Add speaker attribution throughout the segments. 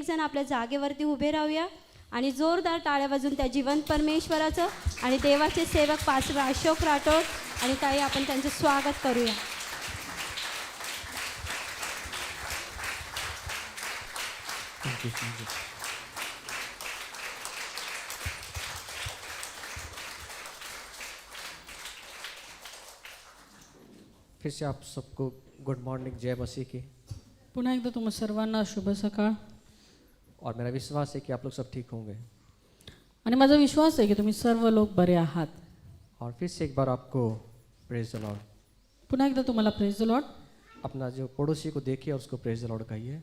Speaker 1: एक जण आपल्या जागेवरती उभे राहूया आणि जोरदार टाळ्या वाजून त्या जिवंत परमेश्वराचं आणि देवाचे सेवक पास्टर अशोक राठोड आणि ताई आपण त्यांचं स्वागत करूया.
Speaker 2: Thank you, Jesus. फिर से आप सबको गुड मॉर्निंग, जय मसीह की.
Speaker 3: पुन्हा एकदा तुम्हा सर्वांना शुभ सकाळ.
Speaker 2: और मेरा विश्वास है कि आप लोग सब ठीक होंगे.
Speaker 3: आणि माझा विश्वास आहे की तुम्ही सर्व लोक बरे आहात.
Speaker 2: और फिर से एक बार आपको प्रेज द लॉर्ड.
Speaker 3: पुन्हा एकदा तुम्हाला प्रेज द लॉर्ड.
Speaker 2: अपना जो पड़ोसी को देखिए और उसको प्रेज द लॉर्ड कहिए,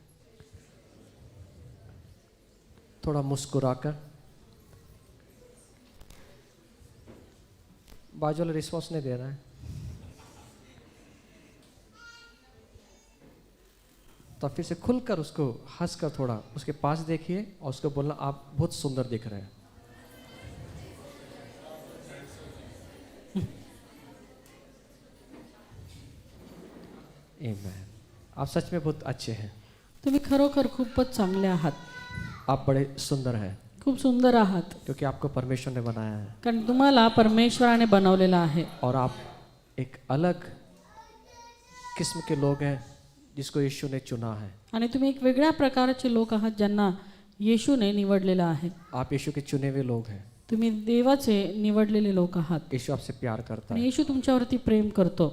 Speaker 2: थोड़ा मुस्कुराकर. बाजू वाला रिस्पॉन्स नहीं दे रहा है तो फिर से खुलकर उसको हंसकर थोड़ा उसके पास देखिए और उसको बोलना आप बहुत सुंदर दिख रहे हैं. आमीन. आप सच में बहुत अच्छे हैं.
Speaker 3: तुम्ही खरोखर खूपच चांगले आहात.
Speaker 2: आप बड़े सुंदर हैं
Speaker 3: खूप सुंदर आहात.
Speaker 2: क्योंकि आपको परमेश्वर ने बनाया है
Speaker 3: कारण तुम्हाला परमेश्वराने बनवलेलं आहे.
Speaker 2: और आप एक अलग किस्म के लोग हैं जिसको यीशु ने चुना है.
Speaker 3: आणि तुम्ही एक वेगळ्या प्रकारचे लोक आहात ज्यांना येशूने निवडलेलं आहे.
Speaker 2: आप यीशु के चुने हुए लोग हैं.
Speaker 3: तुम्ही देवाचे निवडलेले लोक आहात.
Speaker 2: यीशु आपसे प्यार करता
Speaker 3: आणि
Speaker 2: है
Speaker 3: येशू तुमच्यावरती प्रेम करतो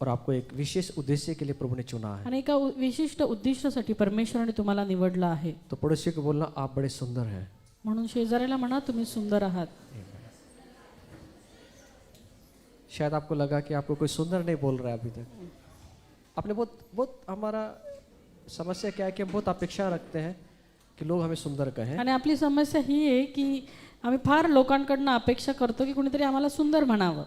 Speaker 2: और आपको एक विशेष उद्देश्य के लिए प्रभु ने चुना है.
Speaker 3: आणि एका विशिष्ट उद्दिष्टासाठी परमेश्वराने तुम्हाला निवडलं आहे.
Speaker 2: तो पड़ोसी को बोलना आप बड़े सुंदर हैं.
Speaker 3: म्हणून शेजाऱ्याला म्हणा तुम्ही सुंदर आहात.
Speaker 2: शायद आपको लगा कि आपको कोई सुंदर नहीं बोल रहा है अभी तक. आपने बहुत बहुत हमारा समस्या क्या है कि हम बहुत अपेक्षा रखते हैं कि लोग हमें सुंदर कहें.
Speaker 3: आणि आपली समस्या ही आहे की आम्ही फार लोकांकडनं अपेक्षा करतो की कोणीतरी आम्हाला सुंदर म्हणावं.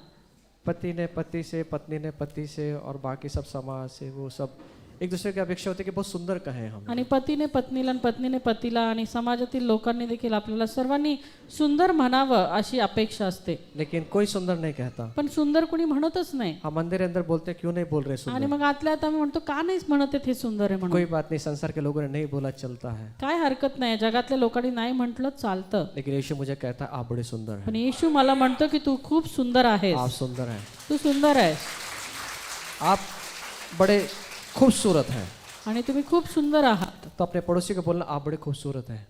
Speaker 2: पति ने पति से, पत्नी ने पति से और बाकी सब समाज से वो सब एक दूसरे की अपेक्षा होती है कि बहुत सुंदर कहें हम.
Speaker 3: आणि पतीने पत्नीला आणि पत्नीने पतीला आणि समाजातील लोकांनी देखील आपल्याला सर्वांनी सुंदर म्हणावं अशी अपेक्षा असते.
Speaker 2: लेकिन कोई सुंदर नहीं कहता.
Speaker 3: पण सुंदर कोणी म्हणतच नाही.
Speaker 2: हम अंदर अंदर बोलते हैं क्यों नहीं बोल रहे
Speaker 3: आणि
Speaker 2: सुंदर.
Speaker 3: मग आतल्या आत आम्ही म्हणतो का नाहीच म्हणत आहेत हे सुंदर आहे म्हणून.
Speaker 2: कोई बात नहीं, संसार के लोगों ने नहीं बोला चलता है.
Speaker 3: काय हरकत नाही, जगातल्या लोकांनी नाही म्हटलं चालतं.
Speaker 2: लेकिन यीशु मुझे कहता है आप बड़े सुंदर
Speaker 3: पण
Speaker 2: हैं.
Speaker 3: येशू मला म्हणतो की तू खूप सुंदर आहेस.
Speaker 2: आप सुंदर हैं.
Speaker 3: तू सुंदर आहेस
Speaker 2: आप बड़े खूबसूरत हैं.
Speaker 3: आणि तुम्ही खूप सुंदर आहात.
Speaker 2: तो अपने पड़ोसी को बोलना आप बड़े खूबसूरत हैं.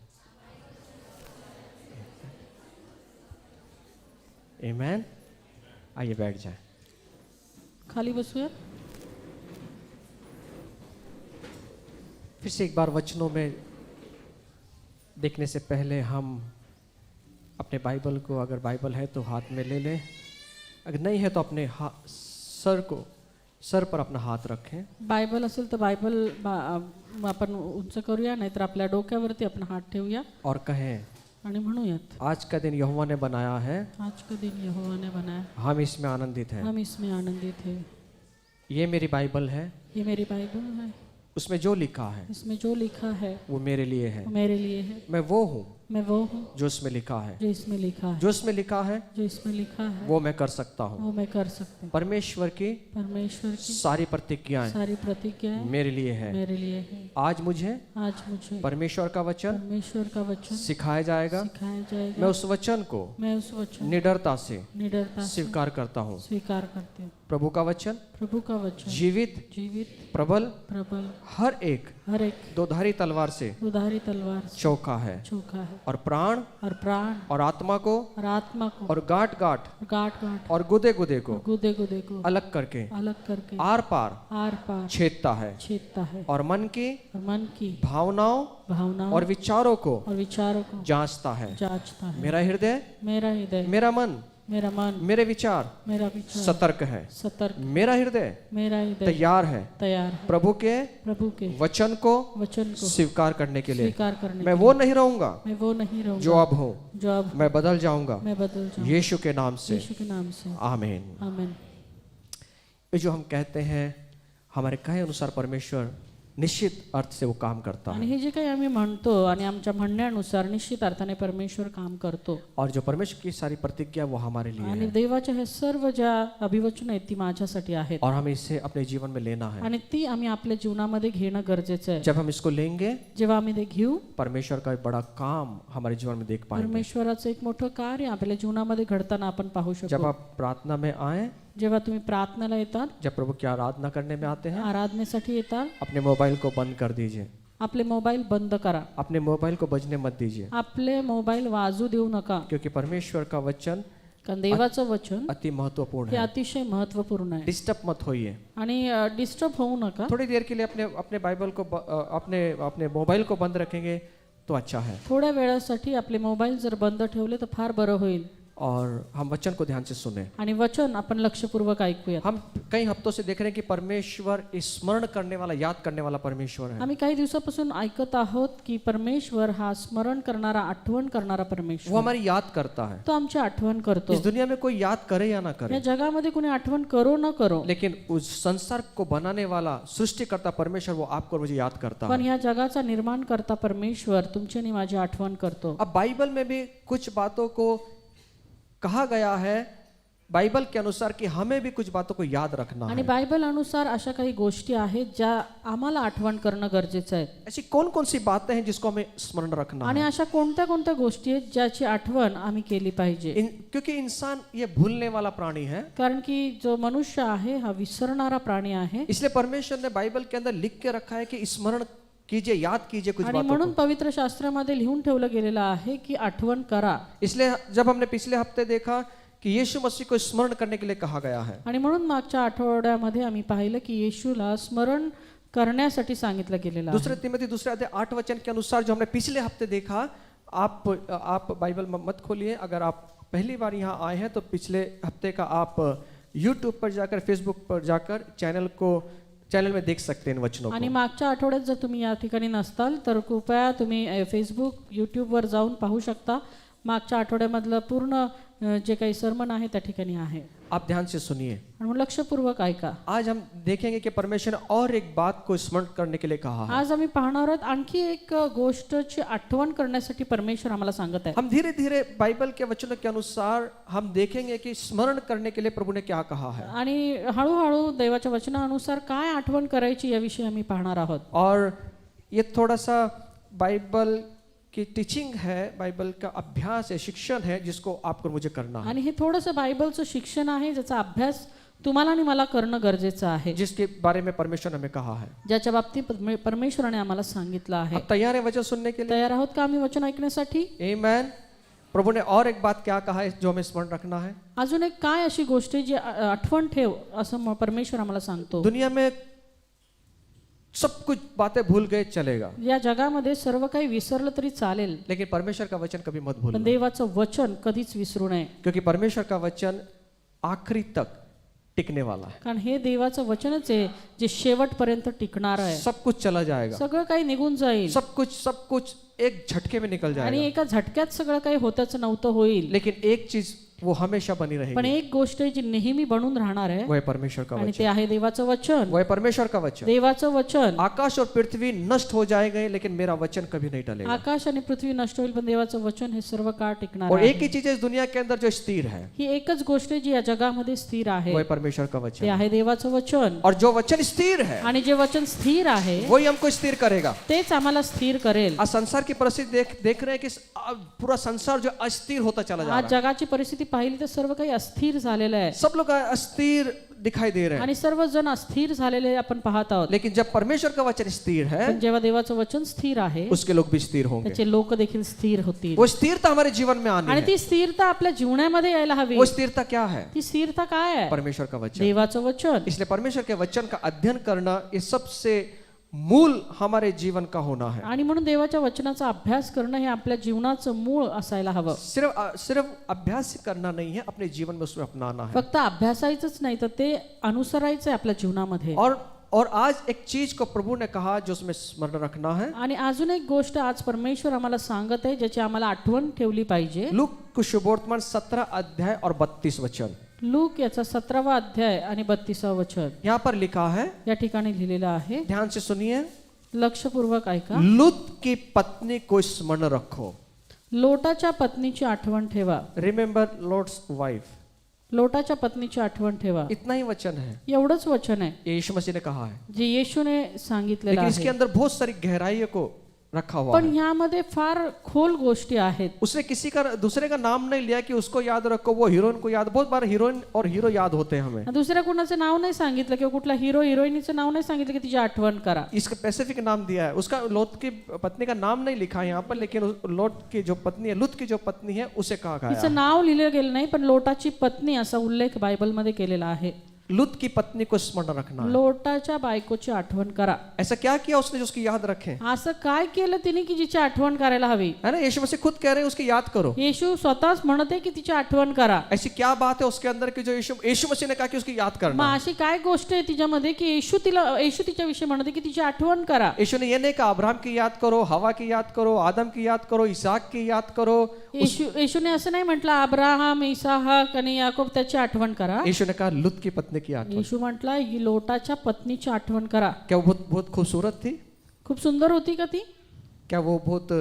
Speaker 2: आमीन. आइए बैठ जाएं.
Speaker 3: खाली बसूया.
Speaker 2: फिर से एक बार वचनों में देखने से पहले हम अपने बाइबल को, अगर बाइबल है तो हाथ में ले लें, अगर नहीं है तो अपने सर पर अपना हाथ रखें.
Speaker 3: बायबल असेल तर बायबल आपण उंच करूया, नाहीतर आपल्या डोक्यावरती आपण हात ठेवूया
Speaker 2: और कहें
Speaker 3: आणि म्हणूयात
Speaker 2: आज का दिन यहोवा ने बनाया है,
Speaker 3: आज का दिन यहोवा ने बनाया,
Speaker 2: हम इसमें आनंदित हैं.
Speaker 3: हम इसमें आनंदित हैं.
Speaker 2: ये मेरी बाइबल है,
Speaker 3: ये मेरी बाइबल है,
Speaker 2: उसमें जो लिखा है
Speaker 3: इसमें जो लिखा है
Speaker 2: वो मेरे लिए है.
Speaker 3: वो मेरे लिए है.
Speaker 2: मैं वो हूँ
Speaker 3: मैं वो हूँ
Speaker 2: जो इसमें लिखा है.
Speaker 3: जो इसमें लिखा है.
Speaker 2: जो इसमें लिखा है
Speaker 3: जो इसमें लिखा है
Speaker 2: वो मैं कर सकता हूँ.
Speaker 3: वो मैं कर सकता हूँ.
Speaker 2: परमेश्वर की
Speaker 3: परमेश्वर की
Speaker 2: सारी प्रतिज्ञाएं
Speaker 3: सारी प्रतिज्ञाएं
Speaker 2: मेरे लिए है.
Speaker 3: मेरे लिए है.
Speaker 2: आज मुझे
Speaker 3: मुझे
Speaker 2: परमेश्वर का वचन
Speaker 3: परमेश्वर का वचन
Speaker 2: सिखाया जाएगा.
Speaker 3: सिखाया जाएगा.
Speaker 2: मैं उस वचन को
Speaker 3: मैं उस वचन
Speaker 2: निडरता से
Speaker 3: निडरता से
Speaker 2: स्वीकार करता हूँ.
Speaker 3: स्वीकार करती हूँ.
Speaker 2: प्रभु का वचन
Speaker 3: प्रभु का वचन
Speaker 2: जीवित,
Speaker 3: जीवित,
Speaker 2: प्रबल,
Speaker 3: प्रबल,
Speaker 2: हर एक
Speaker 3: हर एक
Speaker 2: दोधारी तलवार से
Speaker 3: दुधारी तलवार से
Speaker 2: चौका है
Speaker 3: चोखा है.
Speaker 2: और प्राण
Speaker 3: और प्राण
Speaker 2: और आत्मा को
Speaker 3: और आत्मा को
Speaker 2: और गांठ गांठ
Speaker 3: गांठ गांठ
Speaker 2: और गुदे गुदे को
Speaker 3: गुदे गुदे को
Speaker 2: अलग करके
Speaker 3: अलग करके
Speaker 2: आर पार
Speaker 3: आर पार
Speaker 2: छेदता है
Speaker 3: छेदता है.
Speaker 2: और मन की
Speaker 3: और मन की
Speaker 2: भावनाओं
Speaker 3: भावनाओं
Speaker 2: और विचारों को
Speaker 3: और विचारों को
Speaker 2: जांचता है.
Speaker 3: जांचता है.
Speaker 2: मेरा हृदय,
Speaker 3: मेरा हृदय,
Speaker 2: मेरा मन,
Speaker 3: मेरा मन,
Speaker 2: मेरे विचार
Speaker 3: मेरा विचार
Speaker 2: सतर्क है.
Speaker 3: सतर्क.
Speaker 2: मेरा हृदय
Speaker 3: मेरा हृदय
Speaker 2: तैयार है
Speaker 3: तैयार है
Speaker 2: प्रभु के
Speaker 3: प्रभु के
Speaker 2: वचन को
Speaker 3: वचन को
Speaker 2: स्वीकार करने के लिए.
Speaker 3: स्वीकार करने
Speaker 2: मैं
Speaker 3: के
Speaker 2: वो
Speaker 3: लिए.
Speaker 2: नहीं रहूंगा
Speaker 3: मैं वो नहीं रहूंगा
Speaker 2: जो अब हूँ,
Speaker 3: जो अब
Speaker 2: मैं बदल जाऊंगा
Speaker 3: मैं बदल जाऊं
Speaker 2: यीशु के नाम से.
Speaker 3: यीशु के नाम से.
Speaker 2: आमीन.
Speaker 3: आमीन.
Speaker 2: ये जो हम कहते हैं हमारे कहे अनुसार परमेश्वर निश्चित अर्थ से वो काम करता
Speaker 3: आणि
Speaker 2: है।
Speaker 3: हे जे काही आम्ही म्हणतो आणि आमच्या म्हणण्यानुसार निश्चित अर्थाने परमेश्वर काम करतो
Speaker 2: और जो परमेश्वर की सारी प्रतिज्ञा वो हमारे लिए
Speaker 3: आणि
Speaker 2: है
Speaker 3: देवाच्या हे सर्व ज्या अभिवचन आहेत ती माझ्यासाठी आहेत
Speaker 2: और हमें इसे अपने जीवन में लेना है।
Speaker 3: आणि ती आम्ही आपल्या जीवनामध्ये घेणं गरजेचं आहे।
Speaker 2: जब हम इसको लेंगे
Speaker 3: जेव्हा आम्ही ते घेऊ
Speaker 2: परमेश्वर का एक बड़ा काम हमारे जीवन में देख पाएंगे।
Speaker 3: परमेश्वराचं एक मोठं कार्य आपल्या जीवनामध्ये घडताना आपण पाहू
Speaker 2: जब
Speaker 3: शकतो।
Speaker 2: आप प्रार्थना में आए,
Speaker 3: जेव्हा तुम्ही प्रार्थनेला येतात,
Speaker 2: जब प्रभु की आराधना करने में आते हैं,
Speaker 3: आराधनेसाठी येतात,
Speaker 2: अपने मोबाइल को बंद कर दीजिए,
Speaker 3: आपले मोबाईल बंद करा,
Speaker 2: अपने मोबाइल को बजने मत दीजिए,
Speaker 3: आपले मोबाईल वाजू देऊ नका,
Speaker 2: क्योंकि परमेश्वर का वचन
Speaker 3: कारण देवाचं वचन
Speaker 2: अति महत्वपूर्ण
Speaker 3: हे
Speaker 2: है।
Speaker 3: अतिशय महत्वपूर्ण आहे
Speaker 2: डिस्टर्ब मत होइए।
Speaker 3: आणि डिस्टर्ब होऊ नका।
Speaker 2: थोड़ी देर के लिए अपने अपने बाइबल को अपने अपने मोबाइल को बंद रखेंगे तो अच्छा है
Speaker 3: थोड्या वेळासाठी आपले मोबाईल जर बंद ठेवले तर फार बरं होईल
Speaker 2: और हम वचन को ध्यान से सुने।
Speaker 3: आणि वचन आपण लक्षपूर्वक ऐकूया।
Speaker 2: हम कई हफ्तों से देख रहे हैं कि परमेश्वर स्मरण करने वाला, याद करने वाला परमेश्वर है।
Speaker 3: आम्ही काही दिवसापासून ऐकत आहोत की परमेश्वर हा स्मरण करणारा, आठवण करणारा
Speaker 2: वो
Speaker 3: परमेश्वर,
Speaker 2: हमारी याद करता है।
Speaker 3: तो आमची आठवण करतो।
Speaker 2: इस दुनिया में कोई याद करे या ना
Speaker 3: या
Speaker 2: करे,
Speaker 3: जगामध्ये कोणी आठवण करो न करो,
Speaker 2: लेकिन उस संसार को बनाने वाला सृष्टिकर्ता परमेश्वर वो आपको और मुझे याद करता
Speaker 3: पण
Speaker 2: है।
Speaker 3: या जगाचा निर्माण करता परमेश्वर तुमची आणि माझी आठवण करतो।
Speaker 2: अब बाइबल में भी कुछ बातों को कहा गया है बाइबल के अनुसार कि हमें भी कुछ बातों को याद रखना
Speaker 3: आणि
Speaker 2: है।
Speaker 3: बायबल अनुसार अशा काही गोष्टी आहेत ज्या आम्हाला आठवण करणं गरजेचं आहे।
Speaker 2: ऐसी कौन कौन सी बातें हैं जिसको हमें स्मरण रखना
Speaker 3: आणि
Speaker 2: है?
Speaker 3: अशा कोणत्या कोणत्या गोष्टी आहेत ज्याची आठवण आम्ही केली पाहिजे।
Speaker 2: क्योंकि इंसान ये भूलने वाला प्राणी है,
Speaker 3: कारण की जो मनुष्य आहे हा विसरणारा प्राणी आहे
Speaker 2: इसलिए परमेश्वर ने बाइबल के अंदर लिख के रखा है कि स्मरण कीजिए, याद कीजिए कुछ
Speaker 3: आणि
Speaker 2: बातों
Speaker 3: म्हणून
Speaker 2: को।
Speaker 3: पवित्र शास्त्रामध्ये लिहून ठेवलं गेलेलं आहे की आठवण करा।
Speaker 2: इसलिए जब हमने पिछले हफ्ते देखा कि यीशु मसीह को स्मरण करने के लिए कहा गया है,
Speaker 3: आणि म्हणून मागच्या आठवड्यामध्ये आम्ही पाहिलं की येशूला स्मरण करण्यासाठी सांगितलं गेलेलं आहे।
Speaker 2: दूसरे तिमोथी दूसरे अध्याय 8 वचन के अनुसार जो हमने पिछले हफ्ते देखा, आप बाइबल मत खोलिए, अगर आप पहली बार यहाँ आए हैं तो पिछले हफ्ते का आप यूट्यूब पर जाकर, फेसबुक पर जाकर चैनल में देख सकते हैं इन वचनों
Speaker 3: आणि
Speaker 2: को।
Speaker 3: मागच्या आठवड्यात जर तुम्ही या ठिकाणी नसताल तर कृपया तुम्ही फेसबुक, यूट्यूबवर जाऊन पाहू शकता। मागच्या आठवड्यामधलं पूर्ण जे काही सर्मन आहे त्या ठिकाणी आहे।
Speaker 2: आप ध्यान से सुनिए।
Speaker 3: आणि मग लक्षपूर्वक ऐका।
Speaker 2: आज हम देखेंगे कि परमेश्वर ने और एक बात को स्मरण करने के लिए कहा है।
Speaker 3: आज आम्ही पाहणार आहोत आणखी एक गोष्टची आठवण करण्यासाठी परमेश्वर आम्हाला सांगत आहे।
Speaker 2: हम धीरे धीरे बाइबल के वचनों के अनुसार हम देखेंगे कि स्मरण करने के लिए प्रभु ने क्या कहा है,
Speaker 3: आणि हळूहळू देवाच्या वचनानुसार काय आठवण करायची याविषयी आम्ही पाहणार आहोत।
Speaker 2: और ये थोड़ा सा बाइबल की टीचिंग है, बाइबल का अभ्यास है, शिक्षण है, जिसको आपको मुझे करना है,
Speaker 3: आणि हे थोडंसं बायबलचं शिक्षण आहे ज्याचा अभ्यास तुम्हाला आणि मला करणं गरजेचं आहे,
Speaker 2: जिसके बारे में परमेश्वर ने हमें कहा है।
Speaker 3: ज्याच्या बाबतीत परमेश्वराने आम्हाला सांगितलं आहे।
Speaker 2: आप तैयार हैं वचन सुनने के लिए?
Speaker 3: तयार आहोत का आम्ही वचन ऐकण्यासाठी?
Speaker 2: आमेन। प्रभु ने और एक बात क्या कहा है जो हमें स्मरण रखना है?
Speaker 3: अजून एक काय अशी गोष्ट आहे जी आठवण ठेव असं परमेश्वर आम्हाला सांगतो।
Speaker 2: दुनिया में सब कुछ बातें भूल गए चलेगा,
Speaker 3: या जगामध्ये सर्व काही विसरलं तरी चालेल,
Speaker 2: लेकिन परमेश्वर का वचन कभी मत भूलना,
Speaker 3: पण देवाचं वचन कधीच विसरू नये,
Speaker 2: क्योंकि परमेश्वर का वचन आखिरी तक टिकने वाला है।
Speaker 3: कारण हे देवाचं वचनच आहे जे शेवटपर्यंत टिकणार आहे।
Speaker 2: सब कुछ चला जाएगा,
Speaker 3: सगळं काही निघून जाईल
Speaker 2: सब कुछ एक झटके में निकल
Speaker 3: आणि
Speaker 2: जाएगा,
Speaker 3: एका झटक्यात सगळं काही होतच नव्हतं होईल,
Speaker 2: लेकिन एक चीज वो हमेशा बनी
Speaker 3: पण
Speaker 2: रहेगी,
Speaker 3: एक गोष्ट आहे जी नेहमी बनून राहणार आहे
Speaker 2: वो है परमेश्वर का
Speaker 3: आणि
Speaker 2: वचन।
Speaker 3: ते आहे देवाचं वचन।
Speaker 2: वो है परमेश्वर का वचन।
Speaker 3: देवाचं वचन।
Speaker 2: आकाश और पृथ्वी नष्ट हो जाएंगे, लेकिन मेरा वचन कभी नहीं टलेगा।
Speaker 3: आकाश आणि पृथ्वी नष्ट होईल पण देवाचं वचन हे सर्व काळ टिकणार
Speaker 2: और
Speaker 3: आहे।
Speaker 2: एक ही चीज है इस दुनिया के अंदर जो स्थिर है,
Speaker 3: ही एकच गोष्ट आहे जी या जगामध्ये स्थिर आहे,
Speaker 2: वो है परमेश्वर का
Speaker 3: ते
Speaker 2: वचन।
Speaker 3: आहे देवाचं वचन।
Speaker 2: और जो वचन स्थिर है
Speaker 3: आणि जे वचन स्थिर आहे
Speaker 2: वही हमको स्थिर करेगा।
Speaker 3: तेच आम्हाला स्थिर करेल।
Speaker 2: आज संसार की परिस्थिति देख रहे हैं कि पूरा संसार जो अस्थिर होता चला जा
Speaker 3: आज
Speaker 2: रहा है,
Speaker 3: जगाची परिस्थिती पाहिली तर सर्व काही अस्थिर झालेलं आहे
Speaker 2: सब लोग अस्थिर दिखाई दे रहे हैं,
Speaker 3: आणि सर्वजण अस्थिर झालेले आपण पाहत आहोत।
Speaker 2: लेकिन जब परमेश्वर का वचन स्थिर है,
Speaker 3: पण जेव्हा देवाचं वचन स्थिर आहे
Speaker 2: उसके लोग भी स्थिर होंगे।
Speaker 3: त्याचे लोक देखील स्थिर होतील
Speaker 2: वो स्थिरता हमारे जीवन में आनी
Speaker 3: आणि
Speaker 2: है।
Speaker 3: ती स्थिरता आपल्या जीवनामध्ये यायला हवी।
Speaker 2: वो स्थिरता क्या है?
Speaker 3: ती स्थिरता काय आहे?
Speaker 2: परमेश्वर का वचन।
Speaker 3: देवाचं वचन।
Speaker 2: इसलिए परमेश्वर के वचन का अध्ययन करना ये सबसे मूल हमारे जीवन का होना है।
Speaker 3: आणि म्हणून देवाच्या वचनाचा अभ्यास करणं हे आपल्या जीवनाचं मूळ असायला हवं।
Speaker 2: सिर्फ अभ्यास करना नहीं है, अपने जीवन में उसमें अपनाना है।
Speaker 3: फक्त अभ्यासायचंच नाही तर ते अनुसरायचं आपल्या जीवनामध्ये।
Speaker 2: और आज एक चीज को प्रभु ने कहा जो उसमें स्मरण रखना है।
Speaker 3: आणि अजून एक गोष्ट आज परमेश्वर आम्हाला सांगत आहे ज्याची आम्हाला आठवण ठेवली पाहिजे।
Speaker 2: लूक शुभवर्तमान 17 अध्याय और 32 वचन।
Speaker 3: लूक याचा 17वा अध्याय आणि 32वा वचन
Speaker 2: यहाँ पर लिखा है,
Speaker 3: या ठिकाणी लिहिलेलं आहे।
Speaker 2: ध्यान से सुनिए।
Speaker 3: लक्षपूर्वक ऐका.
Speaker 2: लूत की पत्नी को स्मरण रखो.
Speaker 3: लोटाच्या पत्नीची आठवण ठेवा.
Speaker 2: Remember Lord's wife.
Speaker 3: लोटाच्या पत्नीची आठवण ठेवा.
Speaker 2: इतना ही वचन है,
Speaker 3: एवढंच वचन आहे
Speaker 2: ये यीशु मसीह ने कहा है.
Speaker 3: जे येशूने सांगितलेलं
Speaker 2: लेकिन इसके
Speaker 3: आहे.
Speaker 2: अंदर बहुत सारी गहराइयों को रखा हुआ
Speaker 3: पण
Speaker 2: है.
Speaker 3: ह्यामध्ये फार खोल गोष्टी आहेत.
Speaker 2: उसने किसी का दूसरे का नाम नहीं लिया कि उसको याद रखो, वो हीरोइन को याद. बहुत बार हीरोइन और हीरो याद होते हैं हमें.
Speaker 3: दुसऱ्या कुणाचं नाव नाही सांगितलं किंवा कुठला हिरो हिरोईनीचं नाव नाही सांगितलं की तिची आठवण करा.
Speaker 2: इसका स्पेसिफिक नाम दिया है. उसका लोट की पत्नी का नाम नहीं लिखा है यहाँ पर, लेकिन लोट की जो पत्नी है, लूत की जो पत्नी है, उसे कहा गया
Speaker 3: तिचं
Speaker 2: है.
Speaker 3: नाव लिहिलं गेलं नाही पण लोटाची पत्नी असा उल्लेख बायबलमध्ये केलेला आहे.
Speaker 2: लूत की पत्नी को स्मरण रखना है.
Speaker 3: लोटाच्या बायकोची आठवण करा.
Speaker 2: ऐसा क्या किया उसने जो उसकी याद रखे,
Speaker 3: असं काय केलं तिने की जिची आठवण करायला हवी.
Speaker 2: है ना. यीशु मसीह खुद कह रहे हैं उसकी याद करो.
Speaker 3: येशू स्वतःच म्हणते की तिची आठवण करा.
Speaker 2: ऐसी क्या बात है उसके अंदर कि जो यीशु मसीह ने कहा कि उसकी याद करना.
Speaker 3: मग अशी काय गोष्ट आहे तिच्यामध्ये की येशू तिच्याविषयी म्हणते की तिची आठवण करा.
Speaker 2: यीशु ने ये नहीं कहा अब्राहम की याद करो, हवा की याद करो, आदम की याद करो, इसहाक की याद करो.
Speaker 3: येशूने असं नाही म्हटलं अब्राहम इसाहक आणि याकोब त्याची आठवण करा.
Speaker 2: यीशु ने कहा लूत की पत्नी की याद.
Speaker 3: येशू म्हटला लोटाच्या पत्नीची आठवण करा.
Speaker 2: क्या वो बहुत बहुत खूबसूरत थी?
Speaker 3: खूप सुंदर होती का ती?
Speaker 2: क्या वो बहुत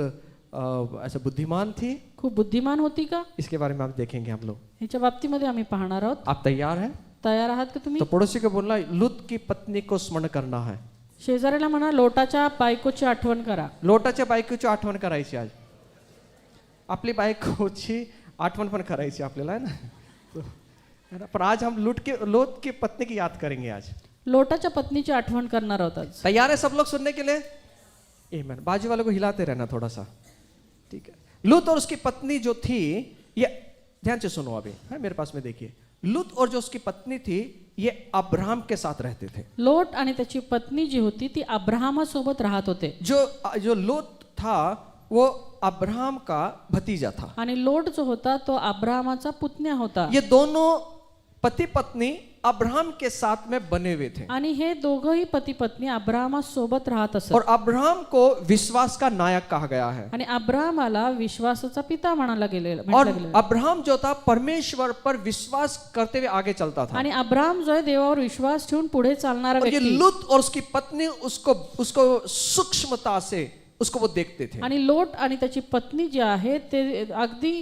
Speaker 2: ऐसा बुद्धिमान थी?
Speaker 3: खूप बुद्धिमान होती का?
Speaker 2: इसके बारे में हम देखेंगे हम लोग.
Speaker 3: ह्याच्या बाबतीमध्ये आम्ही पाहणार आहोत.
Speaker 2: आप तैयार हैं?
Speaker 3: तयार आहात का तुम्ही?
Speaker 2: तो पड़ोसी को बोलना लूत की पत्नी को स्मरण करना है.
Speaker 3: शेजाऱ्याला म्हणा लोटाच्या बायकोची आठवण करा.
Speaker 2: लोटाच्या बायकोची आठवण करायची आज. आपली बायकोची आठवण पण करायची आपल्याला, है ना. है ना. पर आज हम लोट की पत्नी की याद करेंगे आज.
Speaker 3: लोटाच्या पत्नीची आठवण करणार आहोत आज.
Speaker 2: तैयार है सब लोग सुनने के लिए? आमीन. बाजू वाले को हिलाते रहना थोड़ा सा, ठीक है. लूत और उसकी पत्नी जो थी, ये ध्यान से सुनो अभी, है मेरे पास में देखिए. लूत और जो उसकी पत्नी थी ये अब्राहम के साथ रहते थे.
Speaker 3: लोट आणि त्याची पत्नी जी होती ती अब्राहमासोबत राहत होते.
Speaker 2: जो लूत था वो अब्राहम का भतीजा था.
Speaker 3: आणि लोट जो होता तो अब्राहमाचा पुतण्या होता.
Speaker 2: ये दोनों पति पत्नी अब्राहम के साथ में बने हुए थे.
Speaker 3: आणि हे दोघंही पती पत्नी अब्राहमासोबत राहत असत.
Speaker 2: और अब्राहम को विश्वास का नायक कहा गया है.
Speaker 3: आणि अब्राहमाला विश्वासाचा पिता म्हणाला गेलेला.
Speaker 2: और अब्राहम जो था परमेश्वर पर विश्वास करते हुए आगे चलता था.
Speaker 3: आणि अब्राहम जो आहे देवावर विश्वास ठेवून पुढे चालणारा
Speaker 2: और ये
Speaker 3: व्यक्ती.
Speaker 2: लूत और उसकी पत्नी उसको सूक्ष्मता से उसको वो देखते थे.
Speaker 3: आणि लोट आणि त्याची पत्नी जी आहे ते अगदी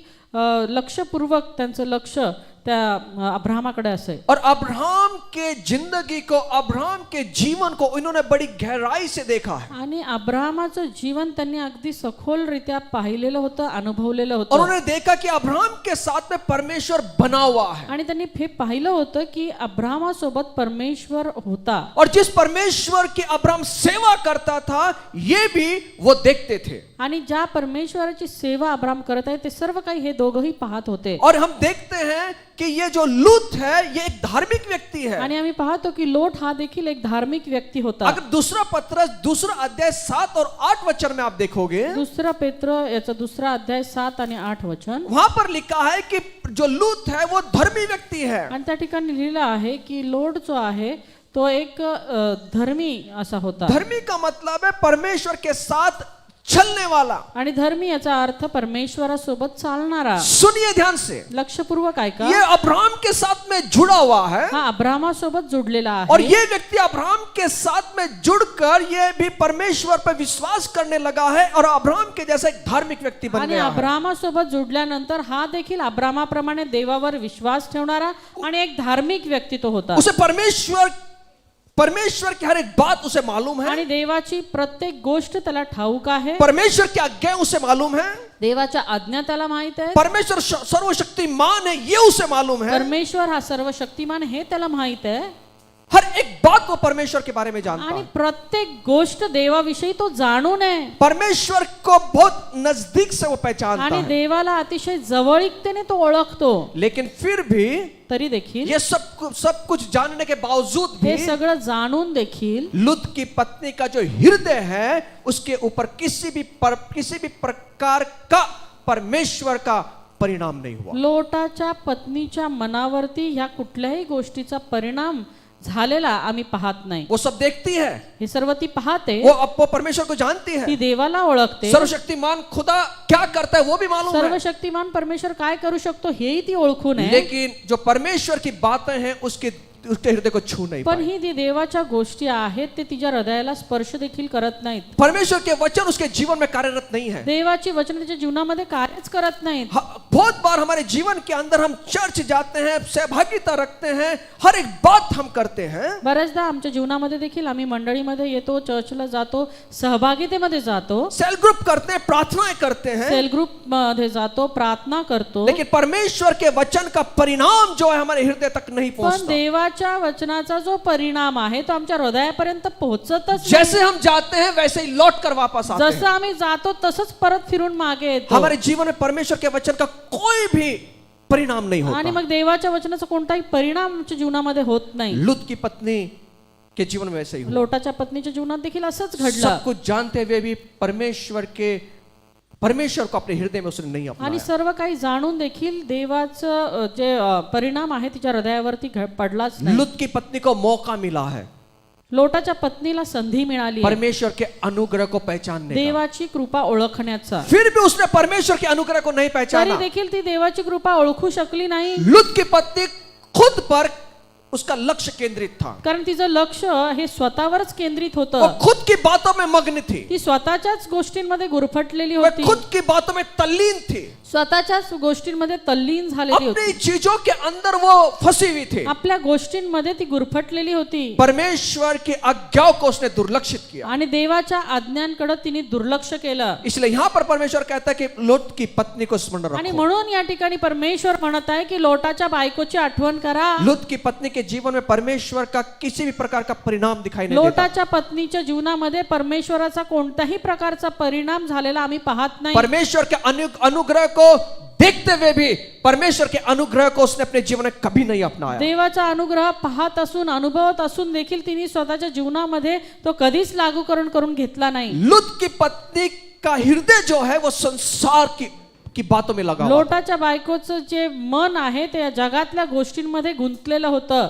Speaker 3: लक्षपूर्वक त्यांचं लक्ष त्या अब्राहमाकडे असे.
Speaker 2: और अब्राहम के जिंदगी को, अब्राहम के जीवन को इन्होंने बड़ी गहराई से देखा है.
Speaker 3: आणि अब्राहमाचं जीवन त्यांनी अगदी सखोलरित्या पाहिलेलं होतं, अनुभवलेलं
Speaker 2: और
Speaker 3: होतं.
Speaker 2: उन्होंने देखा कि अब्राहम के साथ में परमेश्वर बना हुआ है.
Speaker 3: आणि त्यांनी हे पाहिलं होतं की अब्राहमासोबत परमेश्वर होता.
Speaker 2: और जिस परमेश्वर की अब्राहम सेवा करता था ये भी वो देखते थे.
Speaker 3: आणि ज्या परमेश्वराची सेवा अब्राहम करत आहे ते सर्व काही हे दोघंही पाहत होते.
Speaker 2: और हम देखते हैं कि ये जो लूत है ये एक धार्मिक व्यक्ति है.
Speaker 3: आणि आम्ही पाहतो की लोट हा देखील एक धार्मिक व्यक्ती होता.
Speaker 2: अगर दूसरा पत्रस दूसरा अध्याय 7 और 8 वचन में आप देखोगे,
Speaker 3: दुसरा पेत्र याचा दुसरा अध्याय 7 आणि 8 वचन.
Speaker 2: वहां पर लिखा है कि जो लूत है वो धर्मी व्यक्ति है.
Speaker 3: आणि त्या ठिकाणी लिहिलं आहे की लोट जो आहे तो एक धर्मी असा होता.
Speaker 2: धर्मी का मतलब है परमेश्वर के साथ चलने वाला.
Speaker 3: आणि धर्मी याचा अर्थ परमेश्वरासोबत चालणारा.
Speaker 2: सुनिए ध्यान से,
Speaker 3: लक्षपूर्वक ऐका.
Speaker 2: ये अब्राहम के साथ में जुड़ा हुआ है.
Speaker 3: हा अब्राहमासोबत जोडलेला
Speaker 2: और
Speaker 3: आहे.
Speaker 2: ये व्यक्ति अब्राहम के साथ में जुड़कर ये भी परमेश्वर पर विश्वास करने लगा है और अब्राहम के जैसा एक धार्मिक व्यक्ति बन
Speaker 3: आणि
Speaker 2: गया है.
Speaker 3: अब्राहमासोबत जोडल्यानंतर हा देखील अब्राहमाप्रमाणे देवावर विश्वास ठेवणारा आणि एक धार्मिक व्यक्ती तो होता.
Speaker 2: उसे परमेश्वर की हर एक बात उसे मालूम है.
Speaker 3: आणि देवाची प्रत्येक गोष्ट त्याला ठाऊक आहे.
Speaker 2: परमेश्वर की आज्ञा उसे मालूम है.
Speaker 3: देवाच्या आज्ञा त्याला माहित आहे.
Speaker 2: परमेश्वर सर्वशक्तिमान है ये उसे मालूम है.
Speaker 3: परमेश्वर हा सर्वशक्तिमान हे त्याला माहित आहे.
Speaker 2: हर एक बात वो परमेश्वर के बारे में जानता
Speaker 3: आणि
Speaker 2: है.
Speaker 3: प्रत्येक गोष्ट देवाविषयी तो जाणून आहे.
Speaker 2: परमेश्वर को बहुत नजदीक से वो पहचानता
Speaker 3: आणि
Speaker 2: है.
Speaker 3: देवाला अतिशय जवळीकतेने तो ओळखतो.
Speaker 2: लेकिन फिर भी
Speaker 3: तरी देखील
Speaker 2: ये सब कुछ जानने के बावजूद
Speaker 3: हे
Speaker 2: भी
Speaker 3: सगळं जाणून देखील
Speaker 2: लूत की पत्नी का जो हृदय है उसके ऊपर किसी भी प्रकार का परमेश्वर का परिणाम नहीं हुआ.
Speaker 3: लोटाच्या पत्नीच्या मनावरती ह्या कुठल्याही गोष्टीचा परिणाम झालेला आम्ही पाहत नाही.
Speaker 2: वो सब देखती है.
Speaker 3: हे सर्व ती पाहते.
Speaker 2: वो परमेश्वर को जानती है.
Speaker 3: ती देवाला ओळखते.
Speaker 2: सर्वशक्तिमान खुदा क्या करता है वो भी मालूम है.
Speaker 3: सर्वशक्तिमान परमेश्वर काय करू शकतो हेही ती ओळखून आहे.
Speaker 2: लेकिन जो परमेश्वर की बातें हैं उसके उसके हृदय को छू नहीं
Speaker 3: पण
Speaker 2: पाए।
Speaker 3: ही जी देवाच्या गोष्टी आहेत ते तिच्या हृदयाला स्पर्श देखील करत नाहीत.
Speaker 2: परमेश्वर के वचन उसके जीवन में कार्यरत नहीं है।
Speaker 3: देवाची वचन त्याच्या जीवनामध्ये कार्यच करत नाहीत.
Speaker 2: बहुत बार हमारे जीवन के अंदर हम चर्च जाते हैं, सहभागिता रखते हैं, हर एक बात हम करते हैं,
Speaker 3: बऱ्याचदा आमच्या जीवनामध्ये देखील आम्ही मंडळीमध्ये येतो, चर्चला जातो, सहभागितेमध्ये जातो,
Speaker 2: सेल ग्रुप करते हैं, प्रार्थनाएं करते हैं,
Speaker 3: सेल ग्रुप मध्ये जातो, प्रार्थना करतो,
Speaker 2: लेकिन परमेश्वर के वचन का परिणाम जो है हमारे हृदय तक नहीं
Speaker 3: पण
Speaker 2: पहुंचता।
Speaker 3: देवाच्या वचनाचा जो परिणाम आहे तो आमच्या हृदयापर्यंत पोहोचतच नाही.
Speaker 2: जैसे हम जाते हैं वैसे ही लौट कर वापस आते
Speaker 3: जसं
Speaker 2: हैं।
Speaker 3: आम्ही जातो तसंच परत फिरून मागे येतो.
Speaker 2: हमारे जीवन में परमेश्वर के वचन का कोई भी परिणाम नहीं
Speaker 3: आणि
Speaker 2: होता।
Speaker 3: मग देवाच्या वचनाचा कोणताही परिणाम आमच्या जीवनामध्ये होत नाही.
Speaker 2: लूत की पत्नी के जीवन में वैसे ही हुआ।
Speaker 3: लोटाच्या पत्नीच्या जीवनात देखील असंच घडलं.
Speaker 2: सब कुछ जानते हुए भी परमेश्वर को अपने हृदय में उसने नहीं
Speaker 3: आणि
Speaker 2: अपनाया।
Speaker 3: सर्व काही जाणून देखील देवाचं जे परिणाम आहे तिच्या हृदयावरती पडलाच नाही.
Speaker 2: लूत की पत्नी को मौका मिला है
Speaker 3: लोटाच्या पत्नीला संधी मिळाली आहे
Speaker 2: परमेश्वर के अनुग्रह को पहचानने का।
Speaker 3: देवाची कृपा ओळखण्याचा.
Speaker 2: फिर भी उसने परमेश्वर के अनुग्रह को नहीं
Speaker 3: तरी
Speaker 2: पहचाना।
Speaker 3: देखील ती देवाची कृपा ओळखू शकली नाही,
Speaker 2: लूत की पत्नी खुद पर उसका लक्ष्य केंद्रित था,
Speaker 3: कारण तिचं लक्ष हे स्वतःवरच केंद्रित
Speaker 2: वो
Speaker 3: होतं.
Speaker 2: खुद की बातों में मग्न थी,
Speaker 3: ती स्वतःच्याच गोष्टींमध्ये गुरफटलेली
Speaker 2: वह
Speaker 3: होती,
Speaker 2: खुद की बातों में तल्लीन थी,
Speaker 3: स्वतःच्याच गोष्टींमध्ये तल्लीन झालेली होती,
Speaker 2: अपनी चीजों के अंदर वो फंसी हुई थी।
Speaker 3: आपल्या गोष्टींमध्ये ती गुरफटलेली होती
Speaker 2: परमेश्वर की आज्ञाओं को उसने दुर्लक्षित किया।
Speaker 3: आणि देवाच्या आज्ञांकडे तिने दुर्लक्ष केलं.
Speaker 2: इसलिए यहाँ पर परमेश्वर कहता है कि लूत की पत्नी को स्मरण
Speaker 3: आणि
Speaker 2: रखो।
Speaker 3: म्हणून या ठिकाणी परमेश्वर म्हणत आहे की लोटाच्या बायकोची आठवण करा.
Speaker 2: लूत की पत्नी के जीवन में परमेश्वर का किसी भी प्रकार का परिणाम दिखाई नहीं देता।
Speaker 3: लोटाच्या पत्नीच्या जीवनामध्ये परमेश्वराचा कोणत्याही प्रकारचा परिणाम झालेला आम्ही पाहत नाही.
Speaker 2: परमेश्वर के अनुग्रह को देखते हुए भी परमेश्वर के अनुग्रह को उसने अपने जीवन में कभी नहीं अपनाया।
Speaker 3: देवाचा अनुग्रह पाहत असून अनुभवत असून देखील तिने स्वतःच्या जीवनामध्ये तो कधीच लागूकरण करून घेतला नाही.
Speaker 2: लूत की पत्नी का हृदय जो है वो संसार की बातों में लगा हुआ था।
Speaker 3: लोटाच्या बायकोचं जे मन आहे ते या जगातल्या गोष्टींमध्ये गुंतलेलं होतं.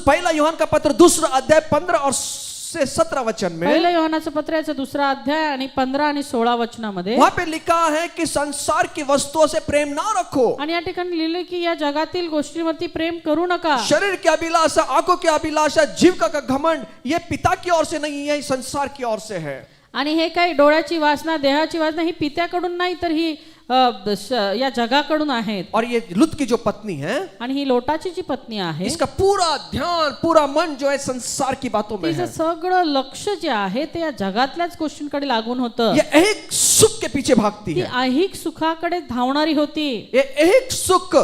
Speaker 2: पहला यूहन्ना का पत्र 2 अध्याय 15 और से 17 वचन में
Speaker 3: पहिलं योहानाचं पत्र याचा 2 अध्याय आणि 15 आणि 16 वचनामध्ये
Speaker 2: वहां पे लिखा है कि संसार की वस्तुओं से प्रेम ना रखो,
Speaker 3: आणि या ठिकाणी लिहिले की या जगातील गोष्टींवरती प्रेम करू नका.
Speaker 2: शरीर की अभिलाषा, आंखों की अभिलाषा, जीविका का घमंड ये पिता की ओर से नहीं है, संसार की ओर से है।
Speaker 3: आणि हे काही डोळ्याची वासना, देहाची वासना ही पित्याकडून नाही तर ही या जगाकडून आहेत.
Speaker 2: और ये लूत की जो पत्नी है,
Speaker 3: आणि ही लोटाची जी पत्नी आहे
Speaker 2: इसका पूरा ध्यान, पूरा मन जो है संसार की बातों में
Speaker 3: तिचं
Speaker 2: है।
Speaker 3: सगळं लक्ष जे आहे ते या जगातल्याच गोष्टींकडे लागून होतं.
Speaker 2: ये एक सुख के पीछे भागती
Speaker 3: ती
Speaker 2: है।
Speaker 3: ऐहिक सुखाकडे धावणारी होती.
Speaker 2: ये एक सुख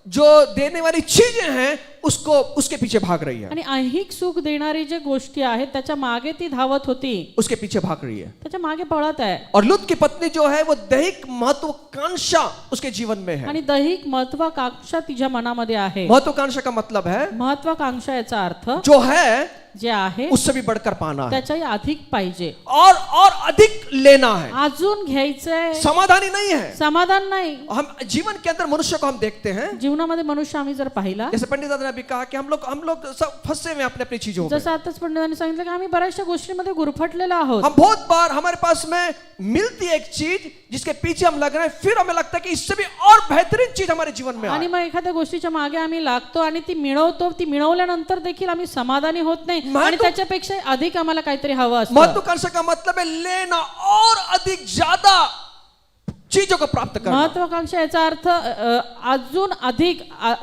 Speaker 2: जो देने वाली चीजें हैं उसको उसके पीछे भाग रही है,
Speaker 3: आणि ऐहिक सुख देणारी जे गोष्टी आहेत त्याच्या मागे ती धावत होती,
Speaker 2: उसके पीछे भाग रही है।
Speaker 3: त्याच्या मागे पळत आहे.
Speaker 2: और लूत की पत्नी जो है वो दैहिक महत्वाकांक्षा उसके जीवन में है।
Speaker 3: आणि दैहिक महत्वाकांक्षा तिच्या मनामध्ये आहे.
Speaker 2: महत्वाकांक्षा का मतलब है
Speaker 3: महत्वाकांक्षा याचा अर्थ
Speaker 2: जो है
Speaker 3: जे आहे
Speaker 2: उससे भी बढ़कर पाना है,
Speaker 3: त्याच्याही अधिक पाहिजे,
Speaker 2: और अधिक लेना है।
Speaker 3: अजून घ्यायचंय,
Speaker 2: समाधानी नहीं है।
Speaker 3: समाधान नाही.
Speaker 2: हम जीवन के अंदर मनुष्य को हम देखते हैं,
Speaker 3: जीवनामध्ये मनुष्य आम्ही जर पाहिला,
Speaker 2: जैसे पंडित दादा ने भी कहा कि हम लोग सब फंसे हुए हैं अपने अपनी चीजों में।
Speaker 3: जसं आताच पंडितांनी सांगितलं की आम्ही बऱ्याचशा गोष्टींमध्ये गुरफटलेलो आहोत.
Speaker 2: हम बहुत बार हमारे पास में मिलती है एक चीज जिसके पीछे हम लग रहे हैं, फिर हमें लगता है कि इससे भी और बेहतरीन चीज हमारे जीवन में
Speaker 3: आणि
Speaker 2: आए।
Speaker 3: मग एखाद्या गोष्टीच्या मागे आम्ही लागतो आणि ती मिळवतो. ती मिळवल्यानंतर देखील आम्ही समाधानी होत नाही आणि त्याच्यापेक्षा अधिक आम्हाला काहीतरी हवं असतं.
Speaker 2: महत्वाकांक्षा का मतलब है लेना और अधिक ज्यादा चीजों को प्राप्त करना।
Speaker 3: महत्वाकांक्षा याचा अर्थ अजून अधिक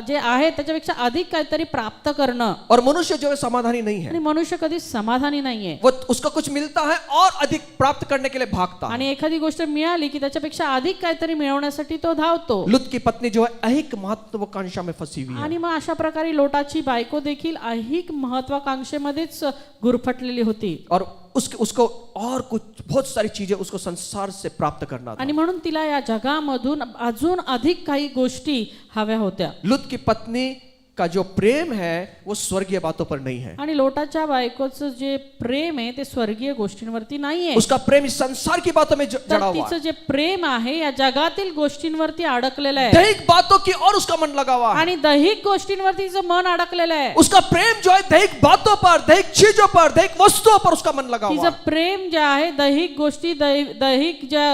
Speaker 3: जे आहे त्याच्यापेक्षा अधिक काहीतरी प्राप्त करणं.
Speaker 2: और मनुष्य जो है समाधानी नहीं है,
Speaker 3: आणि मनुष्य कधी समाधानी नाहीये.
Speaker 2: वो उसको कुछ मिलता है और अधिक प्राप्त करने के लिए भागता है।
Speaker 3: आणि एखादी गोष्ट मिळाली की त्याच्यापेक्षा अधिक काहीतरी मिळवण्यासाठी तो धावतो.
Speaker 2: लूत की पत्नी जो है ऐहिक महत्वाकांक्षा में फंसी हुई है।
Speaker 3: आणि मग अशा प्रकारे लोटाची बायको देखील ऐहिक महत्वाकांक्षेमध्येच गुरफटलेली होती.
Speaker 2: और उसको और कुछ बहुत सारी चीजें उसको संसार से प्राप्त करना था।
Speaker 3: आणि म्हणून तिला या जगामधून अजून अधिक काही गोष्टी हव्या होत्या.
Speaker 2: लूत की पत्नी का जो प्रेम है वो स्वर्गीय बातों पर नहीं है।
Speaker 3: आणि लोटाच्या बायकोचं जे प्रेम आहे ते स्वर्गीय गोष्टींवरती नाहीये.
Speaker 2: उसका प्रेम इस संसार की बातों में
Speaker 3: तर
Speaker 2: जड़ा हुआ
Speaker 3: तिचं
Speaker 2: है।
Speaker 3: जे प्रेम आहे या जगातील गोष्टींवरती अडकलेलं आहे.
Speaker 2: दैहिक बातों की और उसका मन लगा हुआ है।
Speaker 3: आणि दैहिक गोष्टींवरती तिचं मन अडकलेलं आहे.
Speaker 2: उसका प्रेम जो है दैहिक बातों पर, दैहिक चीजों पर, दैहिक वस्तुओं पर उसका मन लगा हुआ
Speaker 3: तिचं
Speaker 2: है।
Speaker 3: प्रेम जे आहे दैहिक गोष्टी, दैहिक ज्या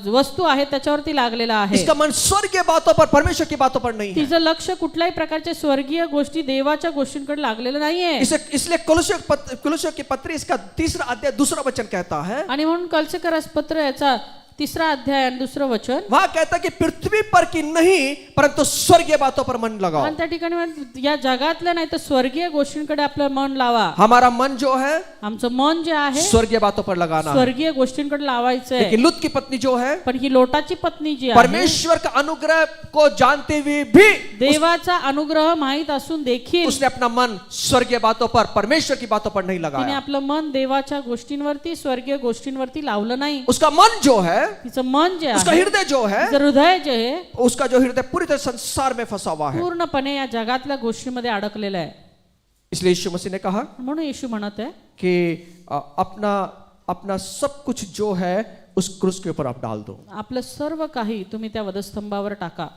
Speaker 3: वस्तू आहेत त्याच्यावरती लागलेलं आहे.
Speaker 2: इसका मन स्वर्गीय बातों पर, परमेश्वर की बातों पर नहीं है।
Speaker 3: तिचं लक्ष कुठल्याही प्रकारच्या त्याचे स्वर्गीय गोष्टी देवाच्या गोष्टींकडे लागलेलं नाहीये.
Speaker 2: इसलिए कुलुस्सियों की पत्री इसका 3 अध्याय 2 वचन कहता है,
Speaker 3: आणि म्हणून कलसेकरास पत्र याचा 3 अध्याय आणि 2 वचन
Speaker 2: वहां कहता है कि पृथ्वी पर की नहीं परंतु स्वर्गीय बातों पर मन लगाओ.
Speaker 3: आणि त्या ठिकाणी म्हणतात, या जगातल्या नाही तर स्वर्गीय गोष्टींकडे आपलं मन लावा.
Speaker 2: हमारा मन जो है
Speaker 3: आमचं मन जे आहे
Speaker 2: स्वर्गीय बातों पर लगाना है.
Speaker 3: स्वर्गीय गोष्टींकडे लावायचंय.
Speaker 2: लेकिन लूत की पत्नी जो है
Speaker 3: पण ही लोटाची पत्नी जी आहे
Speaker 2: परमेश्वर का अनुग्रह को जानते हुए भी
Speaker 3: देवाचा अनुग्रह माहित असून देखील
Speaker 2: उसने अपना मन स्वर्गीय बातों पर परमेश्वर की बातों पर नहीं
Speaker 3: तिने
Speaker 2: लगाया.
Speaker 3: आपलं मन देवाच्या गोष्टींवरती स्वर्गीय गोष्टींवरती लावलं नाही.
Speaker 2: उसका मन जो है,
Speaker 3: तिचं मन जे
Speaker 2: उसका
Speaker 3: आहे
Speaker 2: हृदय जो है,
Speaker 3: तिचं हृदय जे आहे
Speaker 2: उसका जो हृदय पूरी तरह संसार में फंसा हुआ है.
Speaker 3: पूर्णपणे या जगातल्या गोष्टींमध्ये अडकलेलं आहे.
Speaker 2: इसलिए यीशु मसीह ने कहा
Speaker 3: म्हणून येशू म्हणत आहे
Speaker 2: कि अपना सब कुछ जो है उस क्रूस के ऊपर आप डाल दो.
Speaker 3: आपलं सर्व काही तुम्ही त्या वधस्तंभावर टाका.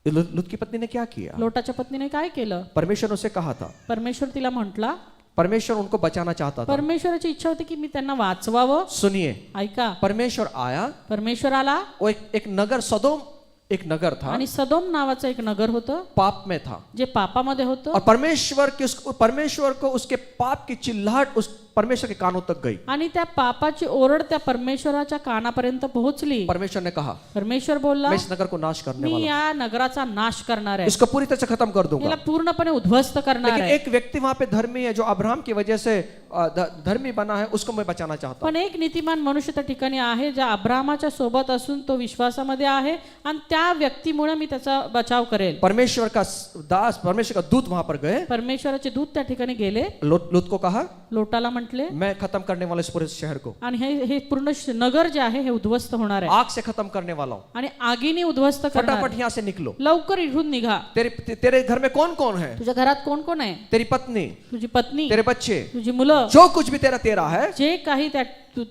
Speaker 2: लूत की पत्नी ने क्या किया?
Speaker 3: लोटाच्या पत्नीने काय केलं?
Speaker 2: परमेश्वर ने उसे कहा था,
Speaker 3: परमेश्वर तिला म्हटला,
Speaker 2: परमेश्वर उनको बचाना चाहता था.
Speaker 3: परमेश्वराची इच्छा होती की मी त्यांना वाचवावं.
Speaker 2: सुनिए,
Speaker 3: ऐका,
Speaker 2: परमेश्वर आया.
Speaker 3: परमेश्वर आला
Speaker 2: वो एक नगर सदोम एक नगर था,
Speaker 3: आणि सदोम नावाचं एक नगर होतं
Speaker 2: पाप में था.
Speaker 3: जे पापामध्ये होतं.
Speaker 2: और परमेश्वर को उसके पाप की चिल्लाहट उस परमेश्वर के कानों तक गई.
Speaker 3: आणि त्या पापाची ओरड त्या परमेश्वराच्या कानापर्यंत पोहोचली.
Speaker 2: परमेश्वर ने कहा,
Speaker 3: परमेश्वर बोलला,
Speaker 2: मैं इस नगर को नाश करने
Speaker 3: मी
Speaker 2: वाला हूं.
Speaker 3: या नगराचा नाश करणार आहे,
Speaker 2: इसको पूरी तरह से खत्म कर दूंगा.
Speaker 3: याला पूर्णपणे उद्ध्वस्त करणार
Speaker 2: लेकिन
Speaker 3: आहे.
Speaker 2: एक व्यक्ति वहां पे धर्मी है जो अब्राहम की वजह से धर्मी बना है, उसको मैं बचाना चाहता हूं.
Speaker 3: पण एक नीतिमान मनुष्य त्या ठिकाणी आहे ज्या अब्राहमाच्या सोबत असून तो विश्वासामध्ये आहे आणि त्या व्यक्तीमुळे मी त्याचा बचाव करेल.
Speaker 2: परमेश्वर का दास, परमेश्वर का दूत वहां पर गए.
Speaker 3: परमेश्वराचे दूत त्या ठिकाणी गेले.
Speaker 2: लूत को कहा,
Speaker 3: लोटाला म्हटले,
Speaker 2: मैं खत्म करने वाला इस पूरे शहर को,
Speaker 3: आणि हे पूर्ण नगर जे आहे हे उद्ध्वस्त होणार आहे
Speaker 2: आग से खत्म करने वाला हूं.
Speaker 3: आणि आगीने उद्ध्वस्त करणार.
Speaker 2: फटाफट यहाँ से निकलो.
Speaker 3: लवकर इथून निघा.
Speaker 2: तेरे घर में कौन कौन है?
Speaker 3: तुझ्या घरात कोण कोण आहे?
Speaker 2: तेरी पत्नी,
Speaker 3: तुझी पत्नी,
Speaker 2: तेरे बच्चे,
Speaker 3: तुझी मुलं,
Speaker 2: जो कुछ भी तेरा है
Speaker 3: जे काही त्या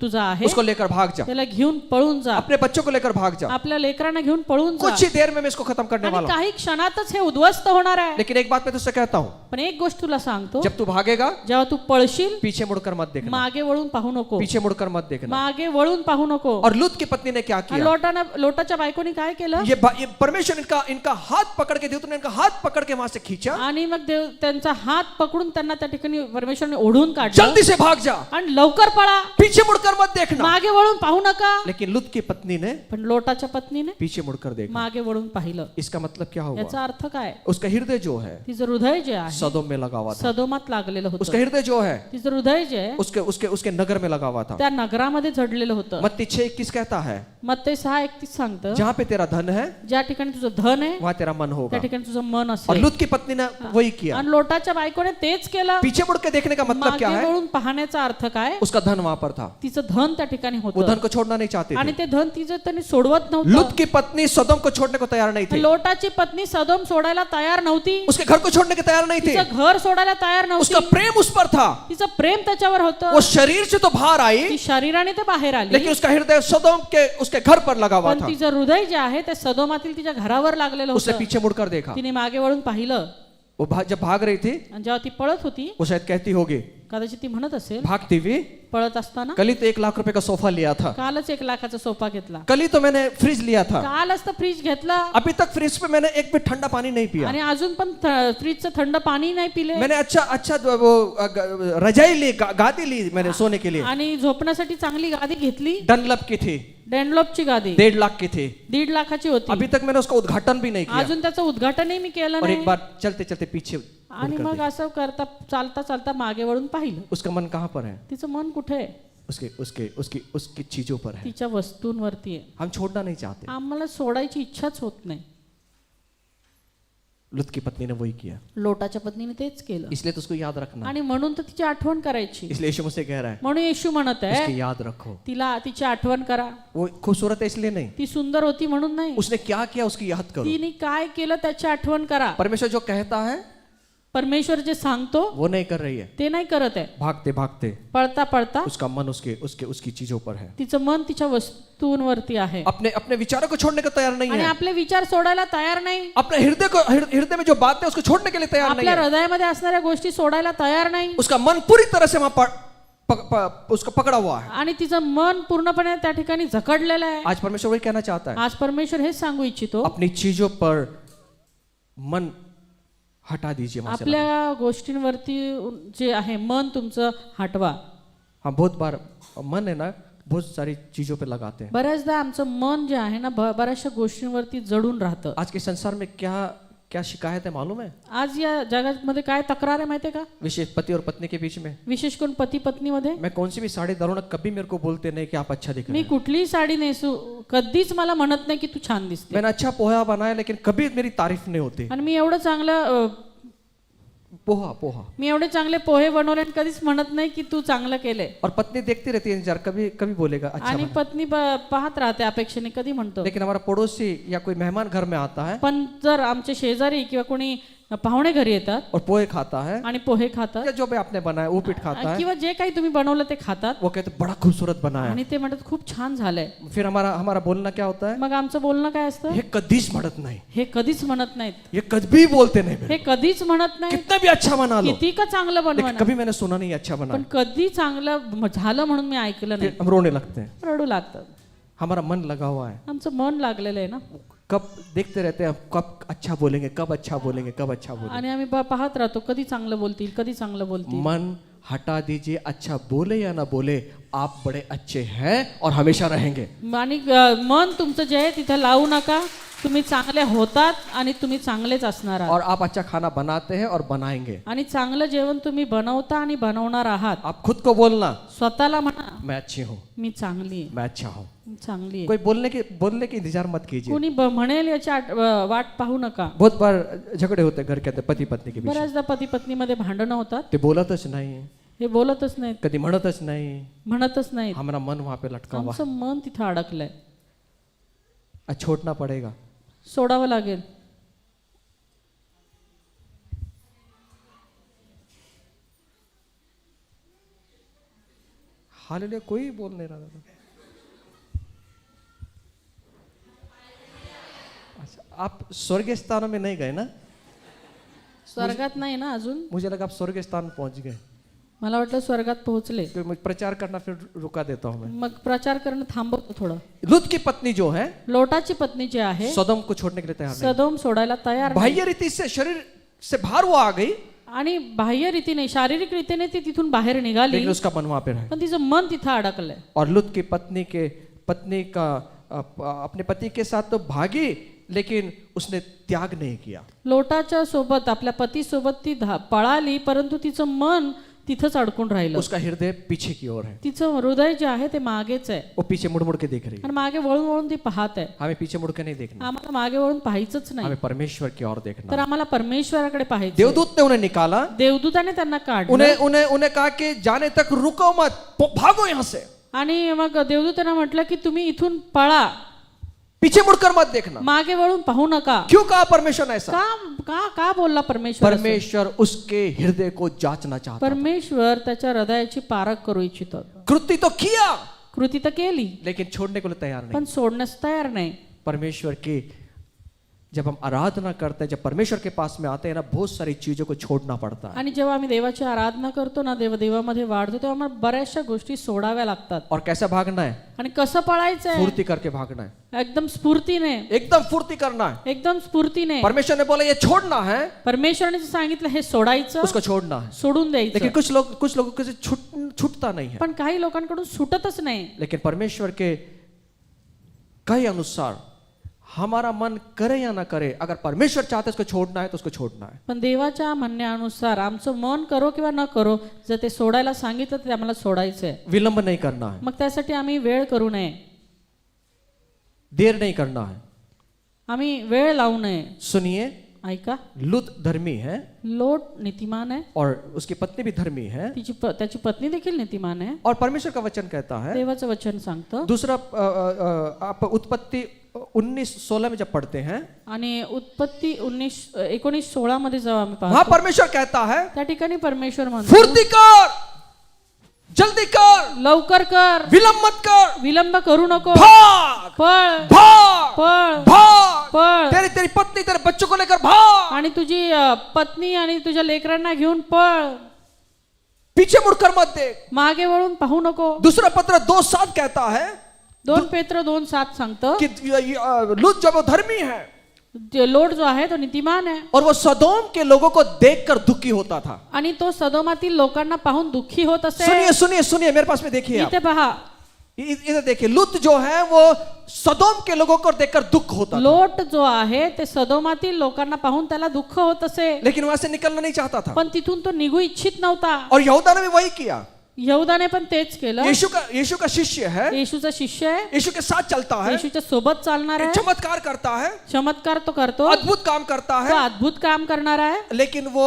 Speaker 3: तुझा आहे
Speaker 2: उसको लेकर भाग जा.
Speaker 3: त्याला घेऊन पळून जा.
Speaker 2: अपने बच्चों को लेकर भाग जा.
Speaker 3: आपल्या लेकरांना घेऊन पळून जा.
Speaker 2: कुछ ही देर में मैं इसको खत्म करने
Speaker 3: आणि
Speaker 2: वाला हूं.
Speaker 3: काही क्षणातच हे उद्ध्वस्त होणार आहे.
Speaker 2: लेकिन एक बात मैं तुझसे कहता हूं,
Speaker 3: पण एक गोष्ट तुला सांगतो,
Speaker 2: जब तू भागेगा
Speaker 3: जेव्हा तू पळशील
Speaker 2: पीछे मुड़कर मत देखना.
Speaker 3: मागे वळून पाहू नको.
Speaker 2: पीछे मुड़कर मत देखना.
Speaker 3: मागे वळून पाहू नको.
Speaker 2: और लूत की पत्नी ने क्या
Speaker 3: आणि
Speaker 2: किया?
Speaker 3: लोटाच्या बायकोनी काय केलं?
Speaker 2: ये परमेश्वर इनका हाथ पकड़ के, दूत ने इनका हाथ पकड़ के वहां से खींचा.
Speaker 3: आणि मग देव त्यांचा हात पकडून त्यांना त्या ठिकाणी परमेश्वरने ओढून काढलं.
Speaker 2: जल्दी से भाग जा,
Speaker 3: आणि लवकर पळा,
Speaker 2: पीछे मुड़कर मत देखना.
Speaker 3: मागे वळून पाहू नका.
Speaker 2: लेकिन लूत की पत्नी ने
Speaker 3: पण लोटाच्या पत्नीने
Speaker 2: पीछे मुड़कर देखा.
Speaker 3: मागे वळून पाहिलं.
Speaker 2: इसका मतलब क्या हुआ?
Speaker 3: याचा अर्थ काय?
Speaker 2: उसका हृदय जो है
Speaker 3: तिचं हृदय जे आहे
Speaker 2: सदोम में लगा हुआ था.
Speaker 3: सदोमात लागलेलं
Speaker 2: उसका
Speaker 3: होतं.
Speaker 2: हृदय जो है
Speaker 3: तिचं हृदय जे आहे
Speaker 2: उसके नगर में लगा हुआ था.
Speaker 3: त्या नगरामध्ये जडलेलं होतं.
Speaker 2: मत्ती 6:21 कहता है,
Speaker 3: मत्ती 6:31 सांगतं,
Speaker 2: जहां पे तेरा धन है
Speaker 3: ज्या ठिकाणी तुझं धन आहे
Speaker 2: वहां तेरा मन
Speaker 3: त्या
Speaker 2: होगा.
Speaker 3: ठिकाणी तुझं मन
Speaker 2: और
Speaker 3: असेल.
Speaker 2: लूत की पत्नी ने वही किया.
Speaker 3: आणि लोटाच्या बायकोने तेच केलं.
Speaker 2: पीछे मुड़ के देखने का मतलब क्या
Speaker 3: मागे
Speaker 2: है?
Speaker 3: वळून पाहण्याचा अर्थ काय?
Speaker 2: उसका धन वहां पर था.
Speaker 3: तिचं धन त्या ठिकाणी
Speaker 2: वो
Speaker 3: होतं
Speaker 2: धन को छोड़ना नहीं चाहते
Speaker 3: आणि
Speaker 2: थे.
Speaker 3: ते धन तिचं त्यांनी सोडवत
Speaker 2: लूत
Speaker 3: नव्हतं.
Speaker 2: की पत्नी सदोम को छोड़ने को तैयार नहीं थे.
Speaker 3: लोटाची पत्नी सदोम सोडायला तयार नव्हती.
Speaker 2: उसके घर को छोड़ने के तैयार नहीं थे.
Speaker 3: तिचं घर सोडायला तयार
Speaker 2: उसका
Speaker 3: नव्हती.
Speaker 2: प्रेम उस पर था.
Speaker 3: तिचं प्रेम त्याच्यावर होतं.
Speaker 2: वो शरीर से तो बाहर आई,
Speaker 3: ती शरीराने ते बाहेर आली,
Speaker 2: लेकिन उसका हृदय सदोम के उसके घर पर लगा हुआ
Speaker 3: पण
Speaker 2: था.
Speaker 3: तिचं हृदय जे आहे ते सदोमातील तिच्या घरावर लागलेलं
Speaker 2: उसने
Speaker 3: होतं.
Speaker 2: पीछे मुड़कर देखा.
Speaker 3: तिने मागे वळून पाहिलं.
Speaker 2: वो जब भाग रही थी,
Speaker 3: आणि जेव्हा ती पळत होती,
Speaker 2: वो शायद कहती होगी,
Speaker 3: कदाचित ती म्हणत असेल
Speaker 2: भागती हुई,
Speaker 3: पळत असताना,
Speaker 2: कल ही तो 1 लाख रुपए का सोफा लिया था.
Speaker 3: कालच 1 लाखाचा सोफा घेतला,
Speaker 2: कल ही तो मैंने फ्रिज लिया था.
Speaker 3: कालच तर फ्रीज घेतला,
Speaker 2: अभी तक फ्रिज पे मैंने एक भी ठंडा पानी नहीं पिया.
Speaker 3: आणि अजून पण फ्रीजचं थंड पाणी नाही पिले,
Speaker 2: मैंने अच्छा वो रजाई ली, गादी ली मैंने सोने के लिए.
Speaker 3: आणि झोपण्यासाठी चांगली गादी घेतली.
Speaker 2: डनलप की थी,
Speaker 3: डेनलॉपची गादी
Speaker 2: 1.5 लाख की थी.
Speaker 3: 1.5 लाखाची होती.
Speaker 2: अभी तक मैंने उसका उद्घाटन भी नहीं किया.
Speaker 3: अजून त्याचं उद्घाटनही मी केलं
Speaker 2: और एक
Speaker 3: नाही.
Speaker 2: बार चलते चलते पीछे
Speaker 3: आणि
Speaker 2: मुड़कर
Speaker 3: मग
Speaker 2: देखा.
Speaker 3: असं करता चालता चालता मागे वळून पाहिलं.
Speaker 2: उसका मन कहाँ पर है?
Speaker 3: तिचं मन कुठे आहे?
Speaker 2: उसकी चीजों पर है.
Speaker 3: तिच्या वस्तूंवरती आहे.
Speaker 2: हम छोड़ना नहीं चाहते.
Speaker 3: आम्हाला सोडायची इच्छाच होत नाही.
Speaker 2: लूत की पत्नी ने वही किया.
Speaker 3: लोटाच्या पत्नीने तेच केलं,
Speaker 2: इसलिए तो उसको याद रखना.
Speaker 3: आणि म्हणून तर तिची आठवण करायची.
Speaker 2: इसलिए यीशु मुझसे कह रहा है,
Speaker 3: म्हणून येशू म्हणत
Speaker 2: उसकी
Speaker 3: आहे
Speaker 2: याद रखो.
Speaker 3: तिला तिची आठवण करा.
Speaker 2: वो खूबसूरत है इसलिए नहीं,
Speaker 3: ती सुंदर होती म्हणून नाही,
Speaker 2: उसने क्या किया उसकी याद करो.
Speaker 3: तिने काय केलं त्याची आठवण करा.
Speaker 2: परमेश्वर जो कहता है
Speaker 3: परमेश्वर जे सांगतो
Speaker 2: वो नहीं कर रही है.
Speaker 3: ते नाही करत आहे.
Speaker 2: भागते भागते
Speaker 3: पळता पळता
Speaker 2: उसका मन उसकी चीजों पर है.
Speaker 3: तिचं मन तिच्या वस्तूंवरती आहे,
Speaker 2: अपने विचारों को छोड़ने को तैयार नहीं
Speaker 3: आणि
Speaker 2: है.
Speaker 3: आपले विचार सोडायला तैयार नाही.
Speaker 2: अपने हृदय में जो बातें उसको छोड़ने के लिए तैयार नहीं
Speaker 3: आपल्या
Speaker 2: है.
Speaker 3: हृदयामध्ये असणाऱ्या गोष्टी सोडायला तयार नाही,
Speaker 2: उसका मन पूरी तरह से वहां उसका पकड़ा हुआ है.
Speaker 3: आणि तिचं मन पूर्णपणे त्या ठिकाणी जखडलेलं आहे.
Speaker 2: आज परमेश्वर वही कहना चाहता है,
Speaker 3: आज परमेश्वर हेच सांगू इच्छितो,
Speaker 2: अपनी चीजों पर मन हटा दीजिए वहाँ से।
Speaker 3: आपल्या गोष्टींवरती जे आहे मन तुमचं हटवा.
Speaker 2: हम बहुत बार मन है ना बहुत सारी चीजों पे लगाते हैं.
Speaker 3: बऱ्याचदा आमचं मन जे आहे ना बऱ्याचशा गोष्टींवरती जडून राहतं.
Speaker 2: आज के संसार में क्या क्या शिकायत है मालूम है?
Speaker 3: आज या जगामध्ये काय तक्रार आहे माहितीये का?
Speaker 2: विशेष पति और पत्नी के बीच में.
Speaker 3: विशेष करून पती पत्नीमध्ये.
Speaker 2: मैं कौन सी भी साड़ी डालूं ना कभी मेरे को बोलते नहीं कि आप अच्छा दिख रहे
Speaker 3: मी
Speaker 2: हैं.
Speaker 3: कुठलीही साडी नेसू कधीच मला म्हणत नाही की तू छान दिसते.
Speaker 2: मैंने अच्छा पोहा बनाया लेकिन कभी मेरी तारीफ नहीं होती.
Speaker 3: आणि मी एवढं चांगलं
Speaker 2: पोहा
Speaker 3: मी एवढे चांगले पोहे बनवले आणि कधीच म्हणत नाही की तू चांगलं केलंय.
Speaker 2: और पत्नी देखती रहती है इंतजार कभी कभी बोलेगा अच्छा
Speaker 3: आणि
Speaker 2: बना.
Speaker 3: पत्नी पाहत राहते अपेक्षेने कधी म्हणतो.
Speaker 2: लेकिन हमारा पड़ोसी या कोई मेहमान घर में आता है
Speaker 3: पण जर आमचे शेजारी किंवा कोणी पाहुणे घरी येतात
Speaker 2: और पोहे खाता है
Speaker 3: आणि पोहे खातात
Speaker 2: या जो भी आपने बनाया उपीट खाता है
Speaker 3: किंवा जे काही तुम्ही बनवलं ते खातात
Speaker 2: वो कहते बड़ा खूबसूरत बना है.
Speaker 3: आणि ते म्हणतात खूप छान झालंय.
Speaker 2: फिर हमारा हमारा बोलना क्या होता है?
Speaker 3: मग आमचं बोलणं काय असतं?
Speaker 2: ये कदीच म्हणत नाही.
Speaker 3: हे कधीच म्हणत नाहीत.
Speaker 2: ये कभी बोलते नहीं.
Speaker 3: हे कधीच म्हणत नाही.
Speaker 2: कितना भी अच्छा बना लो
Speaker 3: किती का चांगलं बनवा
Speaker 2: लेकिन कभी मैंने सुना नहीं अच्छा बना.
Speaker 3: पण कधी चांगलं झालं म्हणून मी ऐकलं नाही.
Speaker 2: हम रोने लगते हैं.
Speaker 3: रडू लागतात.
Speaker 2: हमारा मन लगा हुआ है.
Speaker 3: आमचं मन लागलेलं आहे ना.
Speaker 2: कब देखते रहते हैं कब अच्छा बोलेंगे कब अच्छा बोलेंगे कब अच्छा बोलेंगे.
Speaker 3: आणि आम्ही पाहत राहतो कधी चांगलं बोलतील कधी चांगलं बोलतील.
Speaker 2: मन हटा दीजिए. अच्छा बोले या ना बोले आप बड़े अच्छे हैं और हमेशा रहेंगे.
Speaker 3: आणि मन तुमचं जे आहे तिथं लावू नका. तुम्ही चांगले होतात आणि तुम्ही चांगलेच असणार आहात.
Speaker 2: और आप अच्छा खाना बनाते हैं और बनाएंगे.
Speaker 3: आणि चांगलं जेवण तुम्ही बनवता आणि बनवणार आहात.
Speaker 2: आप खुद को बोलना
Speaker 3: स्वतःला म्हणा
Speaker 2: मैं अच्छी हूँ
Speaker 3: मी चांगली आहे.
Speaker 2: मैं अच्छा हूँ.
Speaker 3: मी चांगली आहे.
Speaker 2: कोई बोलने की इंतजार मत कीजिए.
Speaker 3: कोणी म्हणेल याची वाट पाहू नका.
Speaker 2: बहुत बार झगड़े होते हैं घर के अंदर पति पत्नी के बीच.
Speaker 3: बऱ्याचदा पती पत्नीमध्ये भांडणं होतात.
Speaker 2: ते बोलतच नाही
Speaker 3: हे बोलतच नाहीत
Speaker 2: कधी म्हणतच नाही.
Speaker 3: म्हणतच नाहीत.
Speaker 2: हमारा मन वहाँ पे लटका हुआ.
Speaker 3: आमचं मन तिथं अडकलंय.
Speaker 2: आज छोड़ना पड़ेगा.
Speaker 3: सोडावं लागेल.
Speaker 2: हालेलुया कोई बोल नहीं रहा था. अच्छा आप स्वर्गीय स्थानों में नहीं गए ना?
Speaker 3: स्वर्गात नाही ना अजून.
Speaker 2: मुझे लगा आप स्वर्गीय स्थान पहुंच गए.
Speaker 3: मला वाटलं स्वर्गात पोहोचले.
Speaker 2: फिर मैं प्रचार करना फिर रुका देता हूँ मैं.
Speaker 3: मग प्रचार करणं थांबवतो थोडं.
Speaker 2: लूत की पत्नी जो है
Speaker 3: लोटाची पत्नी जी आहे
Speaker 2: सदोम को छोड़ने के लिए तैयार नहीं.
Speaker 3: सदोम सोडायला तयार नाही.
Speaker 2: बाह्य रीति से शरीर से बाहर वो आ गई
Speaker 3: आणि बाह्य रीतीने शारीरिक रीतीने ती तिथून बाहेर निघाली
Speaker 2: लेकिन उसका मन वहां पे रहे.
Speaker 3: पण तिचं मन तिथं अडकलंय.
Speaker 2: और लूत की पत्नी का अपने पति के साथ तो भागी लेकिन उसने त्याग नहीं किया.
Speaker 3: लोटाच्या सोबत आपल्या पती सोबत ती पळाली परंतु तिचं मन तिथंच अडकून राहिलं.
Speaker 2: उसका हृदय पीछे की ओर है.
Speaker 3: तिचं हृदय जे आहे ते मागेच आहे.
Speaker 2: वो पीछे मुड़ मुड़ के देख रही है.
Speaker 3: आणि मागे वळून वळून ती पाहत आहे.
Speaker 2: हमें पीछे मुड़ के नहीं देखना.
Speaker 3: आम्हाला मागे वळून पाहायचंच नाही.
Speaker 2: हमें परमेश्वर की ओर देखना.
Speaker 3: तर आम्हाला परमेश्वराकडे पाहायचं.
Speaker 2: देवदूत ने उन्हें निकाला.
Speaker 3: देवदूताने त्यांना काढलं.
Speaker 2: उन्हें कहा कि जाने तक रुको मत भागो यहाँ से.
Speaker 3: आणि मग देवदूताने म्हटलं की तुम्ही इथून पळा.
Speaker 2: पीछे मुड़कर मत देखना.
Speaker 3: मागे वळून पाहू नका.
Speaker 2: क्यों कहा परमेश्वर ने ऐसा?
Speaker 3: का बोलला परमेश्वर?
Speaker 2: परमेश्वर उसके हृदय को जांचना चाहता.
Speaker 3: परमेश्वर त्याच्या हृदयाची पारख करू इच्छितो.
Speaker 2: कृति तो किया
Speaker 3: कृती तर केली
Speaker 2: लेकिन छोड़ने को तैयार नहीं.
Speaker 3: पण सोडण्यास तयार नाही.
Speaker 2: परमेश्वर की जब हम आराधना करते हैं जब परमेश्वर के पास में आते हैं ना बहुत सारी चीजों को छोड़ना पड़ता है.
Speaker 3: आणि जेव्हा आम्ही देवाची आराधना करतो ना देवामध्ये वाढतो तेव्हा आम्हाला बऱ्याचशा गोष्टी सोडाव्या लागतात.
Speaker 2: और कैसा भागना है?
Speaker 3: आणि कसं पळायचंय?
Speaker 2: फुर्ती करके भागना है.
Speaker 3: एकदम स्फूर्तीने.
Speaker 2: एकदम फुर्ती करना है.
Speaker 3: एकदम स्फूर्तीने.
Speaker 2: परमेश्वर ने बोला ये छोड़ना है.
Speaker 3: परमेश्वराने सांगितलं हे सोडायचं.
Speaker 2: उसको छोड़ना है.
Speaker 3: सोडून द्यायचं.
Speaker 2: लेकिन कुछ लोगों को छूटता नहीं है.
Speaker 3: पण काही लोकांकडून सुटतच नाही.
Speaker 2: लेकिन परमेश्वर के कहे अनुसार हमारा मन करे या ना करे अगर परमेश्वर चाहते उसको छोड़ना है तो उसको छोड़ना है.
Speaker 3: पण देवाच्या म्हणण्यानुसार आमचं मन करो किंवा न करो जर ते सोडायला सांगितलं तर आम्हाला सोडायचंय.
Speaker 2: विलंब नहीं करना है.
Speaker 3: मग त्यासाठी आम्ही वेळ करू नये.
Speaker 2: देर नहीं करना है.
Speaker 3: आम्ही वेळ लावू नये.
Speaker 2: सुनिए
Speaker 3: ऐका.
Speaker 2: लूत धर्मी है
Speaker 3: लोट नीतिमान है
Speaker 2: और उसकी पत्नी भी धर्मी है
Speaker 3: त्याची पत्नी देखील नीतिमान है.
Speaker 2: और परमेश्वर का वचन कहता है.
Speaker 3: देवाचं वचन सांगतं.
Speaker 2: दूसरा आप उत्पत्ति 19:16 में जब पढ़ते हैं
Speaker 3: आणि उत्पत्ती 19:16 मध्ये जेव्हा आम्ही
Speaker 2: वहां
Speaker 3: पाहतो
Speaker 2: परमेश्वर कहता है
Speaker 3: त्या ठिकाणी परमेश्वर म्हणतो
Speaker 2: फुर्ती कर जल्दी कर
Speaker 3: लवकर कर
Speaker 2: विलंब मत कर
Speaker 3: विलंब करू नको
Speaker 2: भाग
Speaker 3: पळ
Speaker 2: भाग
Speaker 3: पळ
Speaker 2: भाग
Speaker 3: पळ
Speaker 2: तेरी पत्नी तेरे बच्चों को लेकर भाग
Speaker 3: आणि तुझी पत्नी आणि तुझ्या लेकरांना घेऊन पळ
Speaker 2: पीछे मुड़कर मत देख
Speaker 3: मागे वळून पाहू नको.
Speaker 2: दूसरा पत्र 2:7 कहता है
Speaker 3: 2 पेत्र 2:7 सांगतं
Speaker 2: कि लूत जब वो धर्मी है
Speaker 3: लोट जो आहे तो नीतिमान आहे
Speaker 2: और वो सदोम के लोगों को देखकर दुखी होता था।
Speaker 3: आणि तो सदोमातील लोकांना पाहून दुःखी होत असे।
Speaker 2: सुनिए सुनिए सुनिए, मेरे पास में देखिए आप।
Speaker 3: इथे पहा,
Speaker 2: इधर देखिए, लूत जो है वो सदोम के लोगों को देखकर दुख होता था,
Speaker 3: लोट जो आहे ते सदोमातील लोकांना पाहून त्याला दुःख होत असे,
Speaker 2: लेकिन वहां से निकलना नहीं चाहता था।
Speaker 3: पण तिथून तो निघू इच्छित नव्हता।
Speaker 2: और यहूदा ने भी वही किया।
Speaker 3: यहूदाने पण तेच केलं।
Speaker 2: यीशु का शिष्य है,
Speaker 3: येशूचा शिष्य आहे,
Speaker 2: यीशु के साथ चलता है,
Speaker 3: येशूच्या सोबत चालणार आहे,
Speaker 2: चमत्कार करता है,
Speaker 3: चमत्कार तो करतो,
Speaker 2: अद्भुत काम करता
Speaker 3: तो
Speaker 2: है,
Speaker 3: अद्भुत काम करणार आहे,
Speaker 2: लेकिन वो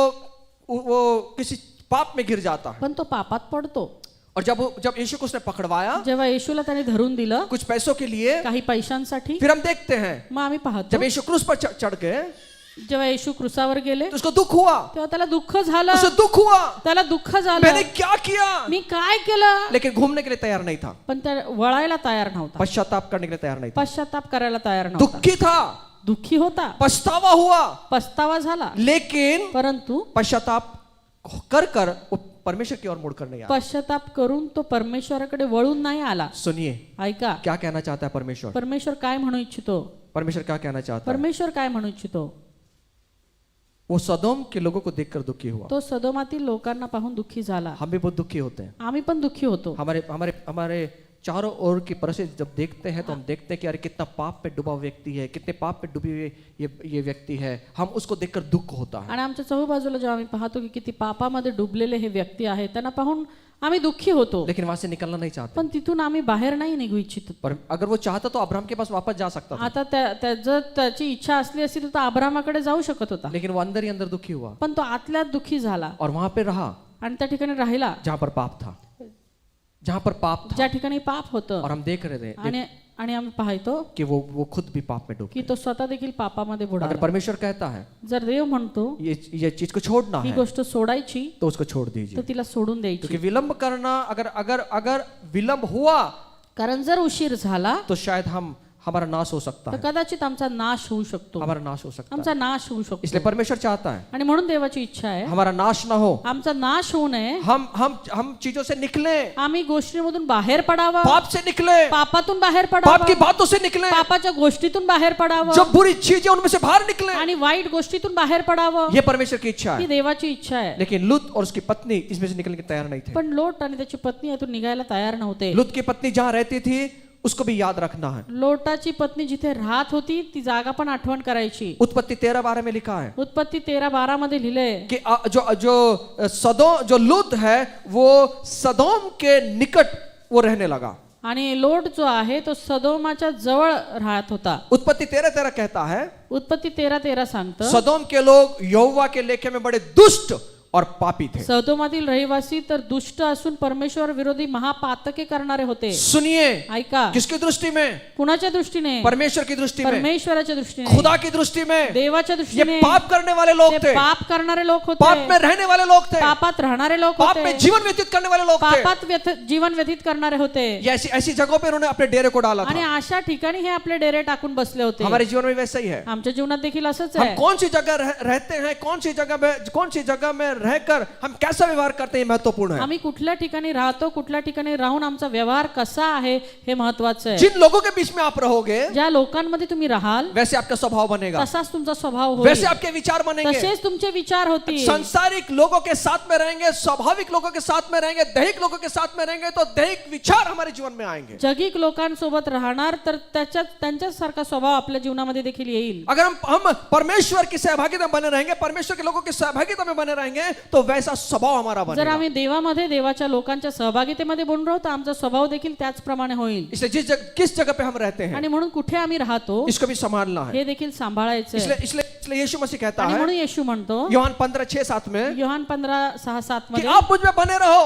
Speaker 2: किसी पाप में गिर जाता है।
Speaker 3: पण तो पापात पडतो।
Speaker 2: और जब यीशु को उसने पकड़वाया
Speaker 3: जेव्हा येशूला त्याने धरून दिलं
Speaker 2: कुछ पैसों के लिए,
Speaker 3: काही पैशांसाठी,
Speaker 2: फिर हम देखते हैं
Speaker 3: मग आम्ही पाहतो
Speaker 2: जब यीशु क्रूस पर चढ़ गए
Speaker 3: जेव्हा येशू क्रूसावर गेले
Speaker 2: तो उसको दुख हुआ,
Speaker 3: तेव्हा त्याला दुःख झालं,
Speaker 2: उसे दुख हुआ,
Speaker 3: त्याला दुःख झालं,
Speaker 2: मैंने क्या किया,
Speaker 3: मी काय केलं,
Speaker 2: लेकिन घूमने के लिए तैयार नहीं था,
Speaker 3: पण त्या वळायला तयार नव्हता,
Speaker 2: पश्चाताप करने के लिए तैयार नहीं था,
Speaker 3: पश्चाताप करायला तयार नव्हता,
Speaker 2: दुखी था,
Speaker 3: दुःखी होता,
Speaker 2: पछतावा हुआ,
Speaker 3: पस्तावा झाला,
Speaker 2: लेकिन
Speaker 3: परंतु
Speaker 2: पश्चाताप कर कर वो परमेश्वर की ओर मुड़कर नहीं आया।
Speaker 3: पश्चाताप करून तो परमेश्वराकडे वळून नाही आला।
Speaker 2: सुनिए
Speaker 3: ऐका,
Speaker 2: क्या कहना चाहता है परमेश्वर।
Speaker 3: परमेश्वर काय म्हणू इच्छितो,
Speaker 2: परमेश्वर क्या कहना चाहता है।
Speaker 3: परमेश्वर काय म्हणू इच्छितो,
Speaker 2: वो सदोम के लोगों को देखकर दुखी हुआ।
Speaker 3: तो सदोमातील लोकांना पाहून दुःखी झाला।
Speaker 2: हम भी बहुत दुखी होते हैं।
Speaker 3: आम्ही पण दुःखी होतो।
Speaker 2: हमारे हमारे हमारे चारों ओर की परिस्थिति जब देखते हैं तो हम देखते हैं कि अरे कितना पाप पे डूबा व्यक्ति है, कितने पाप पे डूबी हुई ये व्यक्ति है, हम उसको देखकर दुख होता है।
Speaker 3: आणि आमच्या चहूबाजूला जेव्हा आम्ही पाहतो की किती पापामध्ये डुबलेले हे व्यक्ती आहेत त्यांना पाहून आम्ही दुःखी होतो,
Speaker 2: लेकिन वहां से निकलना नहीं चाहते।
Speaker 3: पण तिथून आम्ही बाहेर नाही निघू इच्छित।
Speaker 2: पर अगर वो चाहता तो अब्राहम के पास वापस जा सकता था,
Speaker 3: आता जर त्याची इच्छा असली असती तर तो अब्रामाकडे जाऊ शकत होता,
Speaker 2: लेकिन वो अंदर ही अंदर दुखी हुआ
Speaker 3: पण तो आतल्यात दुःखी झाला
Speaker 2: और वहां पे रहा
Speaker 3: आणि त्या ठिकाणी राहिला
Speaker 2: जहां पर पाप था, जहां पर पाप था।
Speaker 3: ज्या ठिकाणी पाप होतं।
Speaker 2: और हम देख रहे थे
Speaker 3: आणि आम्ही पाहतो
Speaker 2: कि वो खुद भी पाप में डूब
Speaker 3: की तो स्वतः देखील पापामध्ये
Speaker 2: गया।
Speaker 3: बुडाला।
Speaker 2: अगर परमेश्वर कहता है
Speaker 3: जर देव म्हणतो
Speaker 2: ये चीज को छोड़ना
Speaker 3: ही
Speaker 2: है
Speaker 3: गोष्ट सोडायची
Speaker 2: तो उसको छोड़
Speaker 3: तर
Speaker 2: दीजिए,
Speaker 3: तिला सोडून द्यायची,
Speaker 2: क्योंकि विलंब करना अगर अगर अगर विलंब हुआ
Speaker 3: कारण जर उशीर झाला
Speaker 2: तो शायद हमारा नाश हो सकता
Speaker 3: तर
Speaker 2: है,
Speaker 3: कदाचित आमचा नाश होऊ शकतो,
Speaker 2: हमारा नाश हो सकता है।
Speaker 3: आमचा नाश होऊ शकतो।
Speaker 2: इसलिए परमेश्वर चाहता है
Speaker 3: आणि म्हणून देवाची इच्छा आहे
Speaker 2: हमारा नाश ना हो,
Speaker 3: आमचा नाश होऊ नये,
Speaker 2: हम चीजों से निकले,
Speaker 3: आम्ही गोष्टींमधून बाहेर पडावं,
Speaker 2: पाप से निकले,
Speaker 3: पापातून बाहेर
Speaker 2: पाप की
Speaker 3: पडावं,
Speaker 2: बातों से निकले,
Speaker 3: पापाच्या गोष्टीतून बाहेर पडावं,
Speaker 2: जो बुरी चीजें उनमें से बाहर निकले,
Speaker 3: आणि वाईट गोष्टीतून बाहेर पडावं,
Speaker 2: ये परमेश्वर की इच्छा
Speaker 3: ही
Speaker 2: है।
Speaker 3: देवाची इच्छा आहे।
Speaker 2: लेकिन लूत और उसकी पत्नी इसमें से निकलने के तैयार नहीं थे।
Speaker 3: पण लोट आणि त्याची पत्नी यातून निघायला तयार नव्हते।
Speaker 2: लूत की पत्नी जहां रहती थी उसको भी याद रखना है।
Speaker 3: लोटाची पत्नी जिथे राहत होती ती जागा पण आठवण करायची।
Speaker 2: उत्पत्ति 13:12 में लिखा है
Speaker 3: उत्पत्ती 13:12 मध्ये लिहिलंय
Speaker 2: कि जो लूत है वो सदोम के निकट वो रहने लगा।
Speaker 3: आणि लोट जो आहे तो सदोमाच्या जवळ राहत होता।
Speaker 2: उत्पत्ति 13:13 कहता है
Speaker 3: उत्पत्ती 13:13 सांगतं
Speaker 2: सदोम के लोग यहोवा के लेखे में बड़े दुष्ट और पापी थे।
Speaker 3: सदोमातील रहिवासी तर दुष्ट असून परमेश्वर विरोधी महापातके करणारे होते।
Speaker 2: सुनिए,
Speaker 3: ऐका,
Speaker 2: किसकी दृष्टि में?
Speaker 3: कुणाच्या दृष्टीने?
Speaker 2: परमेश्वर की दृष्टि में,
Speaker 3: परमेश्वराच्या दृष्टीने,
Speaker 2: खुदा की दृष्टि में।
Speaker 3: देवाच्या
Speaker 2: ये
Speaker 3: दृष्टीने
Speaker 2: पाप करने वाले लोग
Speaker 3: ते
Speaker 2: थे,
Speaker 3: पाप करणारे लोक होते,
Speaker 2: पाप में रहने वाले लोग थे,
Speaker 3: पापात राहणारे लोक
Speaker 2: पाप
Speaker 3: होते,
Speaker 2: में जीवन व्यतीत करने वाले लोग थे।
Speaker 3: पापात जीवन व्यतीत करणारे होते।
Speaker 2: ये ऐसी जगहों पे उन्होंने अपने डेरे को डाला
Speaker 3: आणि
Speaker 2: था।
Speaker 3: अशा ठिकाणी हे आपले डेरे टाकून बसले होते।
Speaker 2: हमारे जीवन में वैसा ही है।
Speaker 3: आमच्या जीवनात देखील असंच
Speaker 2: हम
Speaker 3: आहे।
Speaker 2: कौन सी जगह रहते हैं, कौन सी जगह में रहकर हम कैसा व्यवहार करते हैं महत्वपूर्ण है।
Speaker 3: आम्ही कुठल्या ठिकाणी राहतो, कुठल्या ठिकाणी राहून आमचा व्यवहार कसा आहे हे महत्वाचं आहे।
Speaker 2: जिन लोगों के बीच में आप रहोगे
Speaker 3: ज्या लोकांमध्ये तुम्ही राहाल
Speaker 2: वैसे आपका स्वभाव बनेगा,
Speaker 3: तसाच तुमचा स्वभाव होईल,
Speaker 2: वैसे आपके विचार बनेंगे,
Speaker 3: तसेच तुमचे विचार होतील।
Speaker 2: सांसारिक लोगों के साथ में रहेंगे, स्वाभाविक लोगों के साथ में रहेंगे, दैहिक लोगों के साथ में रहेंगे तो दैहिक विचार हमारे जीवन में आएंगे।
Speaker 3: जगिक लोकांसोबत राहणार तर त्यांच्यासारखा स्वभाव आपल्या जीवनामध्ये देखील येईल।
Speaker 2: अगर हम परमेश्वर की सहभागिता में बने रहेंगे, परमेश्वर के लोगों की सहभागिता में बने रहेंगे तो वैसा स्वभाव हमारा
Speaker 3: जर
Speaker 2: बनेगा।
Speaker 3: आम्ही देवामध्ये देवाच्या लोकांच्या सहभागितेमध्ये बनून राहू तर आमचा स्वभाव देखील त्याचप्रमाणे होईल।
Speaker 2: इसलिए किस जगह पे हम रहते हैं
Speaker 3: आणि म्हणून कुठे आम्ही राहतो
Speaker 2: इसको भी संभालना है।
Speaker 3: हे देखील सांभाळायचं आहे।
Speaker 2: इसलिए यीशु मसीह कहता
Speaker 3: आणि
Speaker 2: है
Speaker 3: म्हणून येशू म्हणतो
Speaker 2: यूहन्न 15:6-7 में
Speaker 3: योहान 15:6-7
Speaker 2: कि
Speaker 3: मध्ये
Speaker 2: आप मुझ में बने रहो,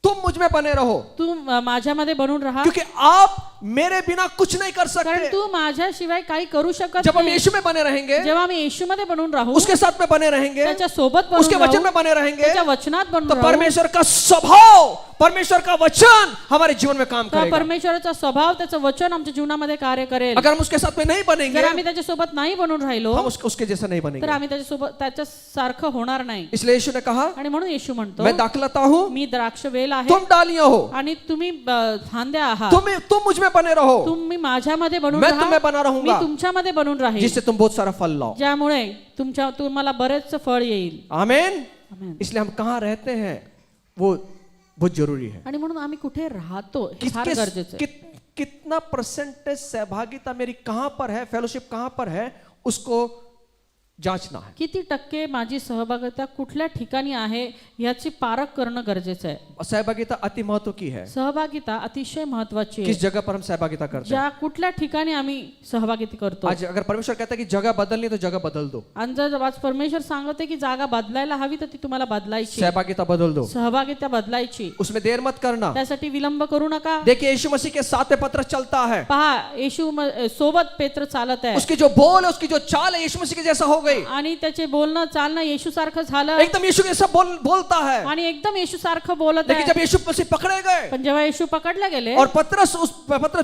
Speaker 2: तुम मुझ में बने रहो,
Speaker 3: तू माझ्यामध्ये बनून राहा,
Speaker 2: क्योंकि आप मेरे बिना कुछ नहीं कर
Speaker 3: कारण
Speaker 2: सकते।
Speaker 3: तू माझ्याशिवाय काही करू शकत
Speaker 2: जब हम
Speaker 3: नाही।
Speaker 2: यीशु में बने रहेंगे,
Speaker 3: जेव्हा आम्ही येशूमध्ये बनून राहू,
Speaker 2: उसके साथ में बने रहेंगे,
Speaker 3: त्याच्या सोबत
Speaker 2: उसके
Speaker 3: बनून
Speaker 2: वचन
Speaker 3: राहू,
Speaker 2: में बने रहेंगे
Speaker 3: त्याच्या वचनात
Speaker 2: तो
Speaker 3: बनून राहू,
Speaker 2: परमेश्वर का स्वभाव, परमेश्वर का वचन हमारे जीवन में काम
Speaker 3: तर
Speaker 2: करेगा।
Speaker 3: परमेश्वराचा स्वभाव त्याचं वचन आमच्या जीवनामध्ये कार्य करेल।
Speaker 2: अगर हम उसके साथ में नहीं बनेंगे
Speaker 3: जर आम्ही त्याच्या सोबत नाही बनून राहिलो
Speaker 2: हम उसके जैसा नहीं
Speaker 3: तर
Speaker 2: बनेंगे।
Speaker 3: आम्ही त्याच्या सोबत त्याच्या सारखं होणार नाही।
Speaker 2: इसलिए यीशु ने कहा
Speaker 3: आणि म्हणून येशू म्हणतो
Speaker 2: मैं दाखलता हूँ,
Speaker 3: मी द्राक्ष वेल आहे
Speaker 2: तुम डालियां हो,
Speaker 3: आणि तुम्ही फांद्या आहात.
Speaker 2: तुम मुझ में बने रहो,
Speaker 3: तुम्ही माझ्यामध्ये बनून
Speaker 2: मैं
Speaker 3: राहा,
Speaker 2: तुम्हें बना
Speaker 3: मी
Speaker 2: रहूंगा,
Speaker 3: तुमच्यामध्ये बनून राहील,
Speaker 2: जिससे तुम बहुत सारा फल लाओ.
Speaker 3: ज्यामुळे तुम्हाला बरेच फळ येईल.
Speaker 2: आमीन.
Speaker 3: आमेन.
Speaker 2: इसलिए हम कहाँ रहते हैं वो बहुत जरूरी है.
Speaker 3: आणि म्हणून आम्ही कुठे राहतो हे फार गरजेचं आहे.
Speaker 2: कितना परसेंटेज सहभागिता मेरी कहां पर है, फेलोशिप कहां पर है, उसको जांचना है.
Speaker 3: किती टक्के माझी सहभागिता कुठल्या ठिकाणी आहे याची पारख करणं गरजेचं आहे.
Speaker 2: सहभागिता अति महत्व की है.
Speaker 3: सहभागिता अतिशय महत्वाची आहे.
Speaker 2: किस जगह पर हम सहभागिता करते हैं.
Speaker 3: ज्या कुठल्या ठिकाणी आम्ही सहभागिता करतो.
Speaker 2: आज अगर परमेश्वर कहता है कि जगह बदलनी तो जगह बदल दो.
Speaker 3: आणि जर आज परमेश्वर सांगते की जागा बदलायला हवी तर ती तुम्हाला बदलायची,
Speaker 2: सहभागिता बदल दो,
Speaker 3: सहभागिता बदलायची.
Speaker 2: उसमें देर मत करना.
Speaker 3: त्यासाठी विलंब करू नका.
Speaker 2: देखिए यीशु मसीह के साथ में पत्रस चलता है,
Speaker 3: पहा येशू सोबत पेत्र चालत आहे
Speaker 2: उसकी जो बोल है, उसकी जो चाल है यीशु मसीह के जैसा हो गई.
Speaker 3: आणि त्याचे बोलणं चालणं येशू सारखं झालं
Speaker 2: एकदम यीशु के जैसा बोलता है.
Speaker 3: आणि एकदम येशू सारखं बोलत
Speaker 2: लेकिन
Speaker 3: आहे.
Speaker 2: जब यीशु मसीह पकड़े गए
Speaker 3: पण जेव्हा येशू पकडले गेले
Speaker 2: और पत्रस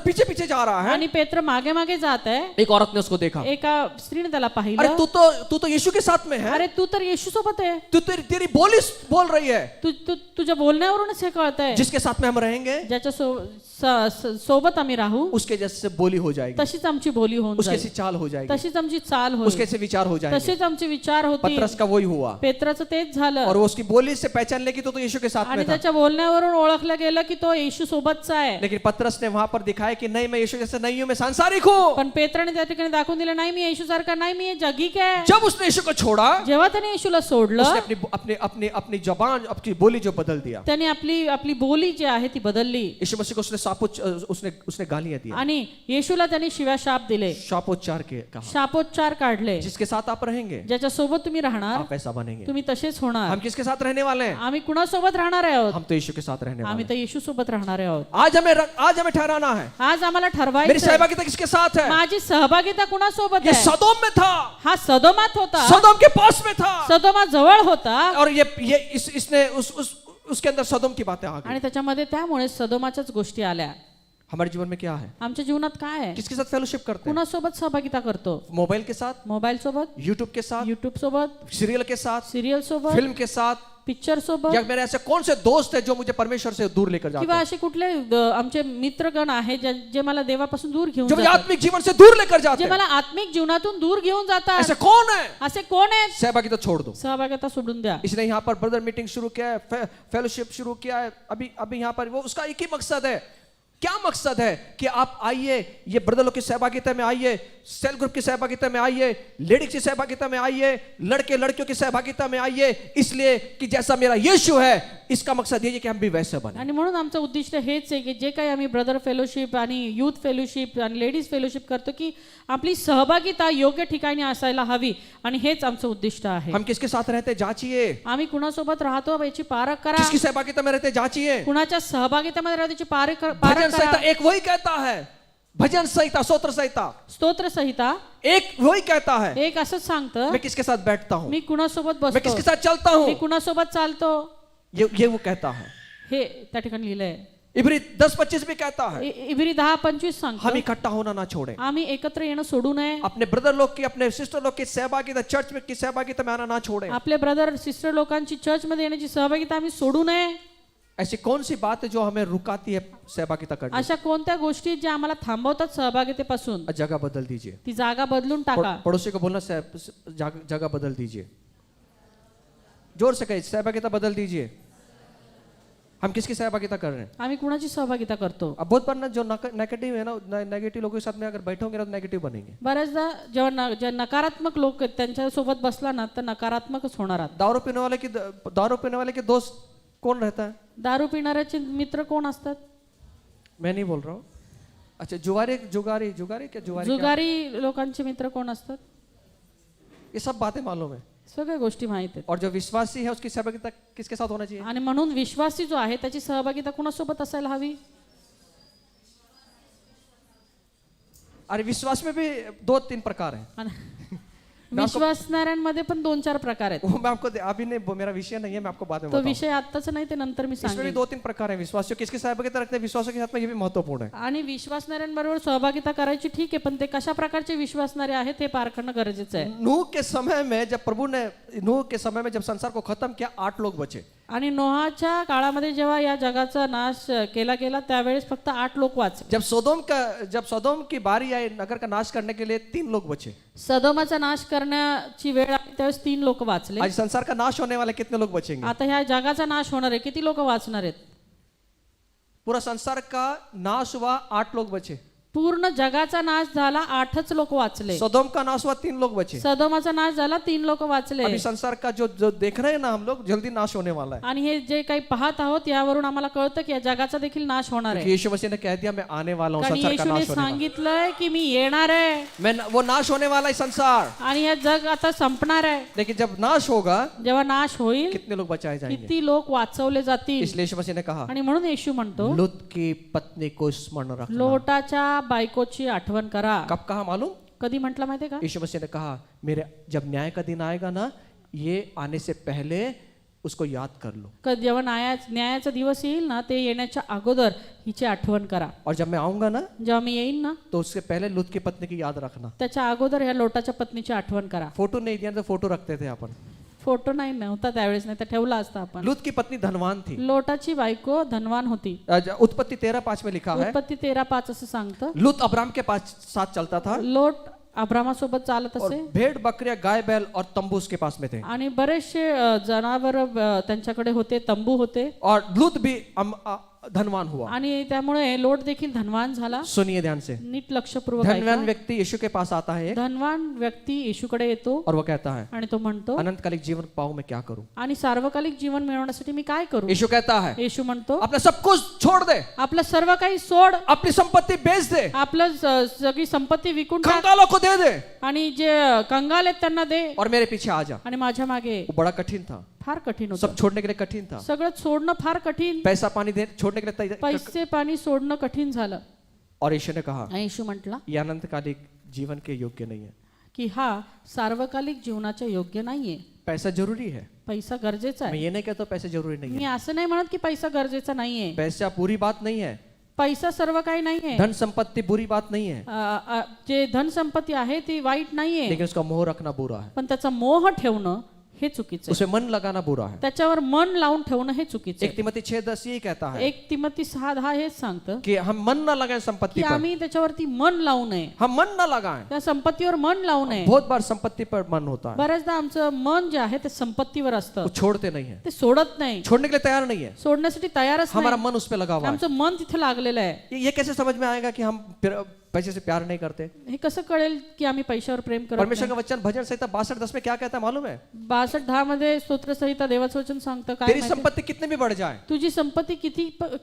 Speaker 2: पीछे पीछे जा रहा है,
Speaker 3: आणि पेत्र मागे मागे जात आहे,
Speaker 2: एक औरत ने उसको देखा.
Speaker 3: एका स्त्रीने त्याला
Speaker 2: अरे
Speaker 3: पाहिलं.
Speaker 2: तू तो यीशु के साथ में है,
Speaker 3: अरे तू तर येशू सोबत आहे,
Speaker 2: तू तेरी बोली बोल रही है,
Speaker 3: तुझ्या बोलण्यावरूनच हे कळतंय.
Speaker 2: जिसके साथ में हम रहेंगे
Speaker 3: ज्याच्या सोबत आम्ही राहू
Speaker 2: उसके जैसे बोली हो जाएगी,
Speaker 3: तशीच आमची बोली होऊन
Speaker 2: उसके
Speaker 3: जाईल,
Speaker 2: जैसी चाल हो जाएगी,
Speaker 3: तशीच आमची चाल
Speaker 2: उसके
Speaker 3: होईल,
Speaker 2: जैसे विचार हो जाएंगे.
Speaker 3: तसेच आमचे विचार होतील.
Speaker 2: पत्रस का वही हुआ
Speaker 3: पेत्राचं तेच झालं
Speaker 2: और वो उसकी बोली से पहचान ले कि तो यीशु के साथ
Speaker 3: आणि
Speaker 2: में था.
Speaker 3: त्याच्या बोलण्यावरून ओळखलं गेलं की तो येशू सोबतचा आहे.
Speaker 2: लेकिन पत्रस ने वहां पर दिखाया कि नहीं, मैं यीशु जैसा नहीं हूं, मैं सांसारिक हूं.
Speaker 3: पण पेत्राने त्या ठिकाणी दाखवून दिलं नाही मी येशू सारखा नाही, मी जगिक आहे.
Speaker 2: जब उसने यीशु को छोड़ा,
Speaker 3: जेव्हा त्याने येशूला सोडलं
Speaker 2: उसने अपनी जबान, अपनी बोली जो बदल दिया.
Speaker 3: त्याने आपली बोली जी आहे ती बदलली
Speaker 2: यीशु मसीह को उसने गालियां दी,
Speaker 3: आणि येशूला त्याने शिव्या शाप दिले,
Speaker 2: शापोच्चार के कहा.
Speaker 3: शापोच्चार काढले.
Speaker 2: जिसके साथ आप रहेंगे
Speaker 3: ज्याच्या सोबत तुम्ही राहणार
Speaker 2: आप ऐसा बनेंगे.
Speaker 3: तुम्ही तसेच होणार.
Speaker 2: हम किसके साथ रहने वाले हैं?
Speaker 3: आम्ही कुणासोबत राहणार आहोत?
Speaker 2: हम तो यीशु के साथ रहने वाले
Speaker 3: आम्ही
Speaker 2: हैं.
Speaker 3: तर येशू सोबत राहणार आहोत.
Speaker 2: आज हमें ठहराना है.
Speaker 3: आज आम्हाला
Speaker 2: मेरी
Speaker 3: ठरवायचं
Speaker 2: सहभागिता किसके साथ है?
Speaker 3: माझी सहभागिता कुणासोबत
Speaker 2: ये
Speaker 3: आहे.
Speaker 2: सदोम में था,
Speaker 3: हा सदोमात होता,
Speaker 2: सदोम के पास में था,
Speaker 3: सदोमा जवळ होता
Speaker 2: और इसने उसके अंदर सदोम की बातें आ गई.
Speaker 3: आणि त्याच्यामध्ये त्यामुळे सदोमाच्याच गोष्टी आल्या.
Speaker 2: हमारे जीवन में क्या है?
Speaker 3: आमच्या जीवनात काय आहे?
Speaker 2: किसके साथ फेलोशिप करते हैं?
Speaker 3: कुणासोबत सहभागिता करतो?
Speaker 2: मोबाइल के साथ,
Speaker 3: मोबाईल सोबत,
Speaker 2: यूट्यूब के साथ,
Speaker 3: युट्यूब सोबत,
Speaker 2: सीरियल के साथ,
Speaker 3: सिरियल सोबत,
Speaker 2: फिल्म के साथ,
Speaker 3: पिक्चर सोबत,
Speaker 2: या मेरे ऐसे कौन से दोस्त हैं जो मुझे परमेश्वर से दूर लेकर जाते
Speaker 3: किंवा
Speaker 2: हैं,
Speaker 3: असे कुठले आमचे मित्रगण आहेत जे मला देवापासून दूर घेऊन
Speaker 2: जो मुझे
Speaker 3: जातात,
Speaker 2: आत्मिक जीवन से दूर लेकर जाते
Speaker 3: जे
Speaker 2: हैं?
Speaker 3: मला आत्मिक जीवनातून दूर घेऊन जातात.
Speaker 2: ऐसे कौन है?
Speaker 3: असे कोण आहेत?
Speaker 2: सहभागिता छोड़ दो.
Speaker 3: सहभागिता सोडून द्या.
Speaker 2: इसने यहाँ पर ब्रदर मीटिंग शुरू किया है, फेलोशिप शुरू किया है. अभी यहाँ पर वो उसका एक ही मकसद है. क्या मकसद है कि आप आइए, ये ब्रदर लोग की सहभागिता में आइए, सेल ग्रुप की सहभागिता में आइए, लेडीज की सहभागिता में आइए, लड़के लड़कियों की सहभागिता में आइए, इसलिए कि जैसा मेरा यीशु है, इसका मकसद ये है कि हम भी वैसे बने.
Speaker 3: आणि म्हणून आमचं उद्दिष्ट हेच आहे की जे काही आम्ही ब्रदर फेलोशिप आणि यूथ फेलोशिप आणि लेडीज फेलोशिप करतो की आपली सहभागिता योग्य ठिकाणी असायला हवी आणि हेच आमचं उद्दिष्ट आहे.
Speaker 2: हम किसके साथ रहते जांचिए.
Speaker 3: आम्ही कुणासोबत राहतो याची पारख करा.
Speaker 2: किसकी सहभागिता में रहते जांचिए.
Speaker 3: कुणाच्या सहभागितामध्ये राहतो याची पारख
Speaker 2: भजन संहिता
Speaker 3: करा.
Speaker 2: एक वही कहता है, भजन संहिता, स्तोत्र संहिता
Speaker 3: स्तोत्र संहिता
Speaker 2: एक वही कहता है,
Speaker 3: एक असंच सांगतं
Speaker 2: मैं किसके साथ बैठता हूँ,
Speaker 3: मी कुणासोबत
Speaker 2: मैं किसके
Speaker 3: बसतो,
Speaker 2: साथ चलता
Speaker 3: मी
Speaker 2: हूँ,
Speaker 3: कुणासोबत चालतो,
Speaker 2: ये वो कहता है.
Speaker 3: हे त्या ठिकाणी लिहिलंय.
Speaker 2: इब्री 10:25 भी कहता है
Speaker 3: इब्री 10:25
Speaker 2: हम
Speaker 3: सांगतो
Speaker 2: इकट्ठा होना ना छोड़े.
Speaker 3: आम्ही एकत्र येणं सोडू नये.
Speaker 2: अपने ब्रदर लोग की, अपने सिस्टर लोग की सहभागिता, चर्च में की सहभागिता में आना ना छोड़े.
Speaker 3: आपले ब्रदर सिस्टर लोकांची चर्च मध्ये येण्याची सहभागिता आम्ही सोडू नये.
Speaker 2: ऐसी कौन सी बात है जो हमें रुकाती है सहभागिता करने?
Speaker 3: अशा कोणत्या गोष्टी ज्या आम्हाला थांबवतात सहभागितेपासून?
Speaker 2: जगह बदल दीजिए.
Speaker 3: ती जागा बदलून टाका.
Speaker 2: पड़ोसी को बोलना जगह बदल दीजिए. जोर से कहिए, सहभागिता बदल दीजिए. हम किसकी सहभागिता कर रहे हैं?
Speaker 3: आम्ही कुणाची सहभागिता करतो?
Speaker 2: अब बहुत बार ना जो नेगेटिव है ना, नेगेटिव लोगों के साथ में अगर बैठोगे ना तो नेगेटिव बनेंगे.
Speaker 3: बऱ्याचदा जेव्हा जे नकारात्मक लोक आहेत त्यांच्या सोबत बसला ना तर नकारात्मकच होणार आहात.
Speaker 2: दारू पीने वाले के दोस्त कौन रहता है?
Speaker 3: दारू पिणाऱ्याचे मित्र कोण असतात?
Speaker 2: मैं नहीं बोल रहा हूँ. अच्छा, जुगारी
Speaker 3: जुगारी लोकांचे मित्र कोण असतात?
Speaker 2: ये सब बातें मालूम है.
Speaker 3: सगळ्या गोष्टी माहित आहेत.
Speaker 2: और जो विश्वासी है उसकी सहभागिता किसके साथ होना चाहिए?
Speaker 3: आणि म्हणून विश्वासी जो आहे त्याची सहभागिता कुणासोबत असायला हवी?
Speaker 2: अरे विश्वास में भी 2-3 प्रकार है.
Speaker 3: आणि विश्वासणाऱ्यांमध्ये पण 2-4 प्रकार आहेत.
Speaker 2: वो मैं आपको अभी नहीं, वो मेरा विषय नहीं है, मैं आपको बाद में
Speaker 3: तो
Speaker 2: बताऊंगा.
Speaker 3: विषय आत्ताच नाही ते नंतर मी
Speaker 2: इसमें भी
Speaker 3: सांगेन.
Speaker 2: 2-3 प्रकार है. विश्वासियों किसकी सहभागिता रखते हैं विश्वासों के साथ में, ये भी महत्वपूर्ण है.
Speaker 3: आणि विश्वासणाऱ्यांबरोबर सहभागिता करायची ठीक आहे, पण ते कशा प्रकारचे विश्वासणारे आहेत हे पारखणं गरजेचं आहे.
Speaker 2: नूह के समय में जब संसार को खत्म किया, 8 लोग बचे.
Speaker 3: आणि नोहाच्या काळामध्ये जेव्हा या जगाचा नाश केला गेला त्यावेळेस फक्त 8 लोक वाचले.
Speaker 2: जब सदोम की बारी आई नगर का नाश करने के लिए 3 लोग बचे.
Speaker 3: सदोमाचा नाश करण्याची वेळ आली त्यावेळेस 3 लोक वाचले.
Speaker 2: आज संसार का नाश होने वाले कितने लोग बचेंगे?
Speaker 3: आता ह्या जगाचा नाश होणार आहे, किती लोक वाचणार आहेत?
Speaker 2: पूरा संसार का नाश हुआ, 8 लोग बचे.
Speaker 3: पूर्ण जगाचा नाश झाला, 8च लोक वाचले.
Speaker 2: सदोम का नाश हुआ, 3 लोग बचे.
Speaker 3: सदोमाचा नाश झाला, 3 लोक वाचले.
Speaker 2: अभी संसार का जो देख रहे हैं ना हम लोग, जल्दी नाश होने वाला है.
Speaker 3: आणि हे जे काही पाहत आहोत यावरून आम्हाला कळतं की या जगाचा देखील नाश होणार
Speaker 2: क्योंकि
Speaker 3: आहे.
Speaker 2: यीशु मसीह ने कह दिया मैं आने वाला हूँ,
Speaker 3: कारण
Speaker 2: संसार का
Speaker 3: येशूने
Speaker 2: नाश होने वाला
Speaker 3: सांगितलंय की मी येणार आहे
Speaker 2: है. वो नाश होने वाला है संसार.
Speaker 3: आणि हे जग आता संपणार आहे.
Speaker 2: लेकिन जब नाश होगा
Speaker 3: जेव्हा नाश होईल
Speaker 2: कितने लोग बचाए जाएंगे?
Speaker 3: किती लोक वाचवले जातील.
Speaker 2: इसलिए यीशु मसीह ने कहा
Speaker 3: आणि म्हणून येशू म्हणतो
Speaker 2: लूत की पत्नी को स्मरण रखना.
Speaker 3: लोटाच्या बायकोची आठवण करा.
Speaker 2: कब कहा मालूम?
Speaker 3: कधी म्हटलं माहितीये का?
Speaker 2: यीशु मसीह ने कहा मेरे जब न्याय का दिन आएगा ना, ये आने से पहले उसको याद कर लो.
Speaker 3: कधी जेव्हा न्यायाचा दिवस येईल ना, ते येण्याच्या अगोदर हिची आठवण करा.
Speaker 2: और जब मैं आऊंगा ना,
Speaker 3: जेव्हा मी येईन ना,
Speaker 2: तो उसके पहले लूत की पत्नी की याद रखना.
Speaker 3: त्याच्या अगोदर ह्या लोटाच्या पत्नीची आठवण करा.
Speaker 2: फोटो नहीं दिया तो फोटो रखते थे अपन.
Speaker 3: फोटो नाही नव्हता त्यावेळेस, नाही तर ठेवला असता आपण.
Speaker 2: लूत की पत्नी धनवान थी.
Speaker 3: लोटाची बायको धनवान होती.
Speaker 2: उत्पत्ति 13:5 में लिखा है
Speaker 3: उत्पत्ती 13:5 असं सांगतं.
Speaker 2: लूत अब्राम के साथ चलता था
Speaker 3: लोट अब्रामासोबत चालत
Speaker 2: और
Speaker 3: असे
Speaker 2: भेड़ बकरियां गाय बैल और तंबू उसके पास में थे.
Speaker 3: आणि बरेचसे जनावर त्यांच्याकडे होते, तंबू होते.
Speaker 2: और लूत भी धनवान हुआ.
Speaker 3: आणि त्यामुळे लोट देखील धनवान झाला.
Speaker 2: सुनिए ध्यान से.
Speaker 3: नीट लक्षपूर्वक
Speaker 2: धनवान
Speaker 3: ऐका.
Speaker 2: व्यक्ति यीशु के पास आता है
Speaker 3: धनवान व्यक्ती येशूकडे येतो
Speaker 2: और वो कहता है
Speaker 3: आणि तो म्हणतो
Speaker 2: अनंतकालिक जीवन पाऊं मैं क्या करूं.
Speaker 3: आणि सार्वकालिक जीवन मिळवण्यासाठी मी काय करू.
Speaker 2: यीशु कहता है
Speaker 3: येशू म्हणतो
Speaker 2: अपना सब कुछ छोड़ दे,
Speaker 3: आपलं सर्व काही सोड,
Speaker 2: अपनी संपत्ति बेच दे,
Speaker 3: आपलं सगळी संपत्ती विकून टाक
Speaker 2: कंगालों को दे दे
Speaker 3: आणि जे कंगाल आहेत त्यांना दे
Speaker 2: और मेरे पीछे आ जा.
Speaker 3: आणि माझ्या मागे.
Speaker 2: वो बड़ा कठिन था.
Speaker 3: फार कठीण होतं.
Speaker 2: सब छोड़ने के लिए कठिन था.
Speaker 3: सगळं सोडणं फार कठीण.
Speaker 2: पैसा पानी दे छोड़ने के लिए
Speaker 3: पैसे पाणी सोडणं कठीण झालं.
Speaker 2: और यीशु ने कहा
Speaker 3: आणि येशू म्हटला
Speaker 2: ये अनंतकालिक जीवन के योग्य नहीं है.
Speaker 3: की हा सार्वकालिक जीवनाच्या योग्य नाहीये.
Speaker 2: पैसा जरूरी है.
Speaker 3: पैसा गरजेचा
Speaker 2: मैं
Speaker 3: आहे.
Speaker 2: ये नहीं कहता पैसे जरूरी नहीं
Speaker 3: मी
Speaker 2: है.
Speaker 3: असं नाही म्हणत की पैसा गरजेचा नाहीये.
Speaker 2: पैसा बुरी बात नहीं है.
Speaker 3: पैसा सर्व काही नाहीये.
Speaker 2: धन संपत्ति बुरी बात नहीं है,
Speaker 3: जे धन संपत्ती आहे ती वाईट नाहीये,
Speaker 2: लेकिन उसका मोह रखना बुरा है.
Speaker 3: पण त्याचा मोह ठेवणं हे चुकीचं आहे.
Speaker 2: उसे मन लगाना बुरा है.
Speaker 3: त्याच्यावर मन लावून ठेवणं हे चुकीचं
Speaker 2: 1
Speaker 3: आहे.
Speaker 2: तिमोथी 6:10 ये कहता है
Speaker 3: 1 तिमोथी 6:10 हेच सांगतं
Speaker 2: कि हम मन न लगाएं
Speaker 3: की
Speaker 2: संपत्ति पर.
Speaker 3: आम्ही त्याच्यावरती मन लावू नये.
Speaker 2: हम मन न लगाएं.
Speaker 3: त्या संपत्तीवर मन लावू नये.
Speaker 2: बहुत बार संपत्ति पर मन होता है,
Speaker 3: बऱ्याचदा आमचं मन जे आहे ते संपत्तीवर असतं,
Speaker 2: वो छोड़ते नहीं है,
Speaker 3: ते सोडत नाही,
Speaker 2: छोड़ने के लिए तैयार नहीं है.
Speaker 3: सोडण्यासाठी तयारच
Speaker 2: हमारा
Speaker 3: नाही.
Speaker 2: मन उस पे लगा हुआ है.
Speaker 3: आमचं मन तिथे लागलेलं आहे.
Speaker 2: ये कैसे समझ में आएगा कि हम पैसे से प्यार नहीं करते?
Speaker 3: हे कसं कळेल की आम्ही पैशावर प्रेम करत
Speaker 2: परमेश्वर
Speaker 3: नाही?
Speaker 2: का वचन भजन संहिता 62:10 में क्या कहता है मालूम है?
Speaker 3: 62:10 मध्ये स्तोत्र संहिता देवाचं वचन सांगतं काय
Speaker 2: तेरी
Speaker 3: माहिती?
Speaker 2: संपत्ति कितने भी बढ़ जाए
Speaker 3: तुझी संपत्ती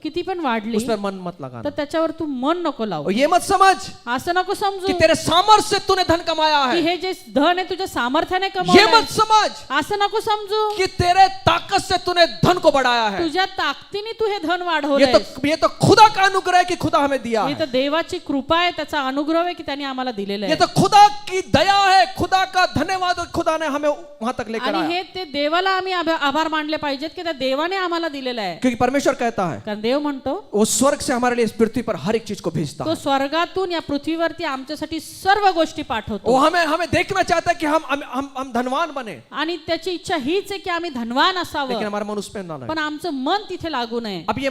Speaker 3: किती पण वाढली
Speaker 2: उस पर मन मत लगाना.
Speaker 3: तर त्याच्यावर तू मन नको लावू.
Speaker 2: और ये मत समझ
Speaker 3: असं नको समजू
Speaker 2: कि तेरे सामर्थ्य से तूने धन कमाया
Speaker 3: की
Speaker 2: है.
Speaker 3: हे जे धन आहे तुझ्या सामर्थ्याने
Speaker 2: ये
Speaker 3: कमवलंय.
Speaker 2: मत समझ
Speaker 3: असं नको समजू
Speaker 2: कि तेरे ताकत से तूने धन को बढ़ाया है.
Speaker 3: तुझ्या ताकदीने तू हे धन
Speaker 2: ये
Speaker 3: वाढवलंय.
Speaker 2: तो खुदा का अनुग्रह है कि खुदा हमें दिया
Speaker 3: हे
Speaker 2: है.
Speaker 3: तर देवाची कृपा आहे, त्याचा अनुग्रह आहे की त्याने आम्हाला दिलेलं
Speaker 2: ये
Speaker 3: आहे.
Speaker 2: तो खुदा की दया है, खुदा का धन्यवाद. खुदा ने हमें वहां तक लेकर
Speaker 3: आणि
Speaker 2: आया.
Speaker 3: हे ते देवाला आम्ही आभार मानले पाहिजेत की त्या देवाने आम्हाला दिलेलं आहे.
Speaker 2: क्योंकि परमेश्वर कहता है
Speaker 3: कारण देव म्हणतो
Speaker 2: वो स्वर्ग से हमारे लिए इस पृथ्वी पर हर एक चीज को भेजता
Speaker 3: तो
Speaker 2: है.
Speaker 3: स्वर्गातून या पृथ्वीवरती आमच्यासाठी सर्व गोष्टी
Speaker 2: वो
Speaker 3: पाठवतो.
Speaker 2: हमें देखना चाहता है कि हम धनवान बने,
Speaker 3: आणि त्याची इच्छा हीच आहे की आम्ही धनवान
Speaker 2: लेकिन
Speaker 3: असावं,
Speaker 2: हमारा मन उस पर ना लगे.
Speaker 3: पण आमचं मन तिथे लागू नये.
Speaker 2: अब ये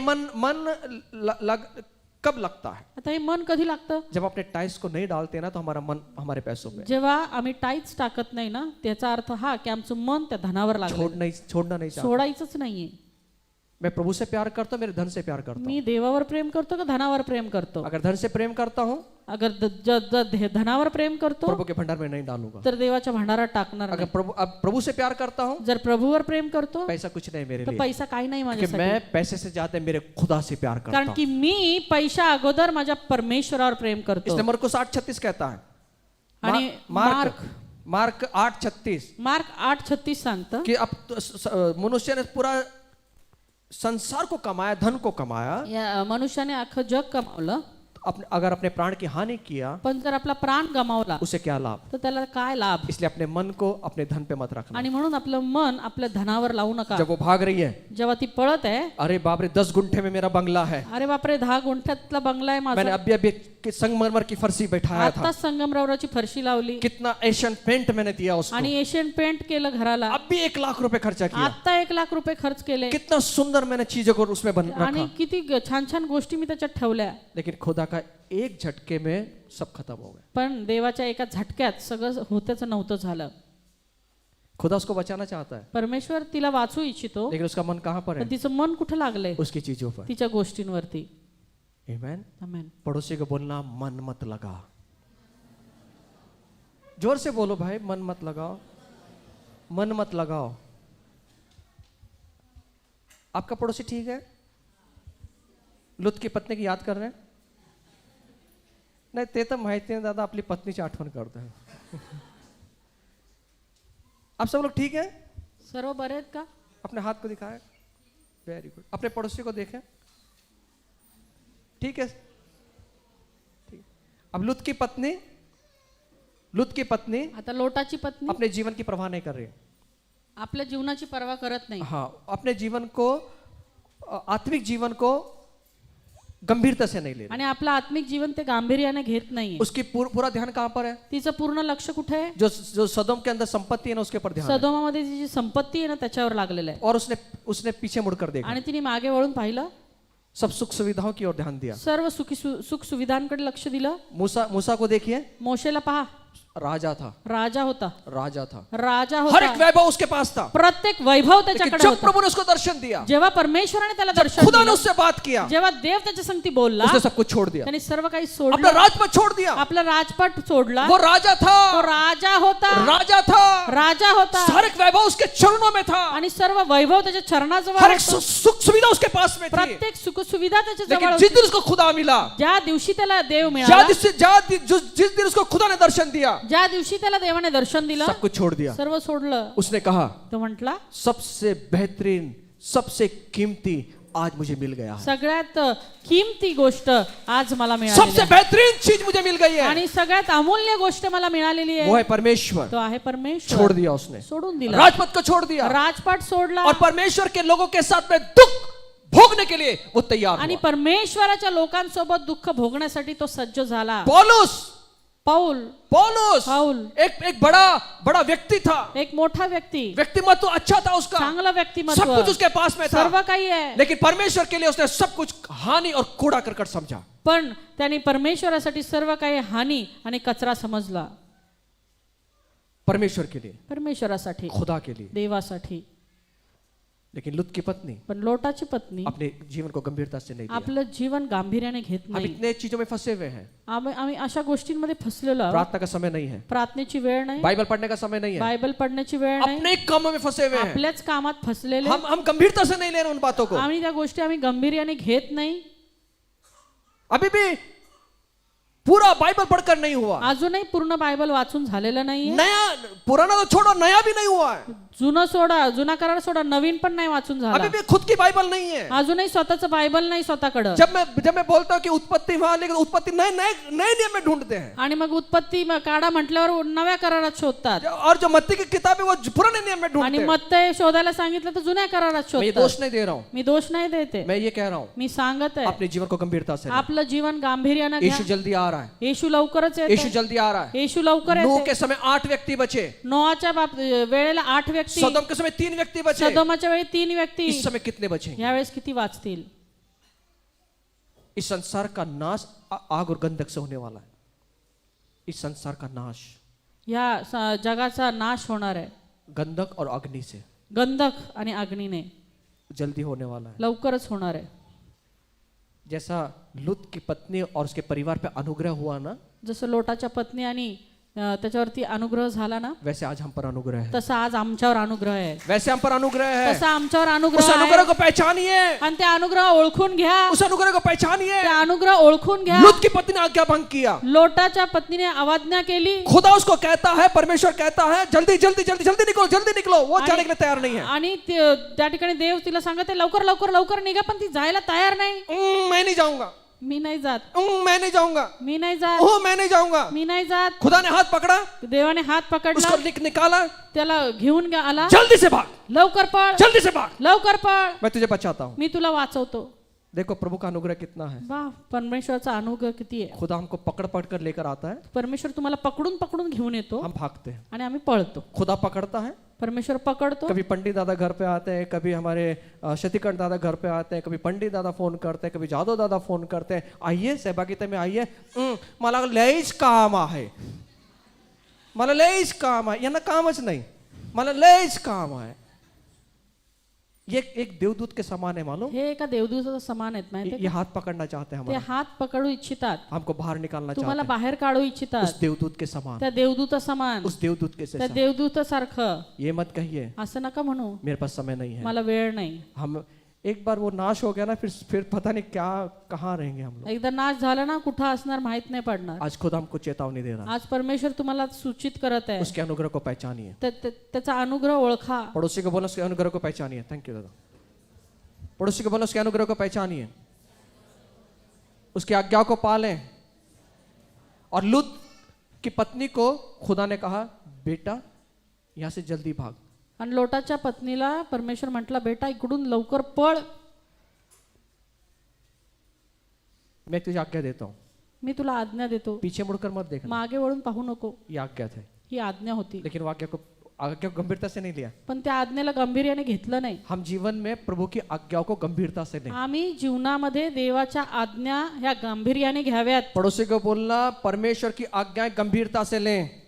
Speaker 2: कब लगता है?
Speaker 3: आता हे मन कधी लागतं?
Speaker 2: जब अपने टाइल्स को नहीं डालते ना तो हमारा मन हमारे पैसों पे.
Speaker 3: जेव्हा आम्ही टाईच टाकत नाही ना, त्याचा अर्थ हा की आमचं मन त्या धनावर लागलं.
Speaker 2: छोड़ना नहीं चाहता.
Speaker 3: सोडायचंच नाहीये.
Speaker 2: मैं प्रभु से प्यार करता हूँ, मेरे धन से प्यार करता हूँ.
Speaker 3: मी देवावर प्रेम करतो का धनावर प्रेम करतो?
Speaker 2: अगर धन से प्रेम करता हूँ
Speaker 3: अगर धनावर प्रेम करतो
Speaker 2: प्रभु के भंडार में नहीं डालूंगा.
Speaker 3: तर देवाच्या भांडारात टाकणार
Speaker 2: अगर
Speaker 3: नाही.
Speaker 2: प्रभु से प्यार करता हूँ,
Speaker 3: जर प्रभूवर प्रेम करतो
Speaker 2: पैसा कुछ नहीं मेरे
Speaker 3: तर
Speaker 2: लिए,
Speaker 3: पैसा काही नाही
Speaker 2: कि
Speaker 3: माझ्यासाठी.
Speaker 2: मैं पैसे से ज्यादा मेरे खुदा से प्यार करता
Speaker 3: कारण
Speaker 2: हूँ.
Speaker 3: की मी पैशा अगोदर माझ्या परमेश्वरावर प्रेम करतो.
Speaker 2: इसलिए मरकुस 8:36 कहता है.
Speaker 3: आणि
Speaker 2: मार्क 8:36
Speaker 3: मार्क 8:36 सांगतं
Speaker 2: कि अब मनुष्य ने पूरा संसार को कमाया, धन को कमाया,
Speaker 3: या मनुष्याने अख्खं जग कमावलं
Speaker 2: अगर अपने प्राण की हानि किया
Speaker 3: पण जर आपला प्राण गमावला
Speaker 2: उसे क्या लाभ?
Speaker 3: तर त्याला काय लाभ?
Speaker 2: इसलिए अपने मन को अपने धन पे मत रखना।
Speaker 3: आणि म्हणून आपलं मन आपल्या धनावर लावू नका.
Speaker 2: जब वो भाग रही है,
Speaker 3: जेव्हा ती पळत आहे,
Speaker 2: अरे बाप रे 10 गुंठे में मेरा बंगला है,
Speaker 3: अरे बापरे 10 गुंठ्यातला बंगला आहे
Speaker 2: मैंने
Speaker 3: माझा,
Speaker 2: अभी संगमरमर की फर्शी बैठाया था,
Speaker 3: आता संगमरवराची फरशी लावली
Speaker 2: कितना एशियन पेंट मैंने दिया उसको,
Speaker 3: आणि एशियन पेंट केलं घराला,
Speaker 2: अब भी 1 लाख रुपए खर्चा किया,
Speaker 3: आता 1 लाख रुपये खर्च केले
Speaker 2: कितना सुंदर मैंने चीजों को उसमें
Speaker 3: आणि
Speaker 2: रखा,
Speaker 3: किती छान छान गोष्टी मी त्याच्यात ठेवल्या.
Speaker 2: लेकिन खुदा का एक झटके में सब खत्म हो गया।
Speaker 3: पण देवाच्या एका झटक्यात सगळं होतच नव्हतं झालं.
Speaker 2: खुदा उसको बचाना चाहता है,
Speaker 3: परमेश्वर तिला वाचू इच्छितो,
Speaker 2: लेकिन उसका मन कहाँ पर
Speaker 3: पण
Speaker 2: है?
Speaker 3: तिचं मन कुठं लागलंय?
Speaker 2: उसकी चीजों पर।
Speaker 3: तिच्या गोष्टींवरती.
Speaker 2: आमेन।
Speaker 3: आमेन.
Speaker 2: पड़ोसी को बोलना मन मत लगा, जोर से बोलो भाई, मन मत लगाओ, मन मत लगाओ। आपका पड़ोसी ठीक है? लूत की पत्नी की याद कर रहे हैं? नाही, ते तर माहिती नाही दादा, आपली पत्नीची आठवण करतोय। आप सब लोग ठीक है?
Speaker 3: सर्व बरे आहेत का?
Speaker 2: अपने हाथ को दिखाएं, वेरी गुड। अपने पड़ोसी को देखें, ठीक है, ठीक। अब लूत की पत्नी
Speaker 3: आता लोटाची पत्नी
Speaker 2: अपने जीवन की परवाह नहीं कर रही,
Speaker 3: आपल्या जीवनाची पर्वा करत नाही.
Speaker 2: हाँ, अपने जीवन को, आत्मिक जीवन को गंभीरता से नहीं ले रही।
Speaker 3: आणि आपलं आत्मिक जीवन ते गांभीर्याने घेत नाहीये.
Speaker 2: उसकी पूरा ध्यान कहाँ पर है?
Speaker 3: तिचं पूर्ण लक्ष कुठे आहे?
Speaker 2: जो सदोम के अंदर संपत्ति है ना, उसके पर ध्यान है।
Speaker 3: सदोमामध्ये जी संपत्ती आहे ना त्याच्यावर लागलेलं आहे.
Speaker 2: और उसने पीछे मुड़कर देखा,
Speaker 3: आणि तिने मागे वळून पाहिलं,
Speaker 2: सब सुख सुविधाओं की ओर ध्यान दिया।
Speaker 3: सर्व सुख सुविधांकडे लक्ष दिलं.
Speaker 2: मूसा को देखिए,
Speaker 3: मोशेला पहा,
Speaker 2: राजा था,
Speaker 3: राजा होता,
Speaker 2: हर एक वैभव उसके पास था,
Speaker 3: प्रत्येक वैभव
Speaker 2: लेकिन
Speaker 3: त्याच्याकडे
Speaker 2: जब
Speaker 3: होता.
Speaker 2: प्रभु ने उसको दर्शन दिया,
Speaker 3: जेव्हा परमेश्वराने त्याला
Speaker 2: जब
Speaker 3: दर्शन
Speaker 2: खुदा ने
Speaker 3: दिलं,
Speaker 2: उससे बात किया,
Speaker 3: जेव्हा देव त्याच्या संगती बोलला,
Speaker 2: उसने सब कुछ छोड़ दिया,
Speaker 3: त्याने सर्व काही
Speaker 2: अपना
Speaker 3: सोडलं,
Speaker 2: राजपद छोड़ दिया।
Speaker 3: आपला राजपट सोडला.
Speaker 2: वो राजा
Speaker 3: तो
Speaker 2: था,
Speaker 3: राजा होता, राजा होता,
Speaker 2: हर एक वैभव उसके चरणों में था,
Speaker 3: आणि सर्व वैभव त्याच्या चरणाजवळ
Speaker 2: हर एक
Speaker 3: होतं.
Speaker 2: सुख सुविधा उसके पास में थी।
Speaker 3: प्रत्येक सुख सुविधा त्याच्या जवळ
Speaker 2: लेकिन
Speaker 3: होती.
Speaker 2: जिस दिन उसको खुदा मिला,
Speaker 3: ज्या दिवशी त्याला देव मिळाला,
Speaker 2: जिस दिन उसको खुदा ने दर्शन दिया,
Speaker 3: ज्या दिवशी त्याला देवाने दर्शन दिलं,
Speaker 2: सब कुछ छोड़ दिया।
Speaker 3: सर्व सोडलं.
Speaker 2: उसने कहा,
Speaker 3: तो म्हटला,
Speaker 2: सबसे बेहतरीन, सबसे कीमती आज मुझे मिल गया है,
Speaker 3: सगळ्यात किमती गोष्ट आज मला
Speaker 2: सबसे
Speaker 3: मिळाली आहे.
Speaker 2: बेहतरीन चीज मुझे मिल गई है,
Speaker 3: आणि सगळ्यात अमूल्य गोष्ट मला मिळालेली
Speaker 2: वो
Speaker 3: आहे,
Speaker 2: है परमेश्वर।
Speaker 3: तो आहे परमेश्वर.
Speaker 2: छोड़ दिया उसने,
Speaker 3: सोडून दिला,
Speaker 2: राजपद को छोड़ दिया,
Speaker 3: राजपाट सोडला,
Speaker 2: और परमेश्वर के लोगों के साथ में दुख भोगने के लिए वो तैयार
Speaker 3: आणि
Speaker 2: हुआ।
Speaker 3: परमेश्वराच्या लोकांसोबत दुःख भोगण्यासाठी तो सज्ज झाला.
Speaker 2: पौलुस
Speaker 3: पाऊल
Speaker 2: एक बड़ा व्यक्ति था,
Speaker 3: एक मोठा व्यक्ती,
Speaker 2: व्यक्तिमत्व अच्छा था उसका,
Speaker 3: चांगला
Speaker 2: सब
Speaker 3: व्यक्तिमत्व,
Speaker 2: कुछ उसके पास में था,
Speaker 3: सर्व काही आहे.
Speaker 2: लेकिन परमेश्वर के लिए उसने सब कुछ हानि और कूड़ा करकट समझा।
Speaker 3: पण त्याने परमेश्वरासाठी सर्व काही हानी आणि कचरा समजला.
Speaker 2: परमेश्वर के लिए,
Speaker 3: परमेश्वरासाठी,
Speaker 2: खुदा के लिए।
Speaker 3: देवासाठी.
Speaker 2: लेकिन लूत की पत्नी
Speaker 3: पण लोटाची पत्नी
Speaker 2: अपने जीवन को गंभीरता से नहीं लिया।
Speaker 3: आपलं जीवन गांभीर्याने घेत
Speaker 2: हम
Speaker 3: नाही.
Speaker 2: इतने चीजों में फंसे हुए हैं,
Speaker 3: आम्ही अशा गोष्टींमध्ये फसलेलो आहोत.
Speaker 2: प्रार्थना का समय नहीं है,
Speaker 3: प्रार्थनेची वेळ नाही,
Speaker 2: बाइबल पढ़ने का समय नहीं है,
Speaker 3: बायबल पढण्याची वेळ नाही,
Speaker 2: अपने कामों में फंसे हुए हैं।
Speaker 3: आपल्याच कामात फसलेले.
Speaker 2: हम गंभीरता से नहीं ले रहे उन बातों को।
Speaker 3: आम्ही त्या गोष्टी आम्ही गांभीर्याने घेत नाही.
Speaker 2: अभी भी पूरा बाइबल पढ़कर नहीं हुआ,
Speaker 3: अजूनही पूर्ण बायबल वाचून झालेलं नाहीये.
Speaker 2: नया पुराना तो छोड़ो, नया भी नहीं हुआ है,
Speaker 3: जुनं सोडा, जुना करार सोडा, नवीन पण नाही वाचून झाला.
Speaker 2: अभी भी खुद की बाइबल नहीं है।
Speaker 3: अजूनही स्वतःचं बायबल नाही स्वतःकडे.
Speaker 2: जब मैं बोलता हूँ कि उत्पत्ति वहां, लेकिन उत्पत्ति नए नियम में ढूंढते हैं,
Speaker 3: आणि मग उत्पत्ती काढा म्हटल्यावर नव्या करारात शोधतात,
Speaker 2: और जो मत्ती की किताब है वो पुराने नियम में
Speaker 3: आणि
Speaker 2: ढूंढते हैं।
Speaker 3: मत्तय शोधायला सांगितलं तर जुन्या करारात
Speaker 2: मैं ये
Speaker 3: शोधतात.
Speaker 2: दोष नहीं दे रहा हूँ,
Speaker 3: मी दोष नाही देते,
Speaker 2: मैं ये कह रहा हूँ,
Speaker 3: मी सांगत आहे,
Speaker 2: अपने जीवन को गंभीरता से लें।
Speaker 3: आपलं जीवन गांभीर्याने घ्या.
Speaker 2: यीशु जल्दी आ रहा है,
Speaker 3: येशू लवकरच येतो.
Speaker 2: यीशु जल्दी आ रहा है।
Speaker 3: येशू लवकर
Speaker 2: नूह
Speaker 3: येतो.
Speaker 2: के समय 8 व्यक्ति बचे,
Speaker 3: नोआच्या वेळेला 8 व्यक्ती,
Speaker 2: सदोम के समय 3 व्यक्ति बचे,
Speaker 3: सदोमाच्या वेळी 3 व्यक्ती,
Speaker 2: इस समय कितने बचेंगे?
Speaker 3: यावेळेस किती वाचतील?
Speaker 2: इस संसार का नाश आग और गंधक से होने वाला है। इस संसार का नाश
Speaker 3: या जगाचा नाश होणार आहे
Speaker 2: गंधक और अग्नि से
Speaker 3: गंधक आणि अग्नीने,
Speaker 2: जल्दी होने वाला है।
Speaker 3: लवकरच होणार आहे.
Speaker 2: जैसा लूत की पत्नी और उसके परिवार पे अनुग्रह हुआ ना,
Speaker 3: जसं लोटाच्या पत्नी आणि त्याच्यावरती अनुग्रह झाला ना,
Speaker 2: वैसे आज हम पर अनुग्रह है,
Speaker 3: तसा आज आमच्यावर अनुग्रह आहे.
Speaker 2: वैसे हम पर अनुग्रह है।
Speaker 3: तसा आमच्यावर
Speaker 2: उस
Speaker 3: अनुग्रह
Speaker 2: अनुग्रह
Speaker 3: आहे.
Speaker 2: को पहचानिए,
Speaker 3: आणि ते अनुग्रह ओळखून घ्या.
Speaker 2: उस अनुग्रह को पहचानिए।
Speaker 3: ते अनुग्रह ओळखून घ्या.
Speaker 2: लूत की पत्नी ने आज्ञा भंग किया,
Speaker 3: लोटाच्या पत्नीने अवज्ञा केली,
Speaker 2: खुदा उसको कहता है, परमेश्वर कहता है जल्दी जल्दी जल्दी जल्दी निकलो, जल्दी निकलो, वो जाने के लिए तैयार नहीं है।
Speaker 3: आणि त्या ठिकाणी देव तिला सांगते लवकर लवकर लवकर निघा, पण ती जायला तयार नाही.
Speaker 2: मैं नहीं जाऊंगा,
Speaker 3: मी नाही जात,
Speaker 2: मैं नहीं जाऊंगा,
Speaker 3: मी नाही जात,
Speaker 2: ओह मैं नहीं जाऊंगा।
Speaker 3: मी नाही जात।
Speaker 2: खुदा ने हाथ पकड़ा,
Speaker 3: देवाने हात पकडला,
Speaker 2: उसको निकाला,
Speaker 3: त्याला घेऊन आला,
Speaker 2: जल्दी से भाग,
Speaker 3: लवकर पळ,
Speaker 2: जल्दी से भाग,
Speaker 3: लवकर पळ,
Speaker 2: मैं तुझे बचाता हूँ।
Speaker 3: मी तुला वाचवतो।
Speaker 2: देखो प्रभु का अनुग्रह कितना है।
Speaker 3: वाह, परमेश्वराचा अनुग्रह किती आहे।
Speaker 2: खुदा हमको पकड़ पकड़ कर लेकर आता है,
Speaker 3: परमेश्वर तुम्हाला पकडून पकडून घेऊन येतो
Speaker 2: हम भागते हैं।
Speaker 3: आणि आम्ही पळतो।
Speaker 2: खुदा पकड़ता है,
Speaker 3: परमेश्वर पकडतो।
Speaker 2: कभी पंडित दादा घर पे आते हैं, कभी हमारे शतिकंठ दादा घर पे आते हैं, कभी पंडित दादा फोन करते हैं, कभी जादव दादा फोन करते हैं, आइए सहभागिता में आइए, मला लयच काम आहे, मला लयच काम आहे। यांना कामच नाही, मला लयच काम आहे। ये एक देवदूत के समान है मालूम।
Speaker 3: हे एका देवदूताचा समान आहेत माहिती
Speaker 2: ये हाथ पकड़ना चाहते हैं
Speaker 3: ते
Speaker 2: हमारे,
Speaker 3: हात पकडू इच्छितात,
Speaker 2: हमको बाहर निकालना चाहते
Speaker 3: तुम्हाला
Speaker 2: हैं
Speaker 3: बाहेर काढू
Speaker 2: उस
Speaker 3: इच्छितात,
Speaker 2: देवदूत के समान,
Speaker 3: त्या देवदूता समान,
Speaker 2: उस देवदूत के
Speaker 3: त्या
Speaker 2: समान।
Speaker 3: देवदूतासारखं।
Speaker 2: ये मत कहिए
Speaker 3: असं नका म्हणू,
Speaker 2: मेरे पास समय नहीं है।
Speaker 3: मला वेळ नाही।
Speaker 2: हम एक बार वो नाश हो गया ना, फिर पता नहीं क्या कहाँ रहेंगे हम लोग।
Speaker 3: एकदा नाश झाला ना, कुठं असणार माहित नाही पडणार।
Speaker 2: आज खुद हमको चेतावनी दे रहा है,
Speaker 3: आज परमेश्वर तुम्हाला सूचित करत आहे,
Speaker 2: उसके अनुग्रह को पहचानिए।
Speaker 3: त्याचा अनुग्रह ओळखा।
Speaker 2: पड़ोसी को बोलो उसके अनुग्रह को पहचानिए। थैंक यू दादा। पड़ोसी को बोलो उसके अनुग्रह को पहचानिए, उसकी आज्ञा को पालें। और लूत की पत्नी को खुदा ने कहा बेटा यहां से जल्दी भाग।
Speaker 3: आणि लोटाच्या पत्नीला परमेश्वर म्हटला बेटा इकडून लवकर पळ।
Speaker 2: मैं तुझे आज्ञा देता हूं,
Speaker 3: मी तुला आज्ञा देतो,
Speaker 2: पीछे मुड़कर मत देखना।
Speaker 3: मागे वळून पाहू नको।
Speaker 2: ये आज्ञा थे,
Speaker 3: ही आज्ञा होती,
Speaker 2: लेकिन वो आज्ञा को गंभीरता से नहीं लिया।
Speaker 3: पण त्या आज्ञेला गांभीर्याने घेतलं नाही।
Speaker 2: हम जीवन में प्रभु की आज्ञाओं को गंभीरता से लें।
Speaker 3: आम्ही जीवनामध्ये देवाच्या आज्ञा ह्या गांभीर्याने घ्याव्यात।
Speaker 2: पड़ोसी को बोलना परमेश्वर की आज्ञाएं गंभीरता से लें।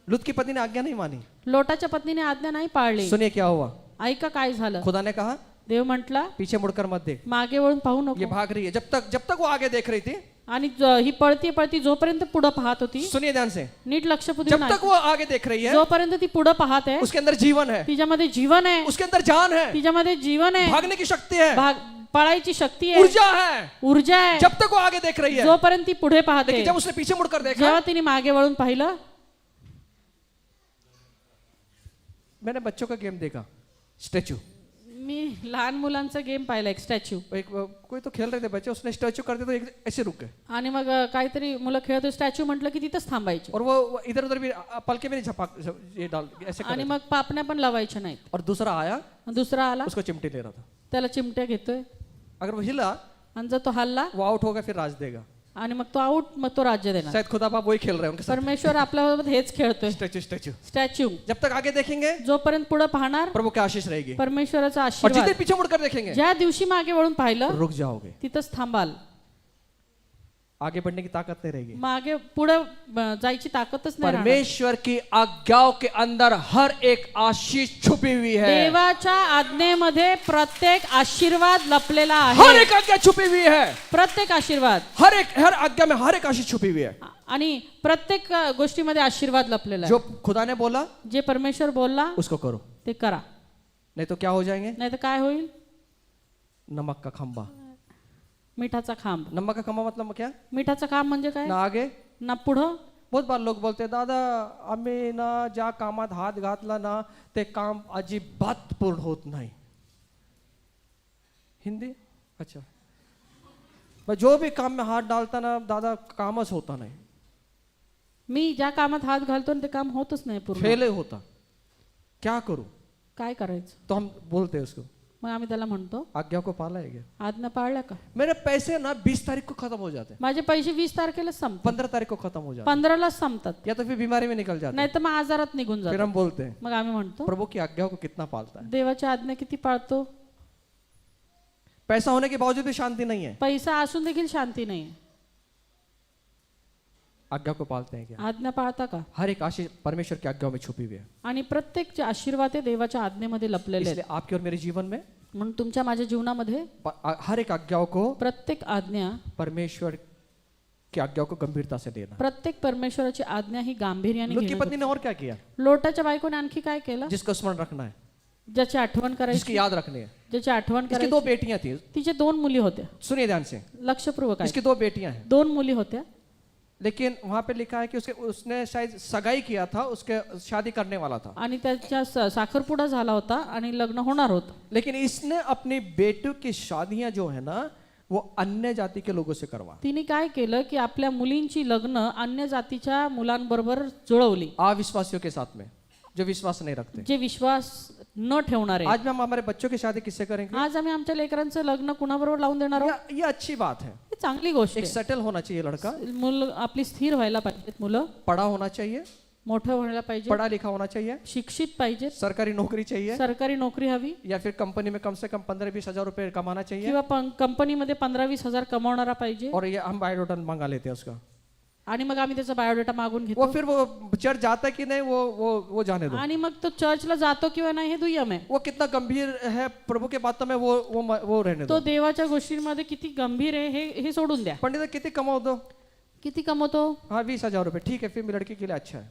Speaker 2: लूत की पत्नी ने आज्ञा नहीं मानी,
Speaker 3: लोटाच्या पत्नीने आज्ञा नाही पाळली।
Speaker 2: सुनिए क्या हुआ।
Speaker 3: ऐका काय झालं।
Speaker 2: खुदा ने कहा
Speaker 3: देव म्हटला
Speaker 2: पीछे मुड़कर मत देख,
Speaker 3: मागे वळून पाहू
Speaker 2: ये
Speaker 3: नको।
Speaker 2: भाग रही है। जब तक वो आगे देख रही थी,
Speaker 3: आणि ही पळती पळती जोपर्यंत पुढे पाहत होती,
Speaker 2: सुनिए ध्यान से,
Speaker 3: नीट लक्ष
Speaker 2: जब
Speaker 3: देऊन
Speaker 2: तक वो आगे देख रही है,
Speaker 3: जोपर्यंत ती पुढे पाहत आहे,
Speaker 2: उसके अंदर जीवन है,
Speaker 3: तिच्यामध्ये जीवन आहे,
Speaker 2: उसके अंदर जान है,
Speaker 3: तिच्यामध्ये जीवन आहे,
Speaker 2: भागने की शक्ति है,
Speaker 3: पळायची शक्ती आहे,
Speaker 2: ऊर्जा है।
Speaker 3: ऊर्जा आहे।
Speaker 2: जब तक वो आगे देख रही है,
Speaker 3: जोपर्यंत ती पुढे पाहते,
Speaker 2: लेकिन जब उसने पीछे मुड़कर देखा,
Speaker 3: जेव्हा तिने मागे वळून पाहिलं,
Speaker 2: मैंने बच्चों का गेम देखा, स्टैचू।
Speaker 3: मी लहान मुलांचा गेम पाहिला, एक स्टॅच्यू।
Speaker 2: एक कोई तो खेल रहे थे बच्चे, उसने स्टैचू कर दिया तो एक ऐसे रुक गए,
Speaker 3: आणि मग काहीतरी मुलं खेळत होते, स्टॅच्यू म्हटलं की तिथंच थांबायचे,
Speaker 2: और वो इधर उधर भी पलके में नहीं झपक, ये डाल ऐसे कर
Speaker 3: आणि
Speaker 2: रहे थे।
Speaker 3: मग पापण्या पण लावायच्या नाहीत।
Speaker 2: और दूसरा आया,
Speaker 3: दुसरा आला,
Speaker 2: उसको चिमटी ले रहा था।
Speaker 3: त्याला चिमट्या घेतोय,
Speaker 2: अगर वो हिला,
Speaker 3: आणि जर तो हल्ला
Speaker 2: वो आउट होगा, फिर राज देगा।
Speaker 3: आणि मग तो आउट, मग तो राज्य देणार।
Speaker 2: शायद खुदा बाप वही खेल रहे हैं उनके साथ।
Speaker 3: परमेश्वर आपल्याबरोबर हेच खेळतोय,
Speaker 2: स्टैचू स्टैचू।
Speaker 3: स्टॅच्यू।
Speaker 2: जब तक आगे देखेंगे,
Speaker 3: जोपर्यंत पुढे पाहणार,
Speaker 2: प्रभु की आशीष रहेगी,
Speaker 3: परमेश्वराचा
Speaker 2: और जितने
Speaker 3: आशीर्वाद।
Speaker 2: पीछे मुड़कर देखेंगे,
Speaker 3: ज्या दिवशी मागे वळून पाहिलं,
Speaker 2: रुक जाओगे,
Speaker 3: तिथंच थांबाल,
Speaker 2: आगे बढ़ने की ताकत नहीं रहेगी।
Speaker 3: मागे पुढे जायची ताकदच नाही राहणार।
Speaker 2: परमेश्वर की आज्ञाओं के अंदर हर एक आशीष छुपी हुई है,
Speaker 3: देवाच्या आज्ञेमध्ये प्रत्येक आशीर्वाद लपलेला
Speaker 2: हर
Speaker 3: आहे,
Speaker 2: एक आज्ञा छुपी हुई है,
Speaker 3: प्रत्येक आशीर्वाद।
Speaker 2: हर आज्ञा में हर एक आशीष छुपी हुई है।
Speaker 3: आणि प्रत्येक गोष्टीमध्ये आशीर्वाद लपलेला आहे।
Speaker 2: जो खुदा ने बोला
Speaker 3: जे परमेश्वर बोलला
Speaker 2: उसको करो,
Speaker 3: ते करा,
Speaker 2: नहीं तो क्या हो जाएंगे,
Speaker 3: नाही तर काय होईल,
Speaker 2: नमक का खंबा।
Speaker 3: मिठाचा खांब।
Speaker 2: नमक का खंबा मतलब क्या,
Speaker 3: मिठाचा खांब म्हणजे काय,
Speaker 2: ना आगे।
Speaker 3: ना पुढं।
Speaker 2: बहुत बार लोग बोलते हैं दादा आम्ही ना ज्या कामात हात घातला ना ते काम अजिबात पूर्ण होत नाही। हिंदी अच्छा, मैं जो भी काम में हाथ डालता ना दादा कामच होता नहीं,
Speaker 3: मी ज्या कामात हात घालतो ना ते काम होतच नाही पूर्ण,
Speaker 2: फेल ही होता, क्या करूं।
Speaker 3: काय करायचं।
Speaker 2: तो हम बोलते हैं उसको,
Speaker 3: मग आम्ही त्याला म्हणतो
Speaker 2: आज्ञा को पाला है क्या।
Speaker 3: आज्ञा पाळल्या का।
Speaker 2: मेरे पैसे ना 20 तारीख को खत्म हो जाते हैं,
Speaker 3: माझे पैसे 20 तारखेला संपतात,
Speaker 2: 15 तारीख को खत्म हो जाते हैं,
Speaker 3: 15ला संपतात,
Speaker 2: या तो फिर बीमारी में निकल जाते हैं।
Speaker 3: नाही तर मग आजारात निघून
Speaker 2: फिर
Speaker 3: जातात।
Speaker 2: हम बोलते हैं
Speaker 3: मग आम्ही म्हणतो
Speaker 2: प्रभु की आज्ञाओं को कितना पालता है।
Speaker 3: देवाच्या आज्ञा किती पाळतो।
Speaker 2: पैसा होने के बावजूद भी शांति नहीं है,
Speaker 3: पैसा असून देखील शांती नाही।
Speaker 2: आज्ञा को पालते हैं क्या,
Speaker 3: आज्ञा पाळता का।
Speaker 2: हर एक आशीष परमेश्वर की आज्ञाओं में छुपी हुई है।
Speaker 3: आणि प्रत्येक जे आशीर्वाद आहे देवाच्या आज्ञेमध्ये लपलेले
Speaker 2: इसलिए
Speaker 3: आहेत।
Speaker 2: आपके और मेरे जीवन में
Speaker 3: म्हणून तुमच्या माझ्या जीवनामध्ये
Speaker 2: हर एक आज्ञाओं को,
Speaker 3: प्रत्येक आज्ञा,
Speaker 2: परमेश्वर की आज्ञाओं को गंभीरता से लेना।
Speaker 3: प्रत्येक परमेश्वराची आज्ञा ही गांभीर्याने
Speaker 2: लूत की
Speaker 3: घेणं।
Speaker 2: पत्नी ने और क्या किया,
Speaker 3: लोटाच्या बायकोने आणखी काय केलं,
Speaker 2: जिसको स्मरण रखना है,
Speaker 3: ज्याची आठवण
Speaker 2: जिसकी
Speaker 3: करायची,
Speaker 2: याद रखनी है।
Speaker 3: ज्याची आठवण
Speaker 2: इसकी
Speaker 3: करायची।
Speaker 2: 2 बेटियां थी,
Speaker 3: तिचे 2 मुली होत्या,
Speaker 2: सुनिए ध्यान से,
Speaker 3: लक्षपूर्वक आहे।
Speaker 2: इसकी 2 बेटियां हैं,
Speaker 3: 2 मुली होत्या,
Speaker 2: लेकिन वहां पे लिखा है कि उसने शायद सगाई किया था, उसके शादी करने वाला था,
Speaker 3: आणि त्याच्या साखरपुडा झाला होता आणि लग्न होणार होतं.
Speaker 2: लेकिन इसने अपनी बेटों की शादियां जो है ना वो अन्य जाति के लोगों से करवा.
Speaker 3: तिने काय केलं की आपल्या मुलींची लग्न अन्य जातीच्या मुलांबरोबर जुळवली,
Speaker 2: अविश्वासियों के साथ में, जो विश्वास नहीं रखते.
Speaker 3: जे विश्वास न ठेवणारे.
Speaker 2: आज भी हम हमारे बच्चों की शादी किससे करेंगे?
Speaker 3: आज आम्ही आमच्या लेकरांचं लग्न कुणाबरोबर लावून देणार आहोत?
Speaker 2: ये अच्छी बात है.
Speaker 3: ही चांगली गोष्ट
Speaker 2: एक
Speaker 3: आहे.
Speaker 2: सेटल होना चाहिए लड़का,
Speaker 3: मुलं आपली स्थिर व्हायला पाहिजेत, मुलं
Speaker 2: पढ़ा होना चाहिए,
Speaker 3: मोठं व्हायला पाहिजे,
Speaker 2: पढ़ा लिखा होना चाहिए,
Speaker 3: शिक्षित पाहिजेत,
Speaker 2: सरकारी नौकरी चाहिए,
Speaker 3: सरकारी नोकरी हवी,
Speaker 2: या फिर कंपनी में कम से कम 15-20 हजार रुपए कमाना चाहिए.
Speaker 3: किंवा कंपनीमध्ये 15-20 हजार कमावणारा पाहिजे.
Speaker 2: और ये हम बायोडाटा मंगा लेते हैं उसका.
Speaker 3: आणि मग आम्ही त्याचा बायोडेटा मागून
Speaker 2: वो
Speaker 3: घेतो.
Speaker 2: फिर वो चर्च जाता कि नहीं वो जाने दो.
Speaker 3: आणि मग तो चर्चला जातो किंवा नाही हे दुय्यम आहे.
Speaker 2: वो कितना गंभीर है प्रभु के बातों में वो रहने
Speaker 3: तो
Speaker 2: दो.
Speaker 3: देवाच्या गोष्टींमध्ये किती गंभीर आहे हे सोडून द्या.
Speaker 2: पंडित कितने कमाओ दो?
Speaker 3: किती कमवतो?
Speaker 2: हाँ 20,000 रुपए, ठीक है, फिर मेरी लड़की के लिए अच्छा है.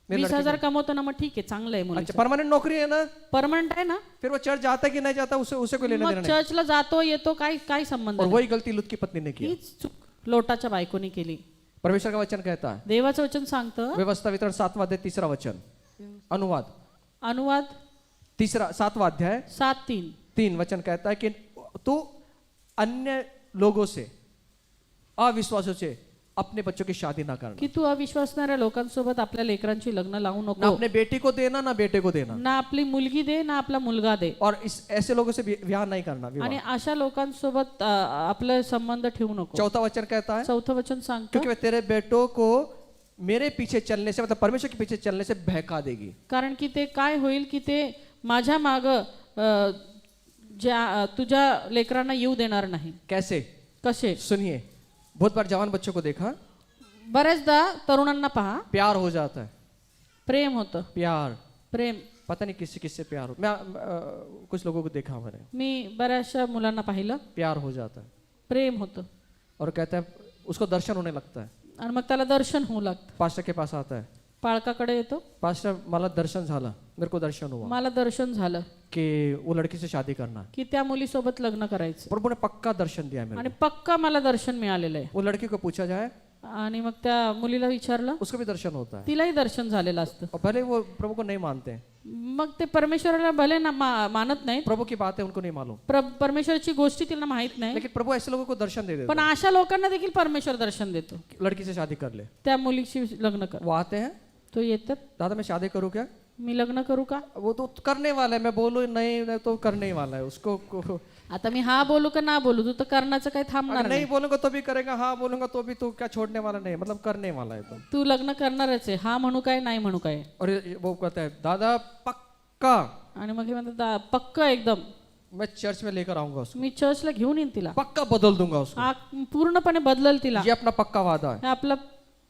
Speaker 2: मेरी
Speaker 3: 20,000 कमवतो ना, मग ठीक आहे, चांगलं आहे
Speaker 2: अच्छा,
Speaker 3: मुलीचं.
Speaker 2: परमानेंट नौकरी है ना,
Speaker 3: परमनंट आहे ना,
Speaker 2: फिर वो चर्च जाता कि नहीं जाता उसे कोई लेना
Speaker 3: मग
Speaker 2: देना नहीं.
Speaker 3: चर्चला जातो येतो, काय संबंध
Speaker 2: और
Speaker 3: नाही.
Speaker 2: वही गलती लूत की पत्नी ने की.
Speaker 3: हीच चूक लोटाच्या बायकोनी केली.
Speaker 2: परमेश्वर का वचन कहता है,
Speaker 3: देवाचं वचन सांगतं,
Speaker 2: व्यवस्था वितरण 7वां अध्याय 3रा वचन, अनुवाद
Speaker 3: अनुवाद
Speaker 2: 7वां अध्याय
Speaker 3: 7:3
Speaker 2: वचन कहता है कि तू अन्य लोगों से, अविश्वासों से अपने बच्चों की शादी ना करना.
Speaker 3: की तू अविश्वासणाऱ्या लोकांसोबत आपल्या लेकरांची लग्न लावू
Speaker 2: ना
Speaker 3: नको.
Speaker 2: अपने बेटी को देना ना बेटे को देना.
Speaker 3: ना आपली मुलगी दे ना आपला मुलगा दे.
Speaker 2: और ऐसे लोगों से विवाह नहीं करना.
Speaker 3: आणि अशा लोकांसोबत आपले संबंध ठेवू नको.
Speaker 2: 4था वचन कहता है,
Speaker 3: चौथं वचन सांगतं,
Speaker 2: क्योंकि वह तेरे बेटों को मेरे पीछे चलने से, मतलब परमेश्वर के पीछे चलने से बहका देगी.
Speaker 3: कारण की ते काय होईल की ते माझ्या माग तुझ्या लेकरांना येऊ देणार नाही.
Speaker 2: कैसे?
Speaker 3: कसे?
Speaker 2: सुनिए, बहुत बार जवान बच्चों को देखा,
Speaker 3: बऱ्याचदा तरुणांना पहा,
Speaker 2: प्यार हो जाता है.
Speaker 3: प्रेम होतं.
Speaker 2: प्यार,
Speaker 3: प्रेम.
Speaker 2: पता नहीं किससे प्यार हो. मैं कुछ लोगों को देखा मैंने,
Speaker 3: मी बऱ्याचशा मुलांना पाहिलं,
Speaker 2: प्यार हो जाता है
Speaker 3: प्रेम होतं
Speaker 2: और कहता है उसको दर्शन होने लगता है.
Speaker 3: आणि मग त्याला दर्शन होऊ लागतं.
Speaker 2: पास्टर के पास आता है,
Speaker 3: पाळकाकडे येतो,
Speaker 2: पास्टर मला दर्शन झालं, मेरे को दर्शन हुआ
Speaker 3: मला दर्शन झालं
Speaker 2: कि वो लड़की से शादी करना.
Speaker 3: की त्या मुलीसोबत लग्न करायचं.
Speaker 2: प्रभु ने पक्का दर्शन दिया मेरे
Speaker 3: आणि पक्का मला दर्शन मिळालेलं आहे.
Speaker 2: को. वो लड़की को पूछा जाए,
Speaker 3: आणि मग त्या मुलीला विचारलं,
Speaker 2: उसको भी दर्शन होता है.
Speaker 3: तिलाही दर्शन झालेलं असतं.
Speaker 2: और भले वो प्रभु को नहीं मानते,
Speaker 3: मग ते परमेश्वराला भले ना मानत नाहीत,
Speaker 2: प्रभु की बात है उनको नहीं मालूम,
Speaker 3: परमेश्वराची गोष्टी त्यांना माहित नाही,
Speaker 2: लेकिन प्रभु ऐसे लोगों को दर्शन दे देता
Speaker 3: पण अशा लोकांना देखील परमेश्वर दर्शन देतो.
Speaker 2: है, लड़की से शादी कर ले.
Speaker 3: त्या मुलीशी लग्न कर.
Speaker 2: वो आते हैं,
Speaker 3: तो येतात,
Speaker 2: दादा मैं शादी करूँ क्या?
Speaker 3: मी लग्न करू का?
Speaker 2: वो तो करने वाला है, मैं बोलूँ नहीं तो करने ही वाला है. उसको
Speaker 3: आता मी हा बोलू का ना बोलू, तू तर करण्याचं काही थांबणार
Speaker 2: अगर
Speaker 3: नाही.
Speaker 2: नहीं बोलूंगा तो भी करेगा, हाँ बोलूंगा तो भी, तो क्या छोड़ने वाला नहीं, मतलब करने वाला है. तो
Speaker 3: तू लग्न करणारच आहे, हा म्हणू काय नाही म्हणू काय.
Speaker 2: और वो कहता है दादा पक्का
Speaker 3: आणि मग हे म्हणतात पक्क एकदम
Speaker 2: मैं चर्च में लेकर आऊंगा उसको,
Speaker 3: मी चर्चला घेऊन येईन तिला,
Speaker 2: पक्का बदल दूंगा उसको.
Speaker 3: हा पूर्णपणे बदलल तिला.
Speaker 2: ये अपना पक्का वादा है,
Speaker 3: हे आपलं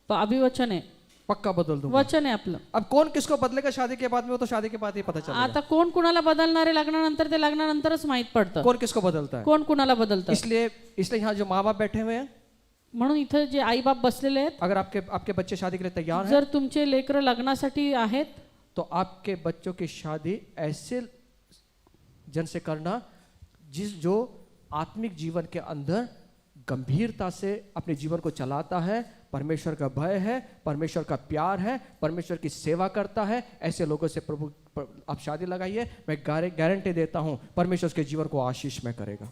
Speaker 3: अभिवचन आहे,
Speaker 2: पक्का बदल दूंगा.
Speaker 3: वचन आहे आपलं.
Speaker 2: अब कौन किसको बदलेगा शादी के बाद में, वो तो शादी के बाद ही पता चलेगा.
Speaker 3: आता कोण कुणाला बदलणारे लग्नानंतर, ते लग्नानंतरच माहित पडतं
Speaker 2: कौन किसको बदलता है.
Speaker 3: कोण कुणाला बदलतं.
Speaker 2: इसलिए यहाँ जो माँ बाप बैठे हुए हैं,
Speaker 3: म्हणून इथं जे आई बाप बसलेले आहेत,
Speaker 2: अगर आपके बच्चे शादी के लिए तैयार हैं,
Speaker 3: जर तुमचे लेकरं लग्नासाठी आहेत,
Speaker 2: तो आपके बच्चों की शादी ऐसे जन से करना जो आत्मिक जीवन के अंदर गंभीरता से अपने जीवन को चलाता है, परमेश्वर का भय है, परमेश्वर का प्यार है, परमेश्वर की सेवा करता है. ऐसे लोगों से प्रभु आप शादी लगाइए, मैं गारंटी देता हूं परमेश्वर उसके जीवन को आशीष में करेगा.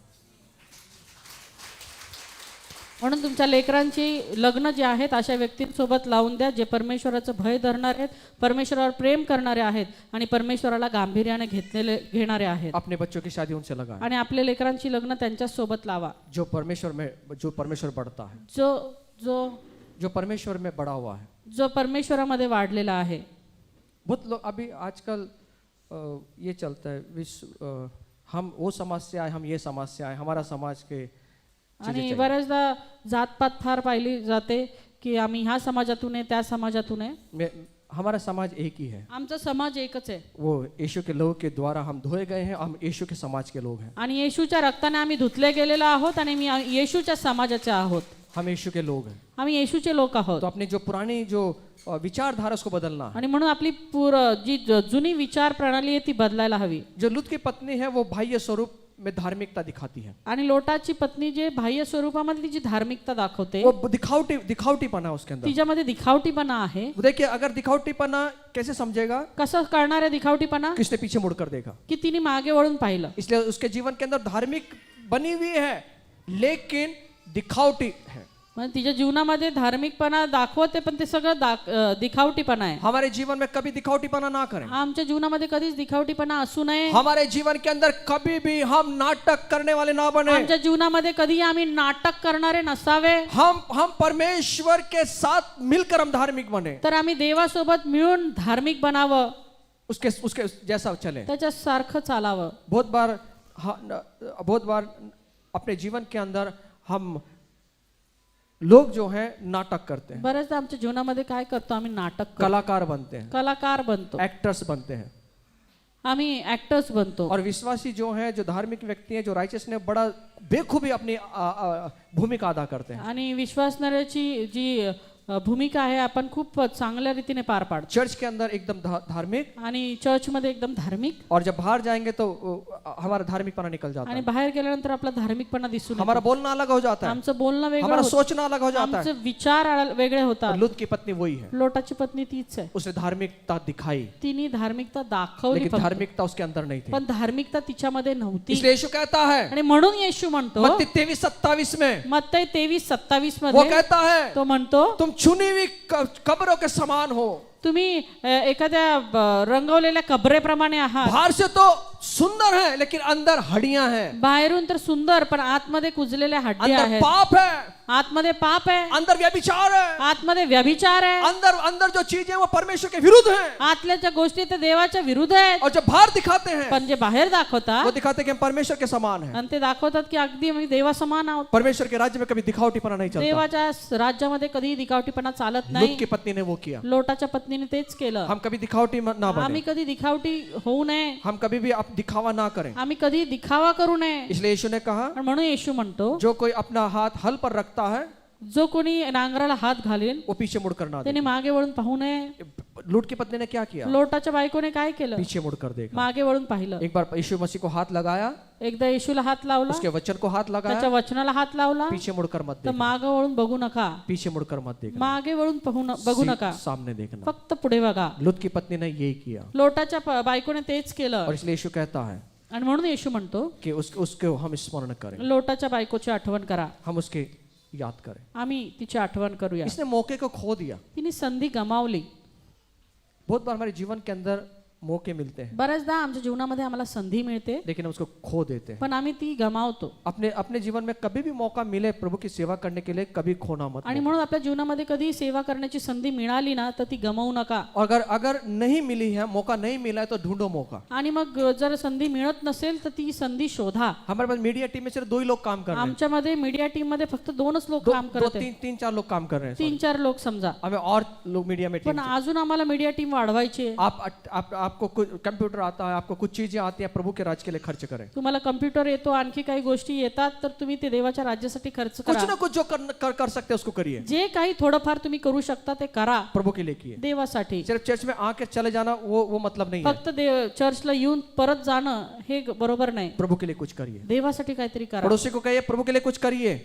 Speaker 3: म्हणून तुमच्या लेकरांची लग्न जे आहेत अशा व्यक्तींसोबत लावून द्या, जे परमेश्वराचं भय धरणारे आहेत, परमेश्वरावर प्रेम करणारे आहेत आणि परमेश्वराला गांभीर्याने घेणारे आहेत.
Speaker 2: अपने बच्चों की शादी उनसे लगाएं,
Speaker 3: आणि आपल्या लेकरांची लग्न त्यांच्या सोबत लावा,
Speaker 2: जो परमेश्वर बढ़ता है,
Speaker 3: जो
Speaker 2: परमेश्वर में बड़ा हुआ है,
Speaker 3: जो परमेश्वरामध्ये वाढलेला आहे.
Speaker 2: बहुत लोग अभी आजकल ये चलता है, हम वो समाज से आए, हम ये समाज से आए, हमारा समाज के.
Speaker 3: आणि बऱ्याचदा जातपात फार पाहिली जाते की आम्ही ह्या समाजातून आहे, त्या समाजातून आहे.
Speaker 2: हमारा समाज एक ही है,
Speaker 3: आमचा समाज एकच आहे.
Speaker 2: वो यीशु के लोग के द्वारा हम धोए गए हैं, हम यीशु के समाज के लोग हैं.
Speaker 3: आणि येशूच्या रक्ताने आम्ही धुतले गेलेलो आहोत आणि मी येशूच्या समाजाचे आहोत.
Speaker 2: हम यीशु के लोग हैं.
Speaker 3: आम्ही येशूचे लोक आहोत.
Speaker 2: तो अपनी जो पुरानी जो विचारधारा उसको बदलना है.
Speaker 3: आणि म्हणून आपली जी जुनी विचार प्रणाली आहे ती बदलायला हवी.
Speaker 2: जो लूत की पत्नी है वो बाह्य स्वरूप में धार्मिकता दिखाती है,
Speaker 3: आणि लोटाची पत्नी जे बाह्य स्वरूपामध्ये तिची धार्मिकता दाखवते,
Speaker 2: वो दिखावटीपना है उसके अंदर।
Speaker 3: तिच्यामध्ये दिखावटीपना आहे।
Speaker 2: देखिए, अगर दिखावटीपना कैसे समझेगा,
Speaker 3: कसं करणार आहे दिखावटीपना?
Speaker 2: किसने पीछे मुड़कर देखा।
Speaker 3: की तिने मागे वळून पाहिलं,
Speaker 2: इसलिए उसके जीवन के अंदर धार्मिक बनी हुई है, लेकिन दिखावटी है।
Speaker 3: म्हणजे तिच्या जीवनामध्ये धार्मिकपणा दाखवते, पण ते सगळं दिखावटीपणा आहे।
Speaker 2: हमारे जीवन में कभी दिखावटीपना ना करें।
Speaker 3: आमच्या जीवनामध्ये कधीच दिखावटीपणा असू नये।
Speaker 2: हमारे जीवन के अंदर कभी भी हम नाटक करने वाले ना बने।
Speaker 3: आमच्या जीवनामध्ये कधी आम्ही नाटक करणारे नसावे।
Speaker 2: हम परमेश्वर के साथ मिलकर हम धार्मिक बने,
Speaker 3: तर आम्ही देवासोबत मिळून धार्मिक बनावं,
Speaker 2: उसके जैसा चले।
Speaker 3: त्याच्या सारखं चालावं।
Speaker 2: बहुत बार अपने जीवन के अंदर हम लोग जो हैं नाटक करते हैं,
Speaker 3: बरेचदा आमच्या जीवनामध्ये काय करतो, आम्ही नाटक करतो,
Speaker 2: कलाकार बनते हैं,
Speaker 3: कलाकार बनतो,
Speaker 2: एक्टर्स बनते हैं।
Speaker 3: आम्ही ऍक्टर्स बनतो।
Speaker 2: और विश्वासी जो हैं, जो धार्मिक व्यक्ति हैं, जो राइचियस ने बड़ा बेखूबी अपनी भूमिका अदा करते हैं।
Speaker 3: आणि विश्वासणाऱ्याची जी भूमिका आहे आपण खूप चांगल्या रीतीने पार पाडतो।
Speaker 2: चर्च के अंदर एकदम धार्मिक,
Speaker 3: आणि चर्च मध्ये एकदम धार्मिक,
Speaker 2: और जब बाहर जाएंगे तो हमारा धार्मिकपना निकल जाता
Speaker 3: आणि
Speaker 2: है,
Speaker 3: बाहेर गेल्यानंतर आपला धार्मिकपणा दिसून
Speaker 2: हमारा
Speaker 3: येतो।
Speaker 2: बोलना अलग हो जाता है,
Speaker 3: आमचं बोलणं वेगळं
Speaker 2: हमारा
Speaker 3: होतं,
Speaker 2: सोचना अलग हो जाता है।
Speaker 3: आमचे विचार वेगळे
Speaker 2: और
Speaker 3: होतात।
Speaker 2: लूत की पत्नी वही है,
Speaker 3: लोटाची पत्नी तीच आहे,
Speaker 2: उसने धार्मिकता दिखाई,
Speaker 3: तिने धार्मिकता दाखवली
Speaker 2: लेकिन
Speaker 3: फक्त,
Speaker 2: धार्मिकता उसके अंदर नहीं थी।
Speaker 3: पण धार्मिकता तिच्यामध्ये नव्हती।
Speaker 2: इसलिए यीशु कहता है
Speaker 3: आणि म्हणून येशू म्हणतो
Speaker 2: मत्ती 23:27 में,
Speaker 3: मत्ती 23:27
Speaker 2: वो
Speaker 3: मध्ये
Speaker 2: कहता है
Speaker 3: तो म्हणतो,
Speaker 2: तुम चुनी हुई कब्रों के समान हो।
Speaker 3: तुम्ही एखाद्या रंगवलेल्या कबरेप्रमाणे आहात।
Speaker 2: बाहर से तो सुंदर है, लेकिन अंदर हड्डियां हैं,
Speaker 3: बाहेरून तर सुंदर, पण आतमध्ये कुजलेल्या हड्ड्या
Speaker 2: अंदर
Speaker 3: आहेत,
Speaker 2: पाप है,
Speaker 3: आतमध्ये पाप आहे,
Speaker 2: अंदर व्यभिचार है,
Speaker 3: आतमध्ये व्यभिचार आहे,
Speaker 2: अंदर जो चीजें वो परमेश्वर के विरुद्ध हैं,
Speaker 3: आतल्या ज्या गोष्टी त्या देवाच्या विरुद्ध आहेत।
Speaker 2: और जब बाहर दिखाते हैं
Speaker 3: पण जे बाहेर
Speaker 2: वो
Speaker 3: दाखवतात
Speaker 2: दिखाते हैं कि हम परमेश्वर के समान हैं।
Speaker 3: आणि ते दाखवतात की अगदी आम्ही देवा समान आहोत।
Speaker 2: परमेश्वर के राज्य में कभी दिखावटीपना नहीं चलता।
Speaker 3: देवाच्या राज्यामध्ये कधीही दिखावटीपणा चालत
Speaker 2: लूत
Speaker 3: नाही।
Speaker 2: की पत्नी ने वो किया।
Speaker 3: लोटाच्या पत्नीने तेच केलं।
Speaker 2: हम कभी दिखावटी ना बने,
Speaker 3: आम्ही कधी दिखावटी होऊ नये,
Speaker 2: हम कभी भी आप दिखावा ना करें।
Speaker 3: आम्ही कधी दिखावा करू नये।
Speaker 2: इसलिए यीशु ने कहा,
Speaker 3: आणि म्हणून येशू म्हणतो,
Speaker 2: जो कोई अपना हाथ हल पर रखता है
Speaker 3: जो कोणी नांगराला हात घालेल
Speaker 2: वो पीछे मुड़कर ना
Speaker 3: त्याने
Speaker 2: दे।
Speaker 3: मागे वळून पाहू नये।
Speaker 2: लूत की पत्नी ने क्या किया,
Speaker 3: लोटाच्या बायकोने काय केलं,
Speaker 2: पीछे मुड़कर देखा।
Speaker 3: मागे वळून पाहिलं।
Speaker 2: एक बार यीशु मसीह को हाथ लगाया,
Speaker 3: एकदा येशूला हात लावला,
Speaker 2: उसके वचन को हाथ
Speaker 3: त्याच्या
Speaker 2: लगाया,
Speaker 3: वचनाला हात लावला,
Speaker 2: पीछे मुड़कर मत
Speaker 3: तर
Speaker 2: देखना,
Speaker 3: मागे वळून बघू नका,
Speaker 2: पीछे मुड़कर मत देखना,
Speaker 3: मागे वळून बघू नका,
Speaker 2: सामने देखना।
Speaker 3: फक्त पुढे बघा।
Speaker 2: लूत की पत्नी ने यही किया,
Speaker 3: लोटाच्या बायकोने तेच केलं।
Speaker 2: और इसलिए यीशु कहता है
Speaker 3: आणि म्हणून येशू म्हणतो,
Speaker 2: कि उसको हम स्मरण करें,
Speaker 3: लोटाच्या बायकोची आठवण करा,
Speaker 2: हम उसके याद करें।
Speaker 3: आम्ही तिची आठवण करूया।
Speaker 2: इसने मौके को खो दिया।
Speaker 3: तिने संधी गमावली।
Speaker 2: बहुत बार हमारे जीवन के अंदर मौके मिलते हैं,
Speaker 3: बऱ्याचदा आमच्या जीवनामध्ये आम्हाला संधी मिळते,
Speaker 2: लेकिन हम उसको खो देते हैं।
Speaker 3: पण आम्ही ती गमावतो।
Speaker 2: अपने जीवन में कभी भी मौका मिले प्रभु की सेवा करने के लिए, कभी खोना मत।
Speaker 3: आणि म्हणून आपल्या जीवनामध्ये कधी सेवा करण्याची संधी मिळाली ना तर ती गमावू नका।
Speaker 2: अगर नहीं मिली है, मौका नहीं मिला है, तो ढूंढो मौका।
Speaker 3: आणि मग जर संधी मिळत नसेल तर ती संधी शोधा।
Speaker 2: हमारे पास मीडिया टीम में सिर्फ 2 ही लोग काम कर रहे हैं,
Speaker 3: आमच्यामध्ये मीडिया टीम मध्ये फक्त 2च लोक काम करत आहेत,
Speaker 2: 3-4 लोग काम कर रहे हैं।
Speaker 3: 3-4 लोक समजा,
Speaker 2: हमें और लोग मीडिया में
Speaker 3: पण अजून आम्हाला मीडिया टीम वाढवायची आहे।
Speaker 2: आपको कंप्यूटर आता है, आपको कुछ चीजें आती हैं, प्रभु के राज्य के लिए खर्च करें।
Speaker 3: तुम्हाला कम्प्युटर येतो, आणखी काही गोष्टी येतात, तर तुम्ही ते देवाच्या राज्यासाठी खर्च
Speaker 2: कुछ
Speaker 3: करा।
Speaker 2: ना कुछ जो कर सकते हैं उसको करिए,
Speaker 3: जे काही थोडंफार तुम्ही करू शकता ते करा
Speaker 2: प्रभु के लिए किए।
Speaker 3: देवासाठी।
Speaker 2: सिर्फ चर्च में आके चले जाना वो मतलब नहीं है।
Speaker 3: फक्त चर्चला येऊन परत जाणं हे बरोबर नाही।
Speaker 2: प्रभु के लिए कुछ करिए,
Speaker 3: देवासाठी काहीतरी करा।
Speaker 2: पड़ोसी को कहिए प्रभु के लिए कुछ करिए,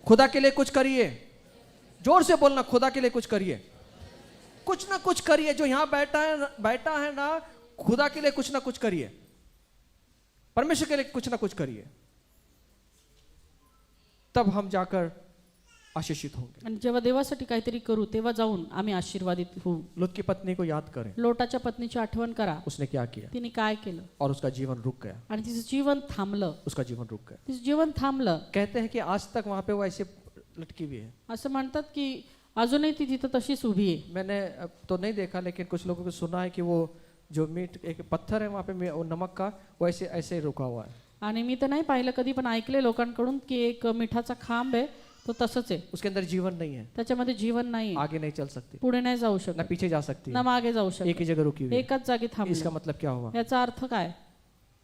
Speaker 2: खुदा के लिए कुछ करिए। जोर से बोलना, खुदा के लिए कुछ करिए, कुछ ना कुछ करिए। जो यहाँ बैठा है ना, खुदा के लिए कुछ ना कुछ करिए, परमेश्वर के लिए कुछ ना कुछ करिए, तब हम जाकर आशीषित होंगे।
Speaker 3: आणि जेव्हा देवासाठी काहीतरी करू तेव्हा जाऊन आम्ही आशीर्वादित होऊ।
Speaker 2: लूत की पत्नी को याद करें,
Speaker 3: लोटाच्या पत्नीची आठवण करा,
Speaker 2: उसने क्या किया,
Speaker 3: तिने काय केलं
Speaker 2: और उसका जीवन रुक गया,
Speaker 3: आणि तिचं जीवन थांबलं,
Speaker 2: उसका जीवन रुक गया।
Speaker 3: तिचं जीवन थांबलं।
Speaker 2: कहते हैं कि आज तक वहां पे वो ऐसे लटकी हुई है।
Speaker 3: असं म्हणतात की अजूनही ती तिथं तशीच उभी आहे।
Speaker 2: मैंने अब तो नहीं देखा, लेकिन कुछ लोगों को सुना है कि वो जो मीट एक पत्थर है वहाँ पे वो नमक का, वो ऐसे ही रुका हुआ है।
Speaker 3: आणि मी तर नाही पाहिलं कधी, पण ऐकले लोकांकडून की एक मिठाचा खांब आहे तो तसंच आहे,
Speaker 2: उसके अंदर जीवन नहीं है,
Speaker 3: त्याच्यामध्ये जीवन नाही,
Speaker 2: आगे नहीं चल सकती,
Speaker 3: पुढे नाही जाऊ
Speaker 2: ना
Speaker 3: शकत,
Speaker 2: पीछे जा सकती
Speaker 3: ना
Speaker 2: है,
Speaker 3: मागे जाऊ
Speaker 2: एक
Speaker 3: शकत,
Speaker 2: ही जगह रुकी हुई है।
Speaker 3: एकाच जागी
Speaker 2: इसका
Speaker 3: थांबलं।
Speaker 2: मतलब क्या हुआ,
Speaker 3: याचा अर्थ काय,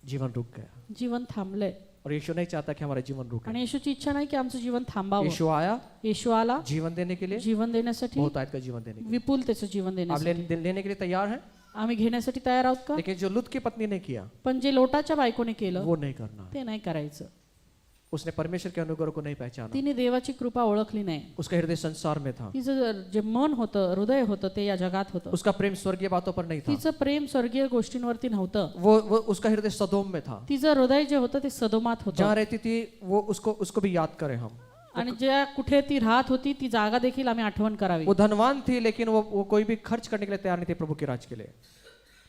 Speaker 2: जीवन रुक गया।
Speaker 3: जीवन थांबलंय।
Speaker 2: और यीशु नहीं चाहता कि हमारा जीवन रुके।
Speaker 3: आणि येशूची इच्छा नाही की आमचं जीवन थांबावं।
Speaker 2: यीशु आया
Speaker 3: येशू आला
Speaker 2: जीवन देने के लिए,
Speaker 3: जीवन देण्यासाठी,
Speaker 2: बहुत आयत का जीवन देने के लिए।
Speaker 3: विपुलतेचं जीवन
Speaker 2: आप
Speaker 3: देण्यासाठी।
Speaker 2: लेने के लिए तैयार हैं?
Speaker 3: आम्ही घेण्यासाठी तयार आहोत का?
Speaker 2: लेकिन जो लुत की पत्नी ने किया
Speaker 3: पण जे लोटाच्या बायकोने केलं
Speaker 2: वो नहीं करना।
Speaker 3: ते नाही करायचं.
Speaker 2: उसने परमेश्वर के अनुग्रह को नहीं पहचाना,
Speaker 3: तिने देवाची कृपा ओळखली नाही.
Speaker 2: उसका हृदय संसार में था,
Speaker 3: तिचं जे मन होतं, हृदय होतं, ते या जगात होतं.
Speaker 2: उसका प्रेम स्वर्गीय बातों पर नहीं था,
Speaker 3: तिचं प्रेम स्वर्गीय गोष्टींवरती नव्हतं.
Speaker 2: वो उसका हृदय सदोम में था।
Speaker 3: तिचं हृदय जे होतं ते सदोमात होतं.
Speaker 2: जहाँ रहती थी वो उसको भी याद करें हम।
Speaker 3: आणि ज्या कुठे ती राहत होती ती जागा देखील आम्ही आठवण करावी.
Speaker 2: वो धनवान थी लेकिन वो कोई भी खर्च करने के लिए तैयार नहीं थे प्रभु के राज के लिए।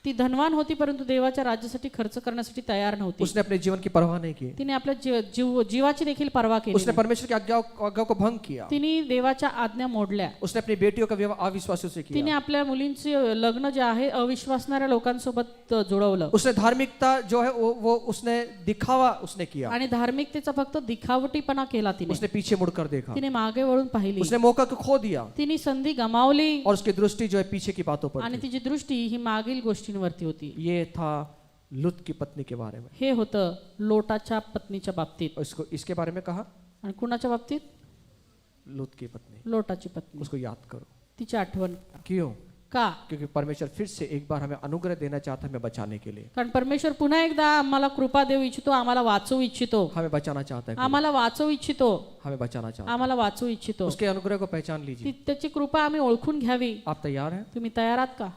Speaker 3: ती धनवान होती परंतु देवाच्या राज्यासाठी खर्च करण्यासाठी तयार नव्हती.
Speaker 2: उसने अपने जीवन की परवाह नहीं की,
Speaker 3: तिने आपल्या जीवाची देखील पर्वा केली
Speaker 2: उसने
Speaker 3: नाही.
Speaker 2: परमेश्वर की आज्ञा को भंग किया,
Speaker 3: तिने देवाच्या आज्ञा मोडल्या.
Speaker 2: उसने अपनी बेटियों का विवाह अविश्वासियों से
Speaker 3: तिने
Speaker 2: किया,
Speaker 3: आपल्या मुलींचे लग्न जे आहे अविश्वासणाऱ्या लोकांसोबत जुळवलं.
Speaker 2: उसने धार्मिकता जो है वो उसने दिखावा उसने किया,
Speaker 3: आणि धार्मिकतेचा फक्त दिखावटीपणा केला तिने.
Speaker 2: उसने पीछे मुड़कर देखा,
Speaker 3: तिने मागे वळून पाहिली.
Speaker 2: उसने मौका को खो दिया
Speaker 3: तिने संधी गमावली
Speaker 2: और उसकी दृष्टि जो है पीछे की बातों पर
Speaker 3: आणि
Speaker 2: थी।
Speaker 3: तिची दृष्टी ही मागील गोष्टींवरती होती.
Speaker 2: ये था लुत की पत्नी के बारे में।
Speaker 3: हे होतं लोटाच्या पत्नीच्या बाबतीत.
Speaker 2: उसको इसके बारे में कहा
Speaker 3: आणि कुणाच्या बाबतीत?
Speaker 2: लुत की पत्नी,
Speaker 3: लोटाची पत्नी.
Speaker 2: उसको याद करो।
Speaker 3: तिची आठवण करा.
Speaker 2: क्यों?
Speaker 3: का?
Speaker 2: क्योंकि परमेश्वर फिर से एक बार हमें अनुग्रह देना चाहता है हमें बचाने के लिए,
Speaker 3: कारण परमेश्वर पुन्हा एकदा आम्हाला कृपा देऊ इच्छितो, आम्हाला वाचवू इच्छितो,
Speaker 2: हमें बचाना चाहता है,
Speaker 3: आम्हाला वाचवू इच्छितो,
Speaker 2: हमें बचाना चाहता
Speaker 3: आम्हाला वाचवू इच्छितो.
Speaker 2: है। उसके अनुग्रह को पहचान लीजिए।
Speaker 3: त्याची कृपा आम्ही ओळखून घ्यावी.
Speaker 2: आप तैयार हैं?
Speaker 3: तुम्ही तयार आहात का?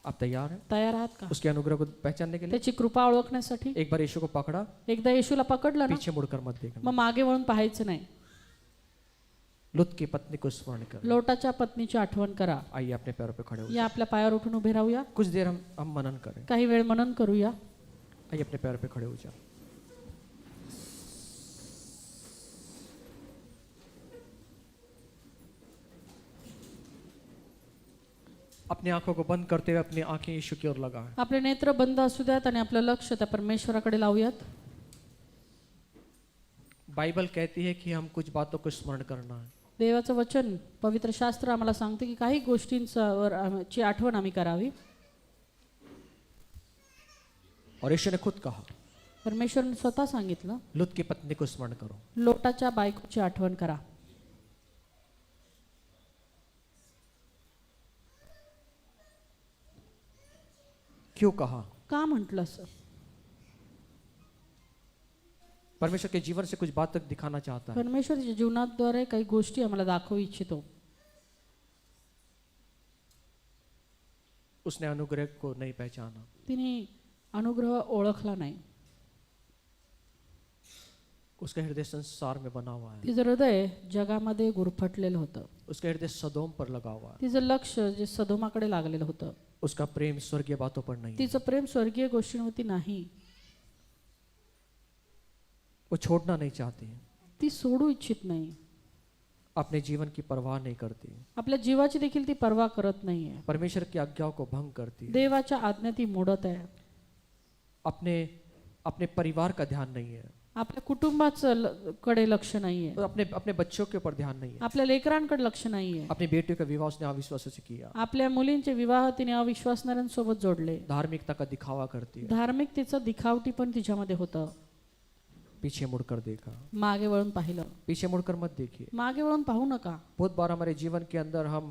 Speaker 2: आप तैयार हैं
Speaker 3: तयार आहात का
Speaker 2: उसके अनुग्रह को पहचानने के लिए?
Speaker 3: त्याची कृपा ओळखण्यासाठी?
Speaker 2: एक बार यीशु को पकड़ा,
Speaker 3: एकदा येशूला पकडलं ना
Speaker 2: पीछे मुड़कर मत देखना।
Speaker 3: मग मागे वळून पाहायचं नाही.
Speaker 2: लुत की पत्नी को स्मरण कर।
Speaker 3: लोटाच्या पत्नीची आठवण करा.
Speaker 2: आइए अपने पैरों पे खड़े हो
Speaker 3: या आपल्या पायावर उठून उभे राहूया.
Speaker 2: कुछ देर हम मनन करें।
Speaker 3: काही वेळ मनन करूया.
Speaker 2: आइए अपने पैरों पे खड़े हो जाओ। अपनी आंखों को बंद करते हुए अपनी आंखें यीशु की ओर लगाएं।
Speaker 3: आपले नेत्र बंद असू द्यात आणि आपलं लक्ष त्या परमेश्वराकडे लावूयात.
Speaker 2: बाइबल कहती है कि हम कुछ बातों को स्मरण करना है।
Speaker 3: देवाचं वचन पवित्र शास्त्र आम्हाला सांगते की काही गोष्टींची आठवण आम्ही करावी.
Speaker 2: और यीशु ने खुद कहा
Speaker 3: परमेश्वरने स्वतः सांगितलं
Speaker 2: लुत की पत्नी को स्मरण करो।
Speaker 3: लोटाच्या बायकोची आठवण करा.
Speaker 2: क्यों कहा?
Speaker 3: का म्हटलं असं?
Speaker 2: परमेश्वर के जीवन से कुछ बात तक दिखाना चाहता है।
Speaker 3: परमेश्वर जीवनाद्वारे काही गोष्टी आम्हाला दाखवू इच्छितो.
Speaker 2: उसने अनुग्रह को नहीं पहचाना,
Speaker 3: तिने अनुग्रह ओळखला नाही.
Speaker 2: उसका हृदय संसार में बना हुआ है,
Speaker 3: तिचं हृदय जगामध्ये गुरफटलेलं होतं.
Speaker 2: उसका हृदय सदोम पर लगा हुआ है,
Speaker 3: तिचं लक्ष जे सदोमाकडे लागलेलं होतं.
Speaker 2: उसका प्रेम स्वर्गीय बातों पर नहीं है।
Speaker 3: तिचं प्रेम स्वर्गीय गोष्टींवरती नाही.
Speaker 2: वो छोड़ना नहीं चाहती,
Speaker 3: ती सोडू इच्छित नाही.
Speaker 2: अपने जीवन की परवाह नहीं करती,
Speaker 3: आपल्या जीवाची देखील ती पर्वा करत नाहीये.
Speaker 2: परमेश्वर की आज्ञाओं को भंग करती है,
Speaker 3: देवाच्या आज्ञा ती मोडत आहे.
Speaker 2: अपने परिवार का ध्यान नहीं है,
Speaker 3: आपल्या कुटुंबाचं कडे लक्ष नाहीये.
Speaker 2: अपने बच्चों के ऊपर ध्यान नहीं है,
Speaker 3: आपल्या लेकरांकडे लक्ष नाहीये.
Speaker 2: अपनी बेटियों का विवाह उसने अविश्वासों से किया,
Speaker 3: आपल्या मुलींचे विवाह तिने अविश्वासणाऱ्यांसोबत जोडले.
Speaker 2: धार्मिकता का दिखावा करती है,
Speaker 3: धार्मिकतेचं दिखावटी पण तिच्यामध्ये होतं.
Speaker 2: पीछे मुड़कर देखा,
Speaker 3: मागे वळून पाहिलं.
Speaker 2: पीछे मुड़कर मत देखिए।
Speaker 3: मागे वळून पाहू नका.
Speaker 2: बहुत बार हमारे जीवन के अंदर हम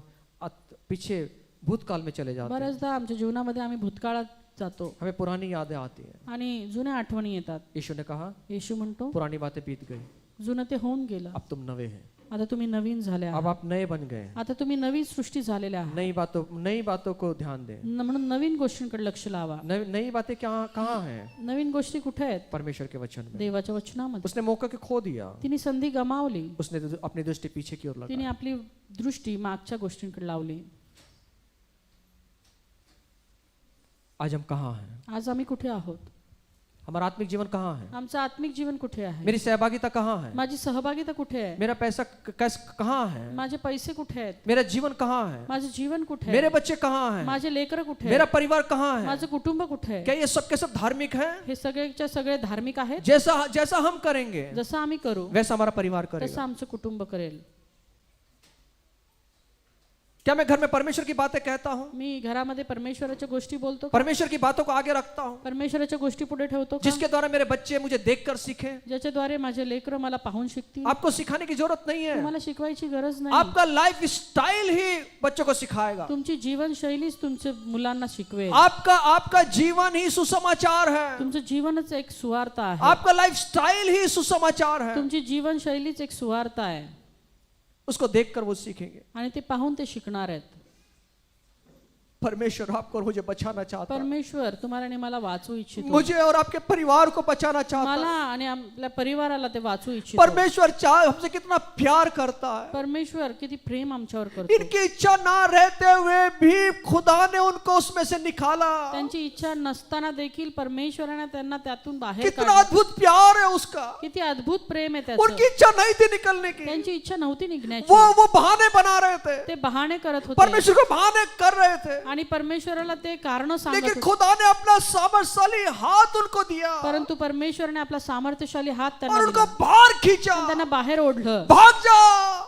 Speaker 2: पीछे भूतकाल में चले जाते हैं,
Speaker 3: बऱ्याचदा आमच्या जीवनामध्ये आम्ही भूतकाळात जातो
Speaker 2: हमें पुरानी यादें आती हैं।
Speaker 3: आणि जुन्या आठवणी येतात.
Speaker 2: यीशु ने कहा
Speaker 3: येशू म्हणतो
Speaker 2: पुरानी बातें बीत गई,
Speaker 3: जुनं ते होऊन गेलं,
Speaker 2: अब तुम नवे हैं,
Speaker 3: आता तुम्ही नवीन झाले
Speaker 2: अब
Speaker 3: आहात.
Speaker 2: आप नए बन गए हैं।
Speaker 3: आता तुम्ही नवी सृष्टी झालेल्या आहात.
Speaker 2: नई बातों को ध्यान दें।
Speaker 3: म्हणून नवीन गोष्टींकडे लक्ष लावा.
Speaker 2: नई बातें कहाँ हैं?
Speaker 3: नवीन गोष्टी कुठे आहेत?
Speaker 2: परमेश्वर के वचन में।
Speaker 3: देवाच्या वचनामध्ये.
Speaker 2: उसने मौका को खो दिया,
Speaker 3: तिने संधी गमावली.
Speaker 2: उसने अपनी दृष्टि पीछे की ओर
Speaker 3: तिने
Speaker 2: लगाई।
Speaker 3: आपली दृष्टी मागच्या गोष्टींकडे लावली.
Speaker 2: आज हम कहाँ हैं?
Speaker 3: आज आम्ही कुठे आहोत?
Speaker 2: हमारा आत्मिक जीवन कहाँ है?
Speaker 3: आमचं आत्मिक जीवन कुठे आहे?
Speaker 2: मेरी सहभागिता कहाँ है?
Speaker 3: माझी सहभागिता कुठे आहे?
Speaker 2: मेरा पैसा कहाँ है?
Speaker 3: माझे पैसे कुठे आहेत?
Speaker 2: मेरा जीवन कहाँ है?
Speaker 3: माझे जीवन कुठे आहे?
Speaker 2: मेरे बच्चे कहाँ हैं?
Speaker 3: माझे लेकरं कुठे
Speaker 2: मेरा
Speaker 3: आहेत?
Speaker 2: परिवार कहाँ है?
Speaker 3: माझं कुटुंब कुठे आहे?
Speaker 2: क्या ये सब के सब धार्मिक हैं?
Speaker 3: हे सगळेच्या सगळे धार्मिक आहेत.
Speaker 2: जैसा हम करेंगे
Speaker 3: जसं आम्ही करू
Speaker 2: वैसा हमारा परिवार
Speaker 3: तसं
Speaker 2: करेगा।
Speaker 3: आमचं कुटुंब करेल.
Speaker 2: क्या मैं घर में परमेश्वर की बातें कहता हूँ,
Speaker 3: मी घरामध्ये परमेश्वराच्या गोष्टी बोलतो का?
Speaker 2: परमेश्वर की बातों को आगे रखता हूँ,
Speaker 3: परमेश्वराच्या गोष्टी पुढे ठेवतो का?
Speaker 2: जिसके द्वारा मेरे बच्चे मुझे देखकर सीखें?
Speaker 3: ज्याच्याद्वारे माझे लेकरं मला पाहून शिकतील.
Speaker 2: आपको सिखाने की जरूरत नहीं है,
Speaker 3: तुम्हाला शिकवायची गरज नाही.
Speaker 2: आपका लाइफ स्टाइल ही बच्चों को सिखाएगा.
Speaker 3: तुमची जीवनशैलीच तुमच्या मुलांना शिकवेल.
Speaker 2: आपका जीवन ही सुसमाचार है,
Speaker 3: तुमचं जीवनच एक सुवार्ता आहे.
Speaker 2: आपका लाइफ स्टाइल ही सुसमाचार है.
Speaker 3: तुमची जीवनशैलीच एक सुवार्ता आहे
Speaker 2: उसको देखकर वो सीखेंगे.
Speaker 3: आणि ते पाहून ते शिकणार आहेत.
Speaker 2: परमेश्वर आपको और मुझे बचाना चाहता है,
Speaker 3: परमेश्वर तुम्हाला आणि मला वाचू इच्छितो.
Speaker 2: मुझे और आपके परिवार को बचाना चाहता
Speaker 3: मला
Speaker 2: है.
Speaker 3: आणि आपल्या परिवाराला ते वाचू इच्छितो.
Speaker 2: परमेश्वर हमसे कितना प्यार करता है.
Speaker 3: परमेश्वर किती प्रेम आमच्यावर करतो.
Speaker 2: इनकी इच्छा ना रहते हुए भी खुदा ने उनको उसमें से निकाला.
Speaker 3: त्यांची इच्छा नसताना देखील परमेश्वराने त्यांना त्यातून बाहेर
Speaker 2: कितना
Speaker 3: काढलं.
Speaker 2: अद्भुत प्यार है उसका.
Speaker 3: किती अद्भुत प्रेम आहे
Speaker 2: उनकी
Speaker 3: त्याचं.
Speaker 2: इच्छा नहीं थी निकलने की,
Speaker 3: त्यांची इच्छा नव्हती निघण्याची.
Speaker 2: वो बहाने बना रहे थे,
Speaker 3: ते बहाणे करत होते
Speaker 2: परमेश्वर को बहाने कर रहे थे.
Speaker 3: आणि परमेश्वराला ते कारण सांगत
Speaker 2: लेकिन
Speaker 3: होते.
Speaker 2: खुदा ने अपना सामर्थ्यशाली हाथ उनको दिया
Speaker 3: परंतु परमेश्वरने आपला सामर्थ्यशाली हात त्यांना
Speaker 2: और उनको
Speaker 3: दिला.
Speaker 2: बाहर खींचा.
Speaker 3: आणि त्यांना बाहेर ओढलं.
Speaker 2: भाग जा,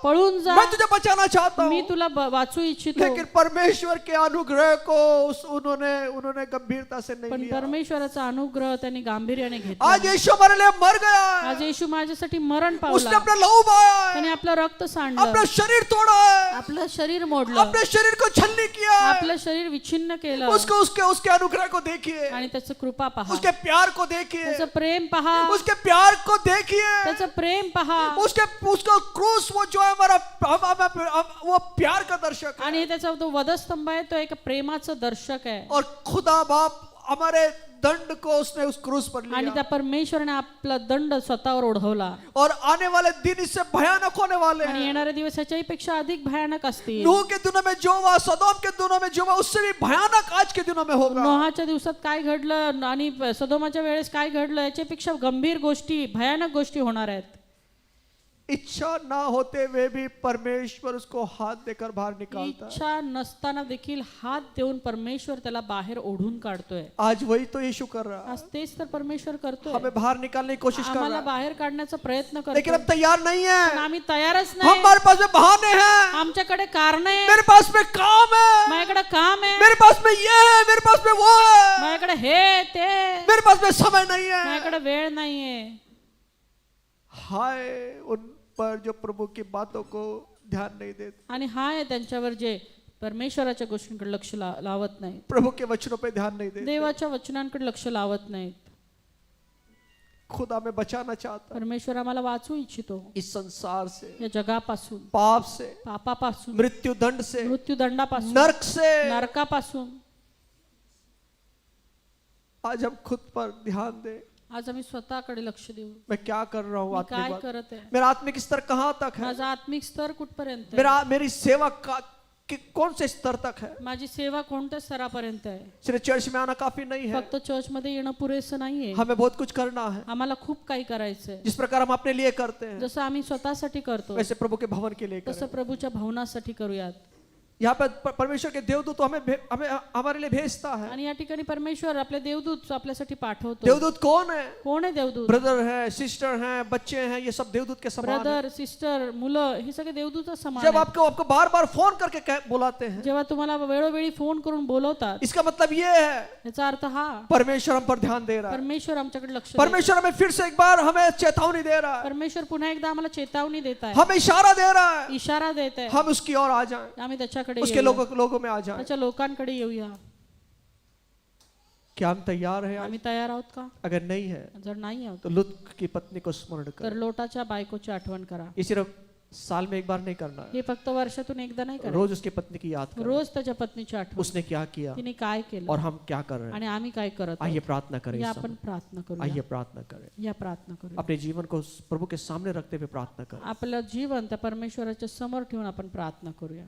Speaker 3: पळून जा,
Speaker 2: मैं तुझे बचाना चाहता
Speaker 3: मी
Speaker 2: हूँ.
Speaker 3: तुला वाचू इच्छितो.
Speaker 2: लेकिन परमेश्वर के अनुग्रह को उन्होंने गंभीरता से नहीं
Speaker 3: पण
Speaker 2: लिया.
Speaker 3: परमेश्वराचा अनुग्रह त्यांनी गांभीर्याने घेतला.
Speaker 2: आज यीशु हमारे लिए मर गया है.
Speaker 3: आज येशू माझ्यासाठी मरण
Speaker 2: उसने
Speaker 3: पावला.
Speaker 2: अपना लहू बहाया है,
Speaker 3: त्याने आपलं रक्त सांडलं.
Speaker 2: अपना शरीर तोड़ा है,
Speaker 3: आपलं शरीर मोडलं.
Speaker 2: अपने शरीर को छलनी किया है.
Speaker 3: आपलं शरीर विच्छिन्न केलं.
Speaker 2: उसको उसके अनुग्रह को देखिए,
Speaker 3: आणि त्याचं कृपा पहा,
Speaker 2: उसके प्यार को देखिए,
Speaker 3: त्याचं प्रेम पहा,
Speaker 2: उसके प्यार को देखिए,
Speaker 3: त्याचं प्रेम पहा.
Speaker 2: उसका क्रूस वो जो है हमारा वो प्यार का दर्शक है.
Speaker 3: आणि त्याचा तो वधस्तंभ आहे, तो एक प्रेमाचं दर्शक आहे.
Speaker 2: और खुदा बाप हमारे दंड को उसने उस क्रूस पर
Speaker 3: आणि
Speaker 2: लिया.
Speaker 3: त्या परमेश्वराने आपला दंड स्वतःवर ओढवला.
Speaker 2: और आने वाले दिन इससे भयानक होने वाले
Speaker 3: आणि
Speaker 2: हैं.
Speaker 3: येणारे दिवस ह्याच्याही पेक्षा अधिक भयानक असतील.
Speaker 2: नूह के दिनों में जो हुआ, सदोम के दिनों में जो हुआ, उससे भी भयानक आज के दिनों में होगा.
Speaker 3: नोहाच्या दिवसात काय घडलं आणि सदोमाच्या वेळेस काय घडलं याच्यापेक्षा गंभीर गोष्टी, भयानक गोष्टी होणार आहेत.
Speaker 2: इच्छा ना होते हुए भी परमेश्वर उसको हाथ देकर बाहर निकालता है.
Speaker 3: इच्छा नसताना देखील हात देऊन परमेश्वर त्याला बाहेर ओढून काढतोय.
Speaker 2: आज वही तो यीशु कर रहा है.
Speaker 3: आज तेच तर परमेश्वर करतोय.
Speaker 2: हमें बाहर निकालने की कोशिश कर
Speaker 3: आम्हाला
Speaker 2: रहा है,
Speaker 3: बाहेर काढण्याचा प्रयत्न
Speaker 2: लेकिन
Speaker 3: करतोय.
Speaker 2: हम तैयार नहीं है.
Speaker 3: पण आम्ही तयारच नाही.
Speaker 2: हमारे पास में बहाने हैं,
Speaker 3: आमच्याकडे कारण आहे,
Speaker 2: मेरे पास में काम है,
Speaker 3: माझ्याकडे काम आहे,
Speaker 2: मेरे पास में ये है, मेरे पास में वो है,
Speaker 3: माझ्याकडे हे ते,
Speaker 2: मेरे पास में समय नहीं है.
Speaker 3: माझ्याकडे वेळ नाहीये.
Speaker 2: हाय उन पर जो प्रभु की बातों को ध्यान नहीं देते,
Speaker 3: आणि हा आहे त्यांच्यावर जे परमेश्वराच्या गोष्टींकडे लक्ष लावत नाही,
Speaker 2: प्रभु के वचनों पे ध्यान नहीं देते.
Speaker 3: देवाच्या वचनांकडे लक्ष लावत नाहीत.
Speaker 2: खुदा में बचाना चाहता है
Speaker 3: परमेश्वर आम्हाला वाचू इच्छितो
Speaker 2: इस संसार से,
Speaker 3: या जगापासून,
Speaker 2: पाप से,
Speaker 3: पापापासून,
Speaker 2: मृत्यु दंड से,
Speaker 3: मृत्यूदंडापासून,
Speaker 2: नरक से.
Speaker 3: नरकापासून.
Speaker 2: आज हम खुद पर ध्यान दें.
Speaker 3: आज आम्ही स्वतःकडे लक्ष देऊ.
Speaker 2: मैं क्या कर रहा हूँ,
Speaker 3: मी काय
Speaker 2: आत्मिक बात.
Speaker 3: करत आहे,
Speaker 2: मेरा आत्मिक स्तर कहाँ तक है,
Speaker 3: माझा आत्मिक स्तर कुठपर्यंत आहे,
Speaker 2: मेरी सेवा कौन से स्तर तक है.
Speaker 3: माझी सेवा कोणत्या स्तरापर्यंत आहे.
Speaker 2: सिर्फ चर्च में आना काफी नहीं है,
Speaker 3: फक्त चर्च मध्ये येणं पुरेसं नाहीये.
Speaker 2: हमें बहुत कुछ करना है.
Speaker 3: आम्हाला खूप काही करायचंय.
Speaker 2: जिस प्रकार हम अपने लिए करते हैं,
Speaker 3: जसं आम्ही स्वतःसाठी करतो
Speaker 2: वैसे प्रभु के भवन के लिए
Speaker 3: तसं
Speaker 2: करें.
Speaker 3: प्रभूच्या भवनासाठी करूयात.
Speaker 2: यहाँ पर परमेश्वर के देवदूत तो हमें हमारे लिए भेजता है.
Speaker 3: आणि या ठिकाणी परमेश्वर आपले देवदूत आपल्यासाठी पाठवतो.
Speaker 2: देवदूत कौन है?
Speaker 3: कोण आहे देवदूत?
Speaker 2: ब्रदर है, सिस्टर हैं, बच्चे हैं, ये सब देवदूत के समान है.
Speaker 3: ब्रदर, सिस्टर, मुलं हे सगळे देवदूत समान
Speaker 2: जब
Speaker 3: आहेत.
Speaker 2: आपको बार बार फोन करके बुलाते हैं,
Speaker 3: जेव्हा तुम्हाला वेळोवेळी फोन करून बोलवतात,
Speaker 2: इसका मतलब ये है
Speaker 3: याचा अर्थ हा,
Speaker 2: परमेश्वर हम पर ध्यान दे रहा है.
Speaker 3: परमेश्वर आमच्याकडे लक्ष देत आहे.
Speaker 2: परमेश्वर हमें फिर से एक बार हमें चेतावनी दे रहा है,
Speaker 3: परमेश्वर पुन्हा एकदा आम्हाला चेतावणी देत आहे,
Speaker 2: हमें इशारा दे रहा है,
Speaker 3: इशारा देत आहे.
Speaker 2: हम उसकी ओर आ जाएं,
Speaker 3: आम्ही त्याच्याकडे
Speaker 2: उसके
Speaker 3: येऊया.
Speaker 2: लोगों में आ जाएं.
Speaker 3: त्याच्या लोकांकडे येऊया.
Speaker 2: क्या हम तैयार हैं?
Speaker 3: आम्ही तयार आहोत का?
Speaker 2: अगर नहीं है
Speaker 3: जर नाही आहोत
Speaker 2: तो लुत की पत्नी को स्मरण
Speaker 3: तर
Speaker 2: कर.
Speaker 3: लोटाच्या बायकोची आठवण करा.
Speaker 2: ये सिर्फ साल में एक बार नहीं करना है,
Speaker 3: हे फक्त वर्षातून एकदा नाही करा.
Speaker 2: रोज उसकी पत्नी की याद करें,
Speaker 3: रोज त्याच्या पत्नीची आठवण,
Speaker 2: उसने क्या किया
Speaker 3: तिने काय
Speaker 2: और
Speaker 3: केलं
Speaker 2: हम क्या कर रहे हैं.
Speaker 3: आणि आम्ही काय करत
Speaker 2: आइए
Speaker 3: आहोत.
Speaker 2: प्रार्थना करें
Speaker 3: या
Speaker 2: इस
Speaker 3: आपण
Speaker 2: समय.
Speaker 3: प्रार्थना
Speaker 2: आइए
Speaker 3: करूया.
Speaker 2: प्रार्थना करें.
Speaker 3: या प्रार्थना करूया.
Speaker 2: अपने जीवन को प्रभु के सामने रखते हुए प्रार्थना करें.
Speaker 3: आपलं जीवन त्या परमेश्वराच्या समोर ठेवून आपण प्रार्थना करूया.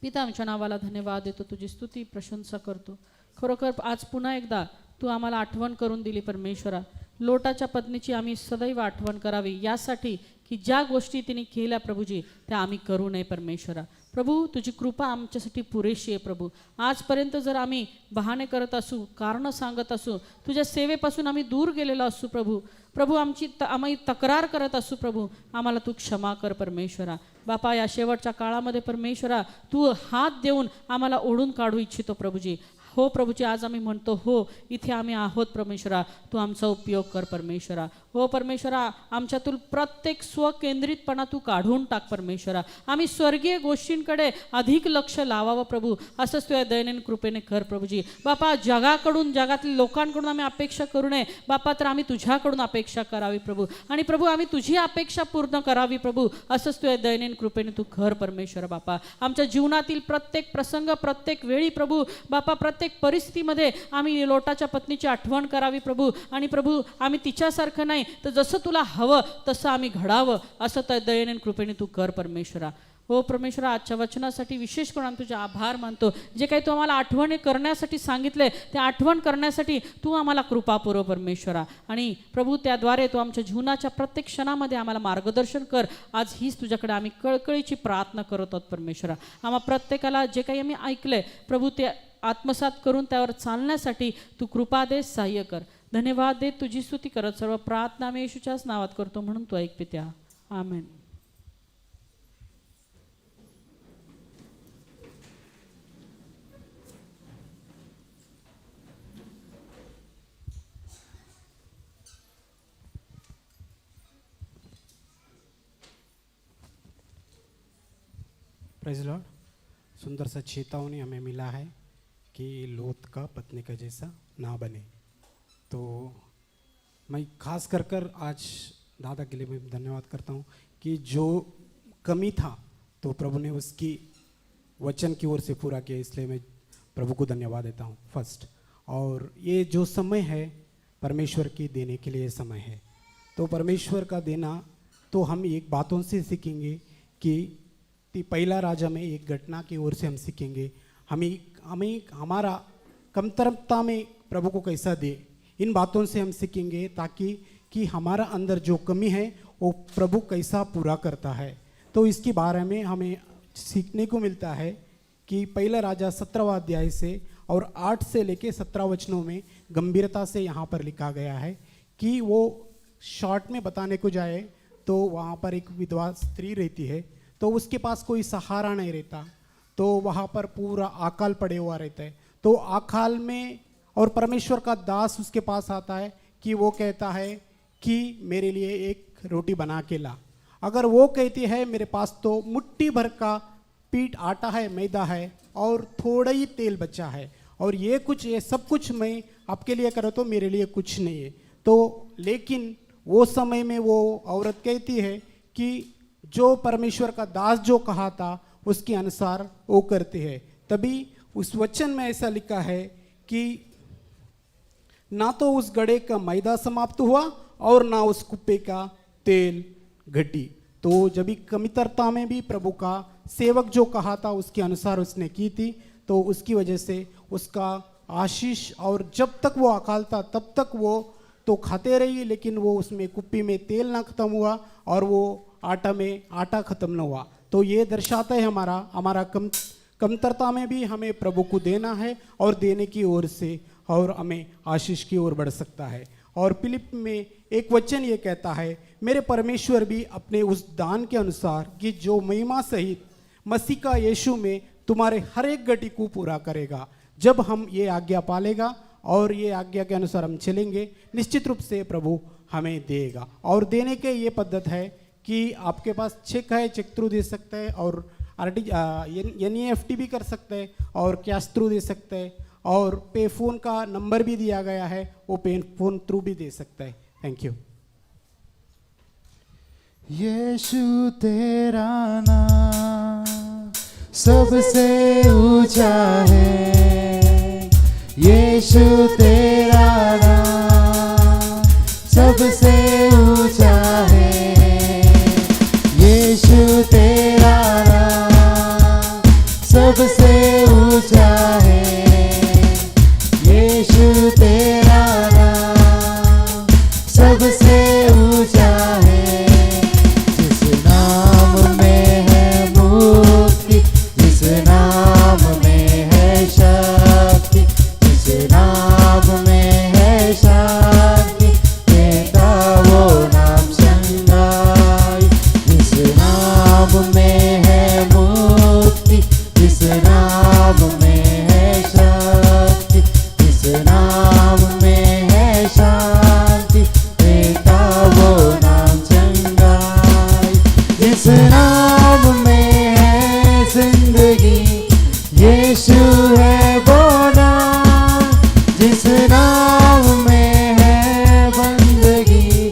Speaker 3: पिता, आमच्या नावाला धन्यवाद देतो, तुझी स्तुती प्रशंसा करतो. खरोखर आज पुन्हा एकदा तू आम्हाला आठवण करून दिली परमेश्वरा. लोटाच्या पत्नीची आम्ही सदैव आठवण करावी यासाठी की ज्या गोष्टी तिने केल्या प्रभूजी त्या आम्ही करू नये परमेश्वरा. प्रभू तुझी कृपा आमच्यासाठी पुरेशी आहे प्रभू. आजपर्यंत जर आम्ही बहाणे करत असू, कारणं सांगत असू, तुझ्या सेवेपासून आम्ही दूर गेलेलो असू प्रभू, प्रभू आम्ही तक्रार करत असू प्रभू, आम्हाला तू क्षमा कर परमेश्वरा. बापा या शेवटच्या काळामध्ये परमेश्वरा तू हात देऊन आम्हाला ओढून काढू इच्छितो प्रभूजी. हो प्रभूजी, आज आम्ही म्हणतो हो इथे आम्ही आहोत परमेश्वरा, तू आमचा उपयोग कर परमेश्वरा. हो परमेश्वरा, आमच्यातून प्रत्येक स्वकेंद्रितपणा तू काढून टाक परमेश्वरा. आम्ही स्वर्गीय गोष्टींकडे अधिक लक्ष लावावं प्रभू, असंच तुझ्या दैनंदिन कृपेने कर प्रभूजी. बापा जगाकडून, जगातील लोकांकडून आम्ही अपेक्षा करू नये बापा, तर आम्ही तुझ्याकडून अपेक्षा करावी प्रभू. आणि प्रभू आम्ही तुझी अपेक्षा पूर्ण करावी प्रभू, असंच तुझ्या दैनंदिन कृपेने तू कर परमेश्वरा. बापा आमच्या जीवनातील प्रत्येक प्रसंग, प्रत्येक वेळी प्रभू बापा, प्रत्येक परिस्थितीमध्ये आम्ही लोटाच्या पत्नीची आठवण करावी प्रभू. आणि प्रभू आम्ही तिच्यासारखं नाही तर जसं तुला हवं तसं आम्ही घडावं, असं त्या दयेने कृपेने तू कर परमेश्वरा. हो परमेश्वरा, आजच्या वचनासाठी विशेष करून तुझे आभार मानतो. जे काही तू आम्हाला आठवणी करण्यासाठी सांगितले ते आठवण करण्यासाठी तू आम्हाला कृपा पुरव परमेश्वरा. आणि प्रभू त्याद्वारे तू आमच्या जीवनाच्या प्रत्येक क्षणामध्ये आम्हाला मार्गदर्शन कर. आज हीच तुझ्याकडे आम्ही कळकळीची प्रार्थना करत आहोत परमेश्वरा. आम्हा प्रत्येकाला जे काही आम्ही ऐकलंय प्रभू ते आत्मसात करून त्यावर चालण्यासाठी तू कृपा दे, सहाय्य कर. धन्यवाद दे, तुझी स्तुती करत सर्व प्रार्थना आम्ही येशूच्याच नावात करतो म्हणून तू ऐक पित्या. आमेन.
Speaker 4: Praise Lord. सुंदर सा चेतावनी हमें मिला है कि लोत का पत्नी का जैसा ना बने. तो मैं खास कर आज दादा के लिए मैं धन्यवाद करता हूँ कि जो कमी था तो प्रभु ने उसकी वचन की ओर से पूरा किया, इसलिए मैं प्रभु को धन्यवाद देता हूँ फर्स्ट. और ये जो समय है परमेश्वर की देने के लिए समय है. तो परमेश्वर का देना तो हम एक बातों से सीखेंगे कि पहला राजा में एक घटना की ओर से हम सीखेंगे. हमें हमारा कमतरता में प्रभु को कैसा दे, इन बातों से हम सीखेंगे ताकि कि हमारा अंदर जो कमी है वो प्रभु कैसा पूरा करता है. तो इसके बारे में हमें सीखने को मिलता है कि पहला राजा 17वां अध्याय से और 8 से लेके 17 वचनों में गंभीरता से यहाँ पर लिखा गया है कि वो शॉर्ट में बताने को जाए तो वहाँ पर एक विधवा स्त्री रहती है, तो उसके पास कोई सहारा नहीं रहता, तो वहाँ पर पूरा आकाल पड़े हुआ रहता है. तो आकाल में और परमेश्वर का दास उसके पास आता है कि वो कहता है कि मेरे लिए एक रोटी बना के ला. अगर वो कहती है मेरे पास तो मुट्ठी भर का पीठ आटा है, मैदा है और थोड़ा ही तेल बचा है और ये सब कुछ मैं आपके लिए करूँ तो मेरे लिए कुछ नहीं है. तो लेकिन वो समय में वो औरत कहती है कि जो परमेश्वर का दास जो कहा था उसके अनुसार वो करते हैं. तभी उस वचन में ऐसा लिखा है कि ना तो उस गड़े का मैदा समाप्त हुआ और ना उस कुप्पे का तेल घटी. तो जब कमितरता में भी प्रभु का सेवक जो कहा था उसके अनुसार उसने की थी, तो उसकी वजह से उसका आशीष, और जब तक वो अकाल था तब तक वो तो खाते रही, लेकिन वो उसमें कुप्पी में तेल ना खत्म हुआ और वो आटा में आटा खत्म न हुआ. तो ये दर्शाता है हमारा कमतरता में भी हमें प्रभु को देना है और देने की ओर से और हमें आशीष की ओर बढ़ सकता है. और फिलिप में एक वचन ये कहता है, मेरे परमेश्वर भी अपने उस दान के अनुसार कि जो महिमा सहित मसीह का यीशु में तुम्हारे हर एक गति को पूरा करेगा. जब हम ये आज्ञा पालेगा और ये आज्ञा के अनुसार हम चलेंगे, निश्चित रूप से प्रभु हमें देगा. और देने के ये पद्धति है कि आपके पास चेक है, चेक थ्रू दे सकते हैं, और NEFT भी कर सकते हैं, और कैश थ्रू दे सकते हैं, और पे फोन का नंबर भी दिया गया है, वो पे फोन थ्रू भी दे सकते हैं. Thank you.
Speaker 5: यीशु तेरा नाम सबसे ऊंचा है, यीशु तेरा नाम सबसे ऊंचा है, यीशु तेरा नाम सबसे ऊंचा है, यीशु तेरा नाम सबसे ऊंचा है. जिस नाम में है जिंदगी, यीशु है वो नाम। जिस नाम में है बंदगी,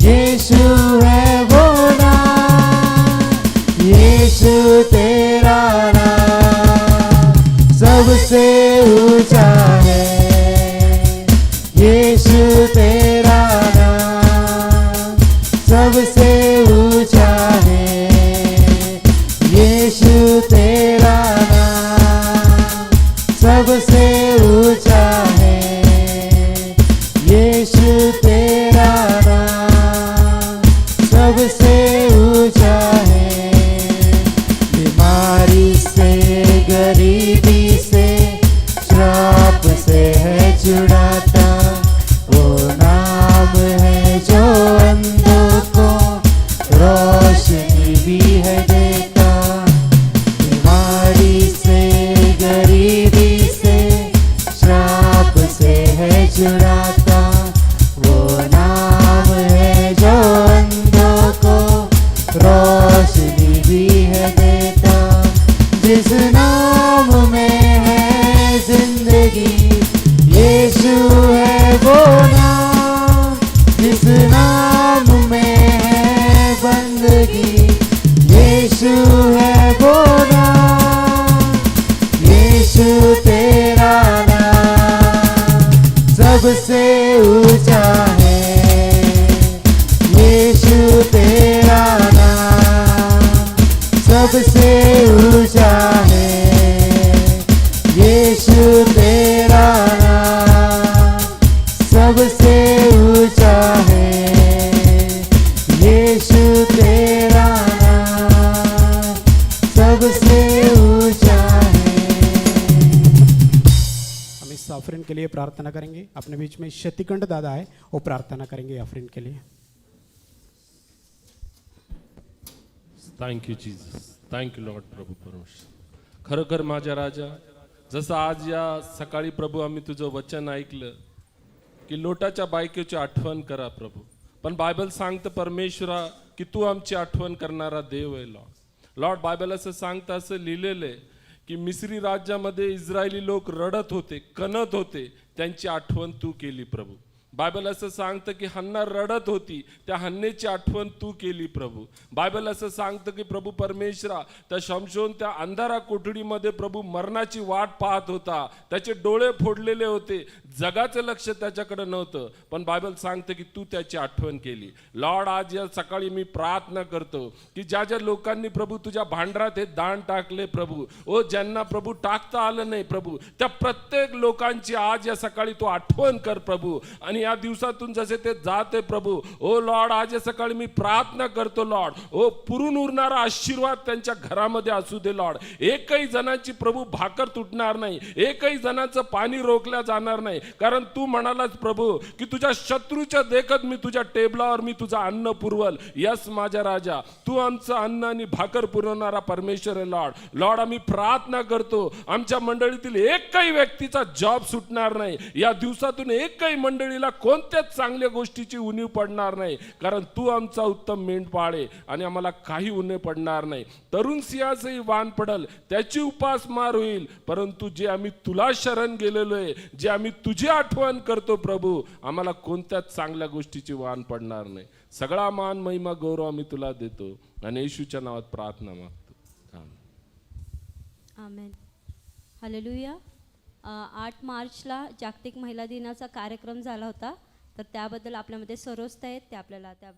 Speaker 5: यीशु है वो नाम। यीशु तेरा नाम सबसे ऊंचा है। यीशु तेरा नाम सबसे ऊंचा है। यीशु तेरा नाम सबसे ऊंचा है। यीशु तेरा नाम सबसे ऊंचा है। बीमारी से, गरीबी से, श्राप से है छुड़ाता, वो नाम है जो अंधों को रोशनी भी है देता। बीमारी से, गरीबी से, श्राप से है छुड़ाता, वो नाम है जो अंधों को रोशनी भी है देता। जिस नाम में है जिंदगी, यीशु है वो नाम। जिस नाम में है बंदगी, यीशु है वो नाम। यीशु तेरा नाम सबसे ऊंचा है। यीशु तेरा नाम सबसे ऊंचा है। यीशु तेरा नाम सबसे ऊंचा है। यीशु तेरा नाम सबसे ऊंचा है।
Speaker 4: हम इस आफरीन के लिए प्रार्थना करेंगे। अपने बीच में शतिकंठ दादा है, वो प्रार्थना करेंगे आफरीन के लिए।
Speaker 6: थँक्यू जीसस, थँक्यू लॉर्ड प्रभू परमेश्वर। खरोखर माझ्या राजा, जसं आज या सकाळी प्रभू आम्ही तुझं वचन ऐकलं की लोटाच्या बायकोची आठवण करा प्रभू, पण बायबल सांगतं परमेश्वरा की तू आमची आठवण करणारा देव आहे लॉर्ड। लॉर्ड बायबल असं सांगतं, असं लिहिलेलं आहे की मिस्री राज्यामध्ये इस्रायली लोक रडत होते, कणत होते, त्यांची आठवण तू केली प्रभू। बायबल असं सांगतं की हन्ना रडत होती, त्या हन्नेची आठवण तू केली प्रभू। बायबल असं सांगतं की प्रभू परमेश्वरा त्या शमशोन त्या अंधारा कोठडीमध्ये प्रभू मरणाची वाट पाहत होता, त्याचे डोळे फोडलेले होते, जगाचं लक्ष त्याच्याकडे नव्हतं, पण बायबल सांगतं की तू त्याची आठवण केली। लॉर्ड आज या सकाळी मी प्रार्थना करतो की ज्या ज्या लोकांनी प्रभू तुझ्या भांडारात हे दान टाकले प्रभू, ओ ज्यांना प्रभू टाकता आलं नाही प्रभू, त्या प्रत्येक लोकांची आज या सकाळी तू आठवण कर प्रभू। आणि या दिवसातून जसे ते जाते प्रभू, ओ लॉर्ड आज या सकाळी मी प्रार्थना करतो लॉर्ड, ओ पुरून उरणारा आशीर्वाद त्यांच्या घरामध्ये असू दे लॉर्ड। एकही जणांची प्रभू भाकर तुटणार नाही, एकही जणांचं पाणी रोखल्या जाणार नाही, कारण तू म्हणालास प्रभू की तुझ्या शत्रूच्या देखत मी तुझ्या टेबलावर मी तुझा अन्न पुरवल। यस माझ्या राजा, तू आमचं अन्न आणि भाकर पुरवणारा परमेश्वर आहे लॉर्ड। लॉर्ड आम्ही प्रार्थना करतो आमच्या मंडळीतील एकही व्यक्तीचा जॉब सुटणार नाही, या दिवसातून एकही मंडळीला कोणत्याच चांगल्या गोष्टीची उणीव पडणार नाही, कारण तू आमचा उत्तम मेंढपाळ आहे आणि आम्हाला काही उणीव पडणार नाही। तरुण सिंहासही वान पडल, त्याची उपासमार होईल, परंतु जे आम्ही तुला शरण गेलेलो आहे, जे आम्ही तुझी आठवण करतो प्रभू, आम्हाला कोणत्याच चांगल्या गोष्टीची वान पडणार नाही। सगळा मान महिमा गौरव आम्ही तुला देतो आणि येशूच्या नावात प्रार्थना मागतो, आमेन।
Speaker 1: आमेन, हालेलुया। 8 मार्चला जागतिक महिला दिनाचा कार्यक्रम झाला होता, तर त्याबद्दल आपल्यामध्ये सरोस्थ आहेत, ते आपल्याला त्या